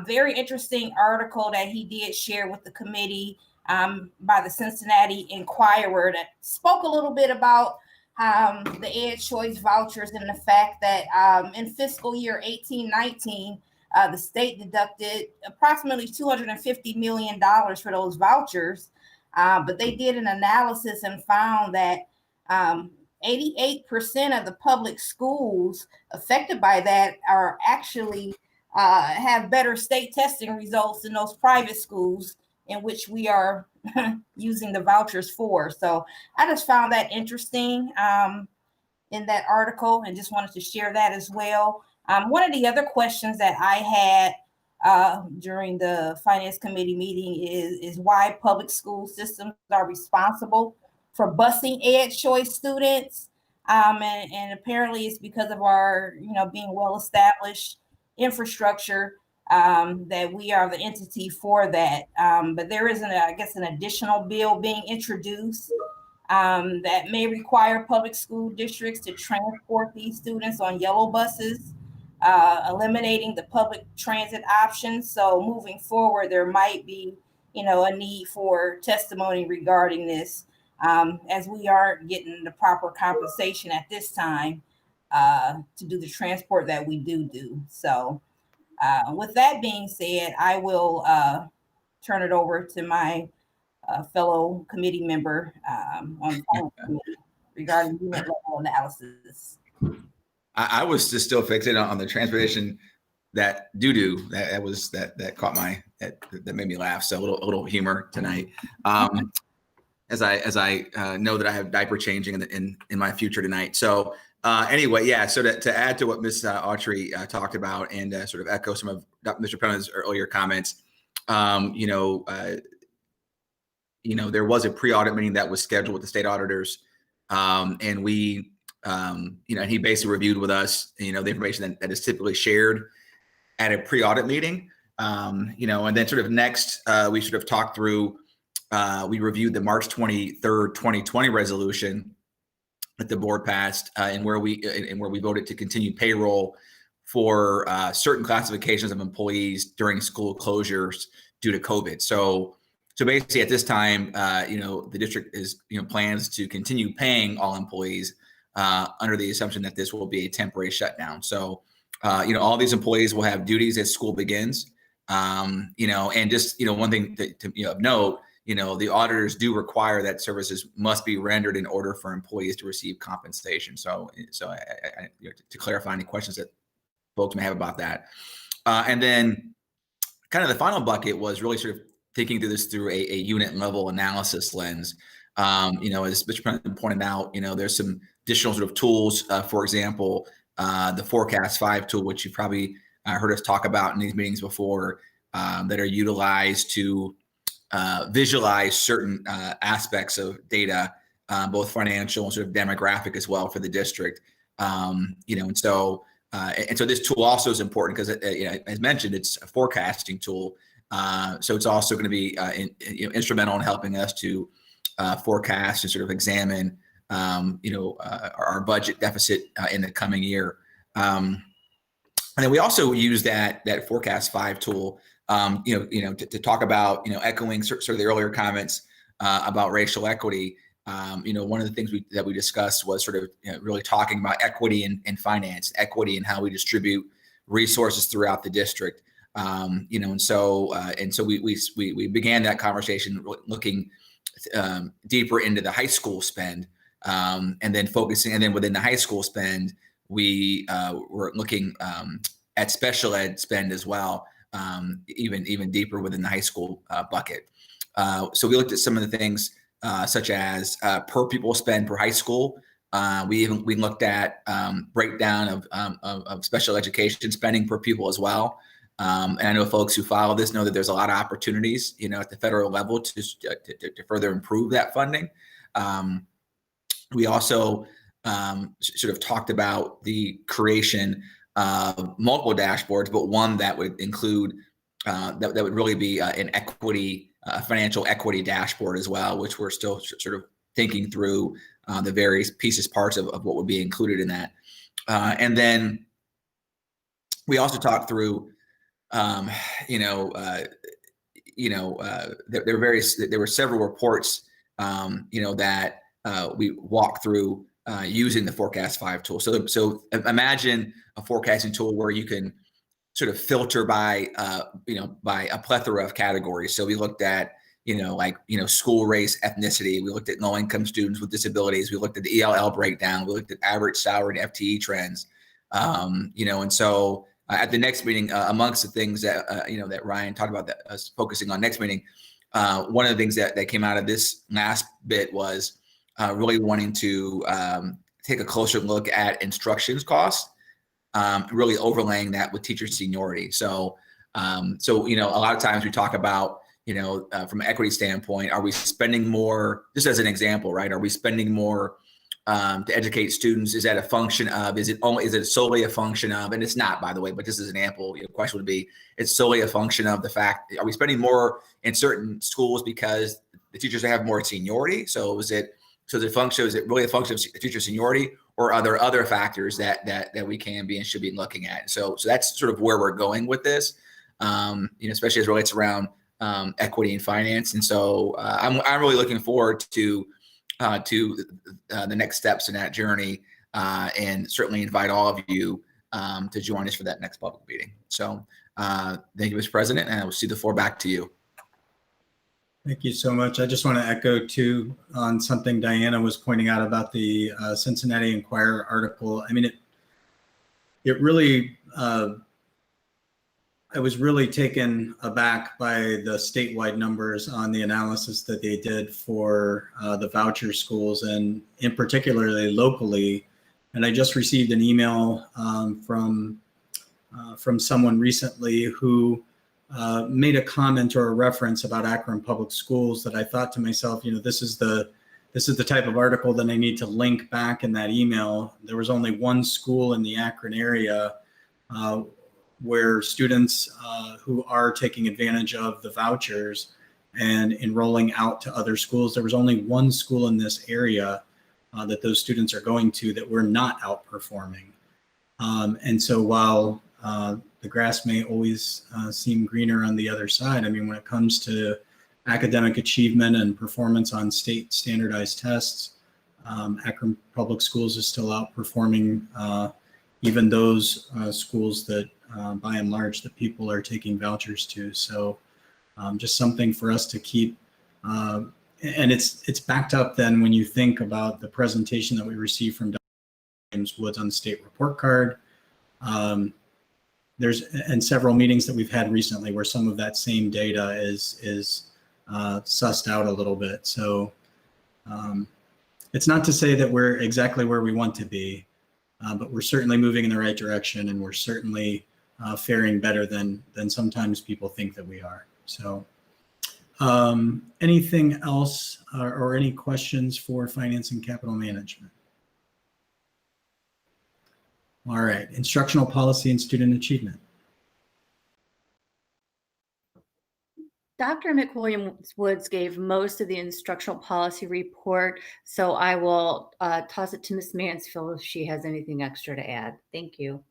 Very interesting article that he did share with the committee by the Cincinnati Enquirer that spoke a little bit about the Ed Choice vouchers and the fact that in fiscal year 18-19, the state deducted approximately $250 million for those vouchers. But they did an analysis and found that 88% of the public schools affected by that are actually have better state testing results than those private schools in which we are using the vouchers for. So I just found that interesting in that article and just wanted to share that as well. One of the other questions that I had during the Finance Committee meeting is why public school systems are responsible for busing Ed Choice students. And apparently it's because of our, being well-established infrastructure that we are the entity for that. But there is, an additional bill being introduced that may require public school districts to transport these students on yellow buses, eliminating the public transit options. So moving forward, there might be, a need for testimony regarding this, as we aren't getting the proper compensation at this time to do the transport that we do. So with that being said, I will turn it over to my fellow committee member on the Finance Committee regarding unit level analysis. I was just still fixated on the transportation that that caught that made me laugh. So a little humor tonight. As I know that I have diaper changing in my future tonight. So anyway, yeah. So to add to what Ms. Autry talked about and sort of echo some of Mr. Penna's earlier comments, there was a pre-audit meeting that was scheduled with the state auditors, and we, he basically reviewed with us, the information that is typically shared at a pre-audit meeting, and then sort of next, we sort of talked through. We reviewed the March 23rd, 2020 resolution that the board passed, and where we voted to continue payroll for certain classifications of employees during school closures due to COVID. So basically, at this time, the district is plans to continue paying all employees under the assumption that this will be a temporary shutdown. So all these employees will have duties as school begins. And just one thing to note. The auditors do require that services must be rendered in order for employees to receive compensation. So I, to clarify any questions that folks may have about that. And then kind of the final bucket was really sort of thinking through this through a unit level analysis lens. As Mr. President pointed out, there's some additional sort of tools, for example, the Forecast 5 tool, which you probably heard us talk about in these meetings before, that are utilized to visualize certain aspects of data, both financial and sort of demographic as well for the district. And so this tool also is important because, as mentioned, it's a forecasting tool. So it's also going to be instrumental in helping us to forecast and sort of examine, our budget deficit in the coming year. And then we also use that Forecast 5 tool, to talk about, echoing sort of the earlier comments about racial equity. One of the things that we discussed was sort of really talking about equity in finance, equity in how we distribute resources throughout the district. And so we began that conversation looking deeper into the high school spend, and then focusing, and then within the high school spend, we were looking at special ed spend as well. Even deeper within the high school bucket. So we looked at some of the things such as per pupil spend per high school. We looked at breakdown of special education spending per pupil as well. And I know folks who follow this know that there's a lot of opportunities, at the federal level to further improve that funding. We also sort of talked about the creation multiple dashboards, but one that would include that would really be an equity, financial equity dashboard as well, which we're still sort of thinking through the various pieces, parts of what would be included in that. And then we also talked through, there were several reports, that we walked through using the Forecast 5 tool. So imagine a forecasting tool where you can sort of filter by a plethora of categories. So we looked at, school, race, ethnicity. We looked at low-income students with disabilities. We looked at the ELL breakdown. We looked at average salary and FTE trends. And so at the next meeting, amongst the things that, that Ryan talked about, that us focusing on next meeting, one of the things that came out of this last bit was really wanting to take a closer look at instructions costs, really overlaying that with teacher seniority. So, a lot of times we talk about, from an equity standpoint, are we spending more, just as an example, right? Are we spending more to educate students? Is that a function of, is it solely a function of, and it's not, by the way, but just as an example, the question would be, it's solely a function of the fact, are we spending more in certain schools because the teachers have more seniority? So is it really a function of teacher seniority, or are there other factors that we can be and should be looking at? So that's sort of where we're going with this, especially as it relates around equity and finance. And so I'm really looking forward to the next steps in that journey, and certainly invite all of you to join us for that next public meeting. So thank you, Mr. President, and I will see the floor back to you. Thank you so much. I just want to echo too on something Diana was pointing out about the Cincinnati Enquirer article. I mean, it really, I was really taken aback by the statewide numbers on the analysis that they did for the voucher schools, and in particularly locally. And I just received an email from someone recently who made a comment or a reference about Akron Public Schools that I thought to myself, this is the type of article that I need to link back in that email. There was only one school in the Akron area where students who are taking advantage of the vouchers and enrolling out to other schools. There was only one school in this area that those students are going to that we're not outperforming. And so while the grass may always seem greener on the other side, I mean, when it comes to academic achievement and performance on state standardized tests, Akron Public Schools is still outperforming even those schools that by and large that people are taking vouchers to. So just something for us to keep, and it's backed up then when you think about the presentation that we received from Dr. McWilliams-Woods on the state report card. And several meetings that we've had recently where some of that same data is sussed out a little bit. So it's not to say that we're exactly where we want to be, but we're certainly moving in the right direction, and we're certainly faring better than sometimes people think that we are. So anything else or any questions for finance and capital management? All right, instructional policy and student achievement. Dr. McWilliams-Woods gave most of the instructional policy report, so I will toss it to Ms. Mansfield if she has anything extra to add. Thank you.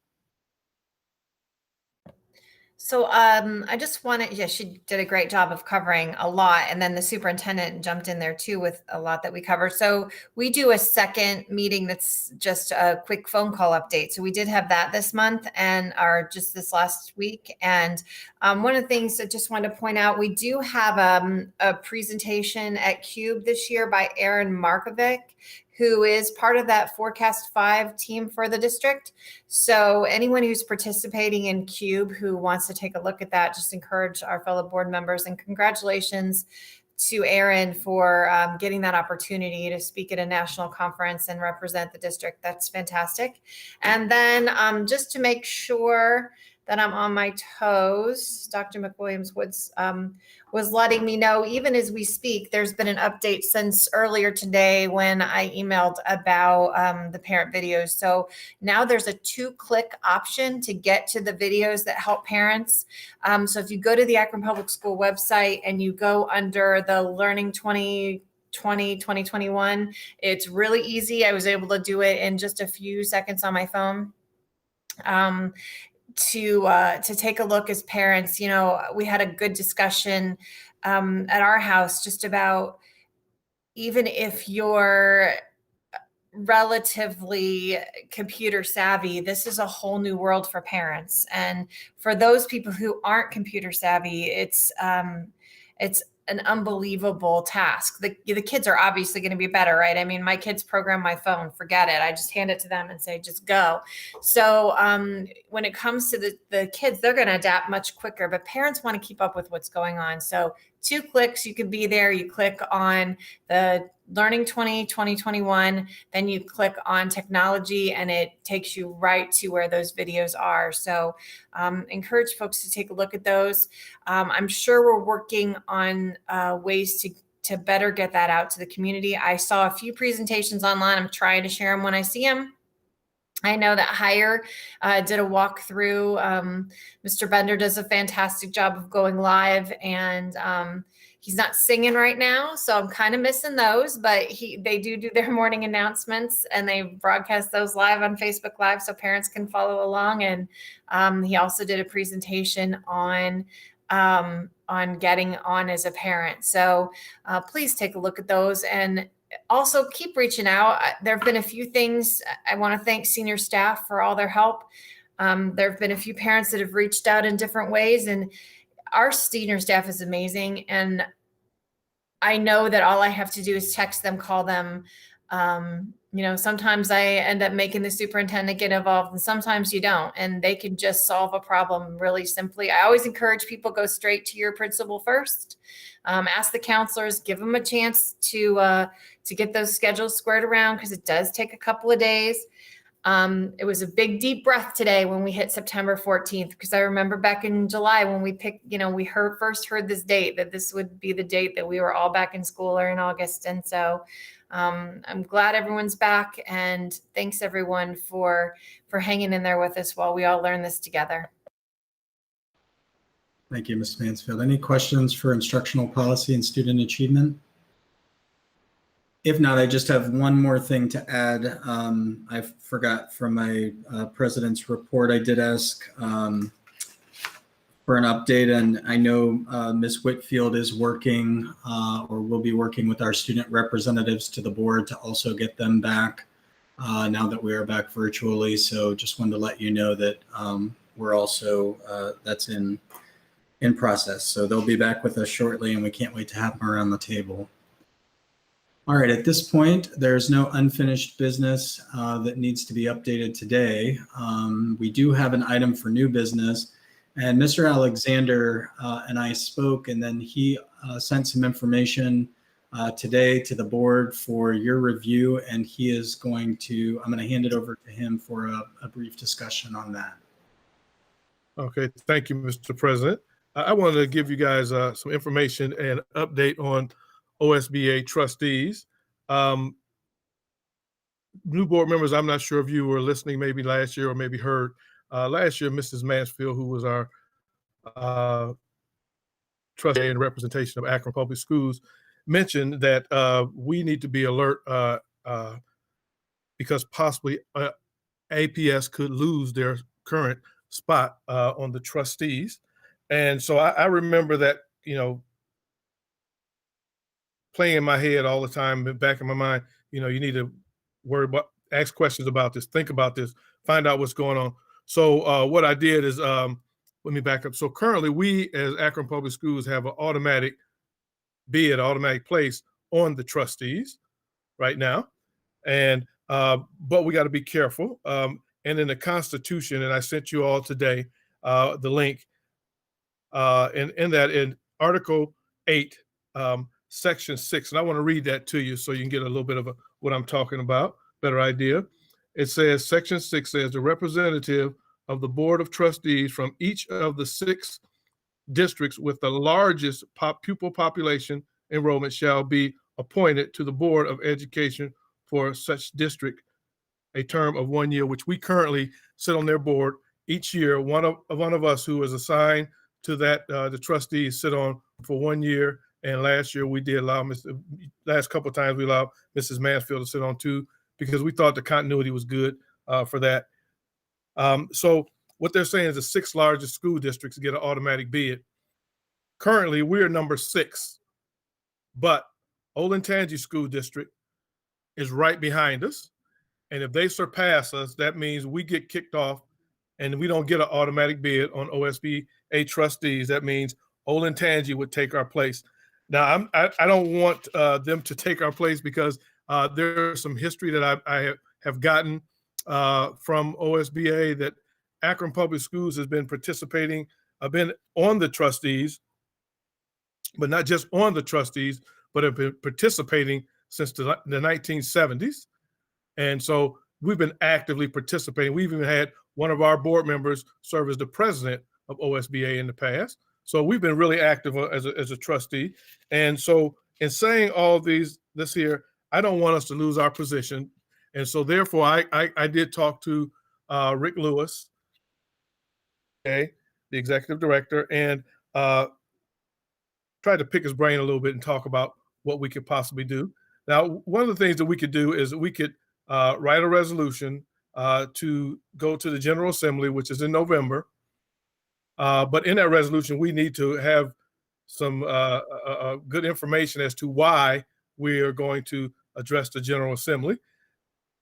So I just wanted, she did a great job of covering a lot. And then the superintendent jumped in there too with a lot that we covered. So we do a second meeting that's just a quick phone call update. So we did have that this month and just this last week. And one of the things that just wanted to point out, we do have a presentation at CUBE this year by Aaron Markovic, who is part of that Forecast 5 team for the district. So anyone who's participating in CUBE who wants to take a look at that, just encourage our fellow board members, and congratulations to Aaron for getting that opportunity to speak at a national conference and represent the district. That's fantastic. And then just to make sure that I'm on my toes, Dr. McWilliams-Woods was letting me know, even as we speak, there's been an update since earlier today when I emailed about the parent videos. So now there's a 2-click option to get to the videos that help parents. So if you go to the Akron Public School website and you go under the Learning 2020-2021, it's really easy. I was able to do it in just a few seconds on my phone. to take a look as parents. You know, we had a good discussion at our house just about, even if you're relatively computer savvy, this is a whole new world for parents. And for those people who aren't computer savvy, it's an unbelievable task. The kids are obviously going to be better, right? I mean, my kids program my phone, forget it. I just hand it to them and say, just go. So when it comes to the kids, they're going to adapt much quicker, but parents want to keep up with what's going on. So 2 clicks, you could be there. You click on the Learning 2021, then you click on technology and it takes you right to where those videos are. So encourage folks to take a look at those. I'm sure we're working on ways to better get that out to the community. I saw a few presentations online. I'm trying to share them when I see them. I know that Hire did a walkthrough. Mr. Bender does a fantastic job of going live, and he's not singing right now, so I'm kind of missing those, but they do their morning announcements, and they broadcast those live on Facebook Live so parents can follow along. And he also did a presentation on getting on as a parent. So please take a look at those, and also keep reaching out. There have been a few things. I want to thank senior staff for all their help. There have been a few parents that have reached out in different ways, and our senior staff is amazing. And I know that all I have to do is text them, call them. You know, sometimes I end up making the superintendent get involved, and sometimes you don't, and they can just solve a problem really simply. I always encourage people, go straight to your principal first. Ask the counselors, give them a chance to get those schedules squared around, because it does take a couple of days. It was a big, deep breath today when we hit September 14th, because I remember back in July when we picked, you know, we first heard this date, that this would be the date that we were all back in school, or in August. And so I'm glad everyone's back, and thanks everyone for hanging in there with us while we all learn this together. Thank you, Ms. Mansfield. Any questions for instructional policy and student achievement? If not, I just have one more thing to add. I forgot from my president's report, I did ask for an update, and I know Ms. Whitfield is working or will be working with our student representatives to the board to also get them back now that we are back virtually. So just wanted to let you know that we're also, that's in process. So they'll be back with us shortly, and we can't wait to have them around the table. All right, at this point, there's no unfinished business that needs to be updated today. We do have an item for new business, and Mr. Alexander and I spoke, and then he sent some information today to the board for your review, and he is going to, I'm going to hand it over to him for a brief discussion on that. Okay, thank you, Mr. President. I wanted to give you guys some information and update on OSBA trustees. New board members, I'm not sure if you were listening maybe last year or maybe heard. Last year, Mrs. Mansfield, who was our trustee in representation of Akron Public Schools, mentioned that we need to be alert because possibly APS could lose their current spot on the trustees. And so I remember that, you know, playing in my head all the time, back in my mind, you know, you need to worry about, ask questions about this, think about this, find out what's going on. So what I did is, let me back up. So currently we as Akron Public Schools have an automatic place on the trustees right now. And, but we got to be careful. And in the Constitution, and I sent you all today the link, in Article 8, Section 6, and I want to read that to you so you can get a little bit of what I'm talking about, better idea. It says, Section 6 says, the representative of the Board of Trustees from each of the 6 districts with the largest pupil population enrollment shall be appointed to the Board of Education for such district a term of 1 year, which we currently sit on their board each year. One of us who is assigned to that, the trustees sit on for 1 year. And last year we did allow last couple of times we allowed Mrs. Mansfield to sit on 2 because we thought the continuity was good for that. So what they're saying is the 6 largest school districts get an automatic bid. Currently, we're number 6, but Olentangy School District is right behind us. And if they surpass us, that means we get kicked off and we don't get an automatic bid on OSBA trustees. That means Olentangy would take our place. Now, I don't want them to take our place because there's some history that I have gotten from OSBA that Akron Public Schools has been participating. I've been on the trustees, but not just on the trustees, but have been participating since the 1970s. And so we've been actively participating. We've even had one of our board members serve as the president of OSBA in the past. So we've been really active as a trustee. And so in saying all this here, I don't want us to lose our position. And so therefore, I did talk to Rick Lewis, okay, the executive director, and tried to pick his brain a little bit and talk about what we could possibly do. Now, one of the things that we could do is we could write a resolution to go to the General Assembly, which is in November. But in that resolution, we need to have some good information as to why we are going to address the General Assembly.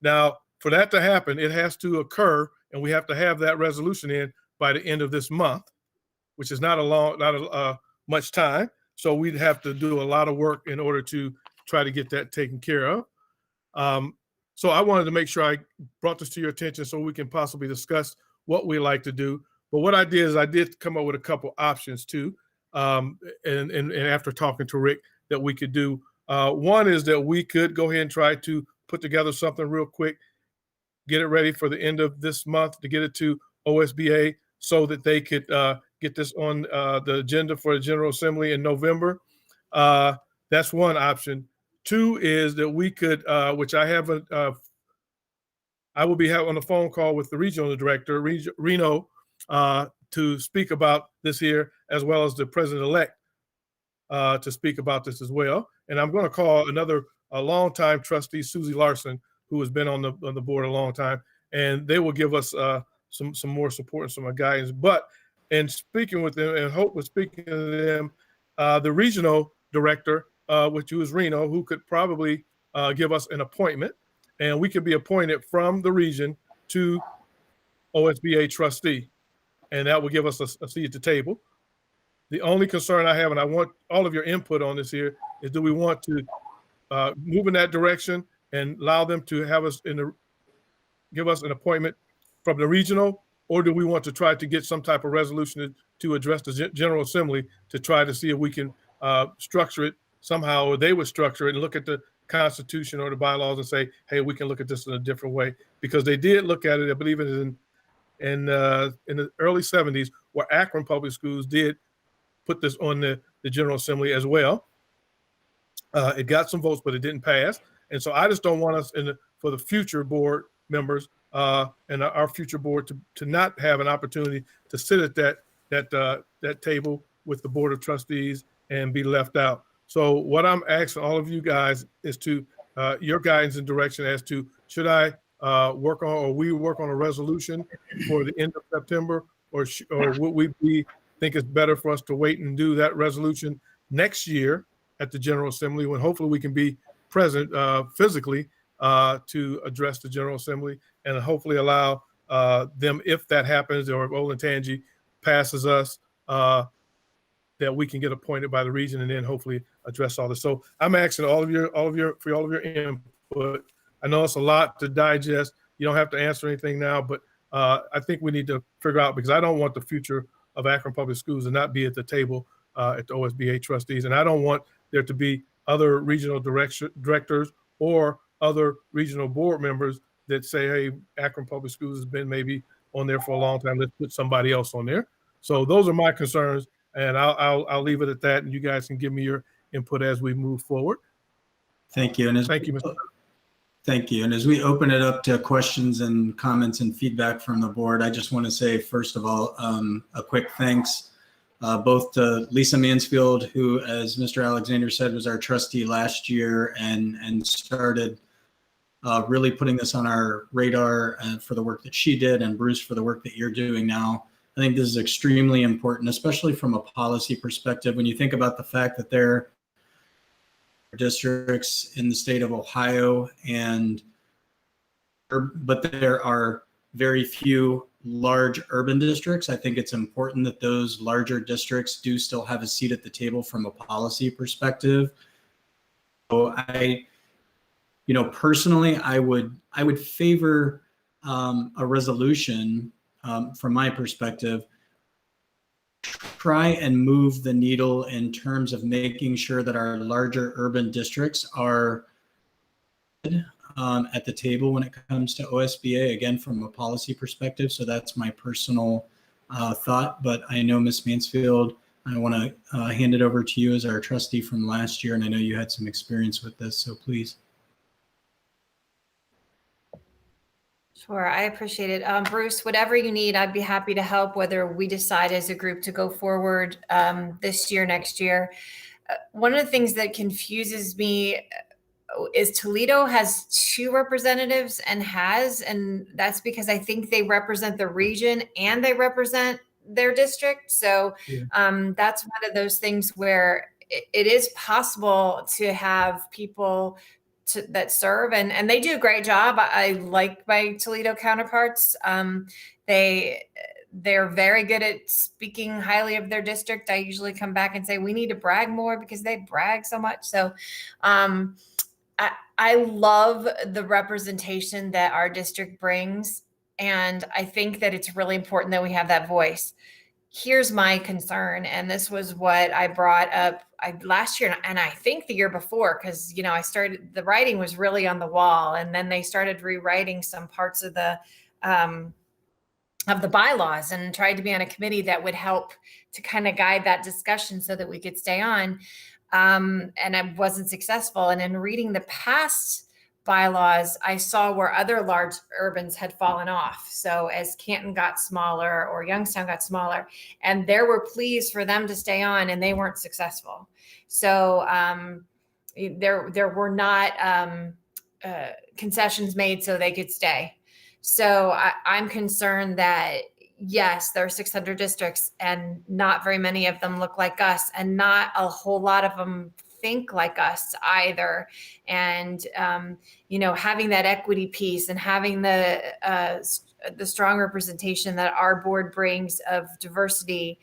Now, for that to happen, it has to occur, and we have to have that resolution in by the end of this month, which is not much time. So we'd have to do a lot of work in order to try to get that taken care of. So I wanted to make sure I brought this to your attention so we can possibly discuss what we like to do. But what I did is I did come up with a couple options too. And after talking to Rick, that we could do. One is that we could go ahead and try to put together something real quick, get it ready for the end of this month to get it to OSBA so that they could get this on the agenda for the General Assembly in November. That's one option. Two is that we could, which I haven't, I will be on a phone call with the regional director, Reno, to speak about this here, as well as the president-elect to speak about this as well. And I'm going to call a longtime trustee, Susie Larson, who has been on the board a long time, and they will give us some more support and some guidance. But in speaking with them, and Hope was speaking to them, the regional director, which was Reno, who could probably give us an appointment, and we could be appointed from the region to OSBA trustee, and that will give us a seat at the table. The only concern I have, and I want all of your input on this here, is do we want to move in that direction and allow them to have us give us an appointment from the regional, or do we want to try to get some type of resolution to address the General Assembly to try to see if we can structure it somehow, or they would structure it and look at the Constitution or the bylaws and say, hey, we can look at this in a different way, because they did look at it, I believe it is in the early 70s, where Akron Public Schools did put this on the General Assembly as well. It got some votes, but it didn't pass. And so I just don't want us for the future board members and our future board to not have an opportunity to sit at that table with the Board of Trustees and be left out. So what I'm asking all of you guys is to your guidance and direction as to should I work on a resolution for the end of September, or would we think it's better for us to wait and do that resolution next year at the General Assembly, when hopefully we can be present physically to address the General Assembly, and hopefully allow them, if that happens, or if Olentangy passes us, that we can get appointed by the region and then hopefully address all this. So I'm asking all of your input. I know it's a lot to digest. You don't have to answer anything now, but I think we need to figure out, because I don't want the future of Akron Public Schools to not be at the table at the OSBA trustees. And I don't want there to be other regional directors or other regional board members that say, hey, Akron Public Schools has been maybe on there for a long time, let's put somebody else on there. So those are my concerns, and I'll leave it at that, and you guys can give me your input as we move forward. Thank you. And thank you, Mr. Thank you. And as we open it up to questions and comments and feedback from the board, I just want to say, first of all, a quick thanks both to Lisa Mansfield, who, as Mr. Alexander said, was our trustee last year and started really putting this on our radar for the work that she did, and Bruce for the work that you're doing now. I think this is extremely important, especially from a policy perspective. When you think about the fact that there are districts in the state of Ohio, but there are very few large urban districts, I think it's important that those larger districts do still have a seat at the table from a policy perspective. So personally, I would favor a resolution from my perspective, try and move the needle in terms of making sure that our larger urban districts are at the table when it comes to OSBA, again, from a policy perspective. So that's my personal thought, but I know Ms. Mansfield, I want to hand it over to you as our trustee from last year, and I know you had some experience with this, so please. Sure, I appreciate it. Bruce, whatever you need, I'd be happy to help, whether we decide as a group to go forward this year, next year. One of the things that confuses me is Toledo has 2 representatives, and that's because I think they represent the region and they represent their district. So that's one of those things where it is possible to have people that serve, and they do a great job. I like my Toledo counterparts. They're very good at speaking highly of their district. I usually come back and say, we need to brag more because they brag so much. So I love the representation that our district brings. And I think that it's really important that we have that voice. Here's my concern. And this was what I brought up last year, and I think the year before, because, the writing was really on the wall, and then they started rewriting some parts of the bylaws and tried to be on a committee that would help to kind of guide that discussion so that we could stay on. And I wasn't successful. And in reading the past bylaws, I saw where other large urbans had fallen off. So as Canton got smaller or Youngstown got smaller, and there were pleas for them to stay on, and they weren't successful. So there were not concessions made so they could stay. So I'm concerned that, yes, there are 600 districts, and not very many of them look like us, and not a whole lot of them think like us either. And, having that equity piece and having the strong representation that our board brings of diversity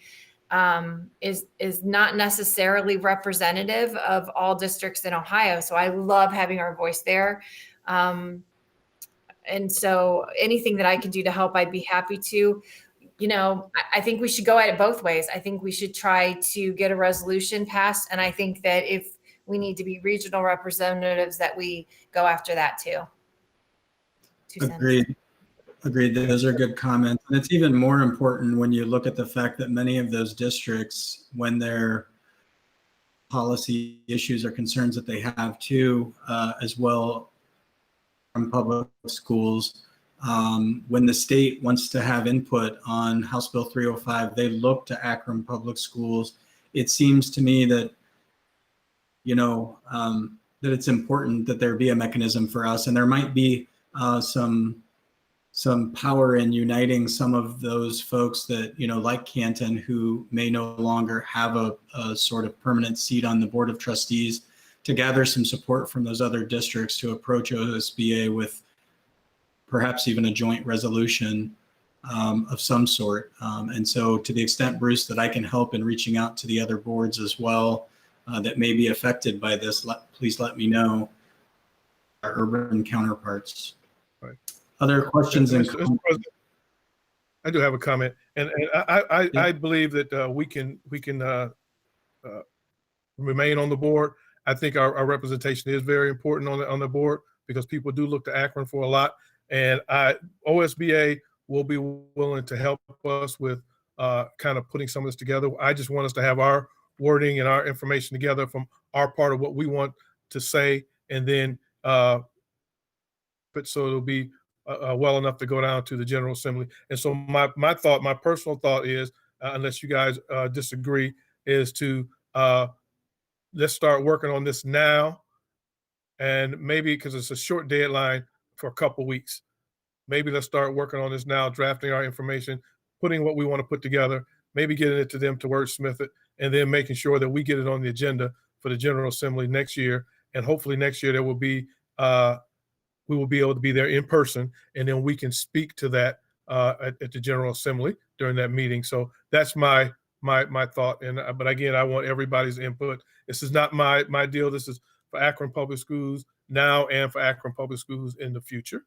is not necessarily representative of all districts in Ohio. So I love having our voice there. And so anything that I can do to help, I'd be happy to. I think we should go at it both ways. I think we should try to get a resolution passed. And I think that if we need to be regional representatives, that we go after that too. Agreed. Those are good comments. And it's even more important when you look at the fact that many of those districts, when their policy issues or concerns that they have too, as well from public schools, when the state wants to have input on House Bill 305, they look to Akron Public Schools. It seems to me that, that it's important that there be a mechanism for us, and there might be some power in uniting some of those folks that, like Canton, who may no longer have a sort of permanent seat on the Board of Trustees, to gather some support from those other districts to approach OSBA with perhaps even a joint resolution of some sort. And so to the extent, Bruce, that I can help in reaching out to the other boards as well that may be affected by this, please let me know, our urban counterparts. Right. Other questions? I do have a comment, and I believe that we can remain on the board. I think our representation is very important on the board, because people do look to Akron for a lot. And OSBA will be willing to help us with kind of putting some of this together. I just want us to have our wording and our information together from our part of what we want to say, and then so it'll be well enough to go down to the General Assembly. And so my personal thought is, unless you guys disagree, is to let's start working on this now, and maybe because it's a short deadline for a couple weeks, maybe let's start working on this now, drafting our information, putting what we want to put together, maybe getting it to them to wordsmith it, and then making sure that we get it on the agenda for the General Assembly next year. And hopefully next year there will be, we will be able to be there in person, and then we can speak to that at the General Assembly during that meeting. So that's my thought. And but again, I want everybody's input. This is not my deal. This is for Akron Public Schools now and for Akron Public Schools in the future.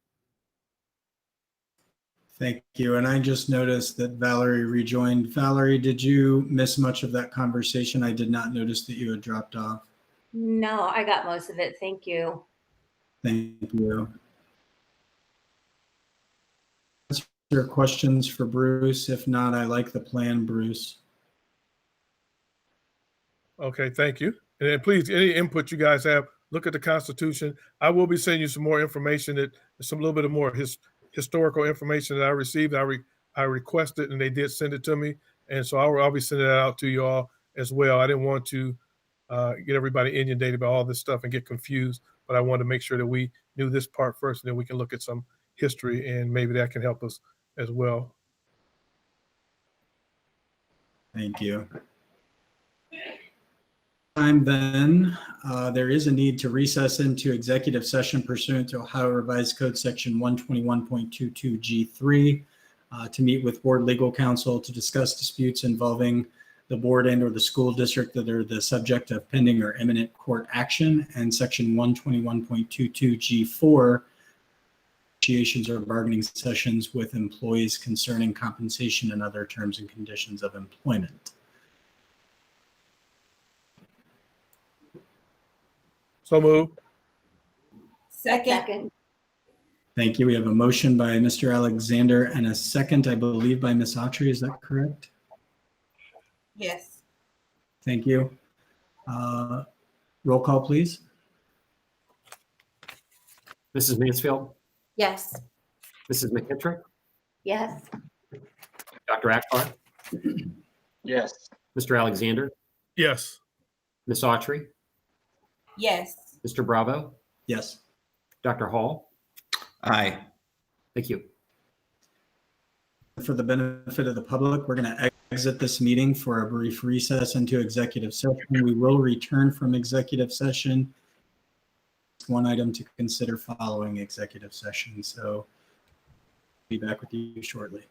Thank you. And I just noticed that Valerie rejoined. Valerie, did you miss much of that conversation? I did not notice that you had dropped off. No, I got most of it. Thank you. Thank you. Are there questions for Bruce? If not, I like the plan, Bruce. Okay, thank you. And then please, any input you guys have, look at the Constitution. I will be sending you some more information, that some little bit of more historical information that I received. I requested, and they did send it to me, and so I'll be sending that out to you all as well. I didn't want to get everybody inundated by all this stuff and get confused, but I wanted to make sure that we knew this part first, and then we can look at some history, and maybe that can help us as well. Thank you. Time then, there is a need to recess into executive session pursuant to Ohio Revised Code Section 121.22 G3 to meet with board legal counsel to discuss disputes involving the board and or the school district that are the subject of pending or imminent court action, and Section 121.22 G4 negotiations or bargaining sessions with employees concerning compensation and other terms and conditions of employment. So move. Second. Thank you. We have a motion by Mr. Alexander and a second, I believe, by Ms. Autry. Is that correct? Yes. Thank you. Roll call, please. Mrs. Mansfield, Yes. Mrs. McKittrick, Yes. Dr. Akbar, Yes. Mr. Alexander, Yes. Ms. Autry, Yes. Mr. Bravo, Yes. Dr. Hall. Aye. Thank you. For the benefit of the public, we're going to exit this meeting for a brief recess into executive session. We will return from executive session. One item to consider following executive session. So be back with you shortly.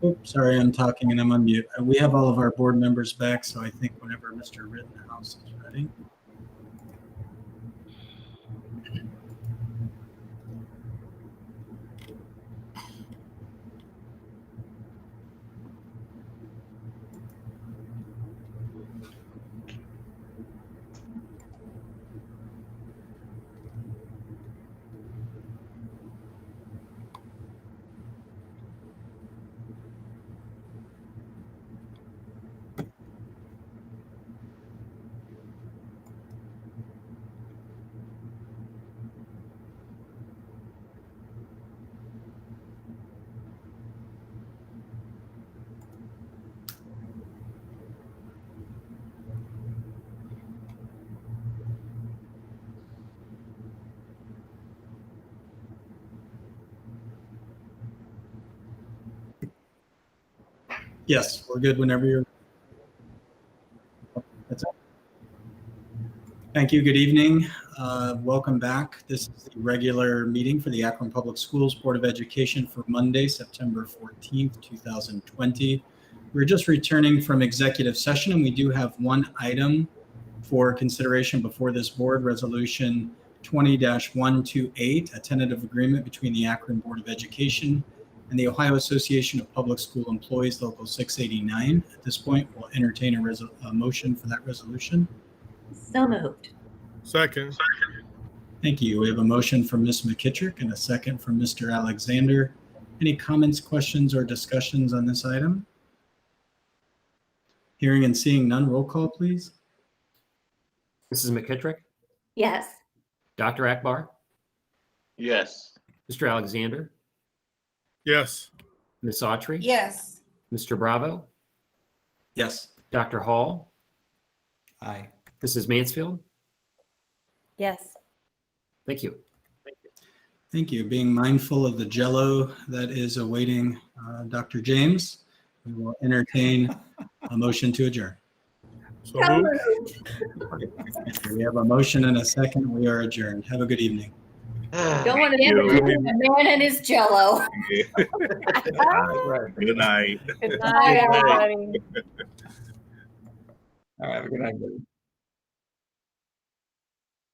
Oops, sorry, I'm talking and I'm on mute. We have all of our board members back, so I think whenever Mr. Rittenhouse is ready. Yes, we're good whenever you're. That's it. Thank you. Good evening. Welcome back. This is the regular meeting for the Akron Public Schools Board of Education for Monday, September 14th, 2020. We're just returning from executive session, and we do have one item for consideration before this board, Resolution 20-128, a tentative agreement between the Akron Board of Education and the Ohio Association of Public School Employees, Local 689. At this point, we'll entertain a motion for that resolution. So moved. Second. Thank you. We have a motion from Ms. McKittrick and a second from Mr. Alexander. Any comments, questions, or discussions on this item? Hearing and seeing none, roll call, please. Mrs. McKittrick, Yes. Dr. Akbar, Yes. Mr. Alexander, Yes. Ms. Autry, Yes. Mr. Bravo, Yes. Dr. Hall, Aye. Mrs. Mansfield. Yes. Thank you. Thank you. Being mindful of the jello that is awaiting Dr. James, we will entertain a motion to adjourn. So moved. We have a motion and a second. We are adjourned. Have a good evening. Don't want to the man and his jello. Good night. Good night, everybody. All right, have a good night.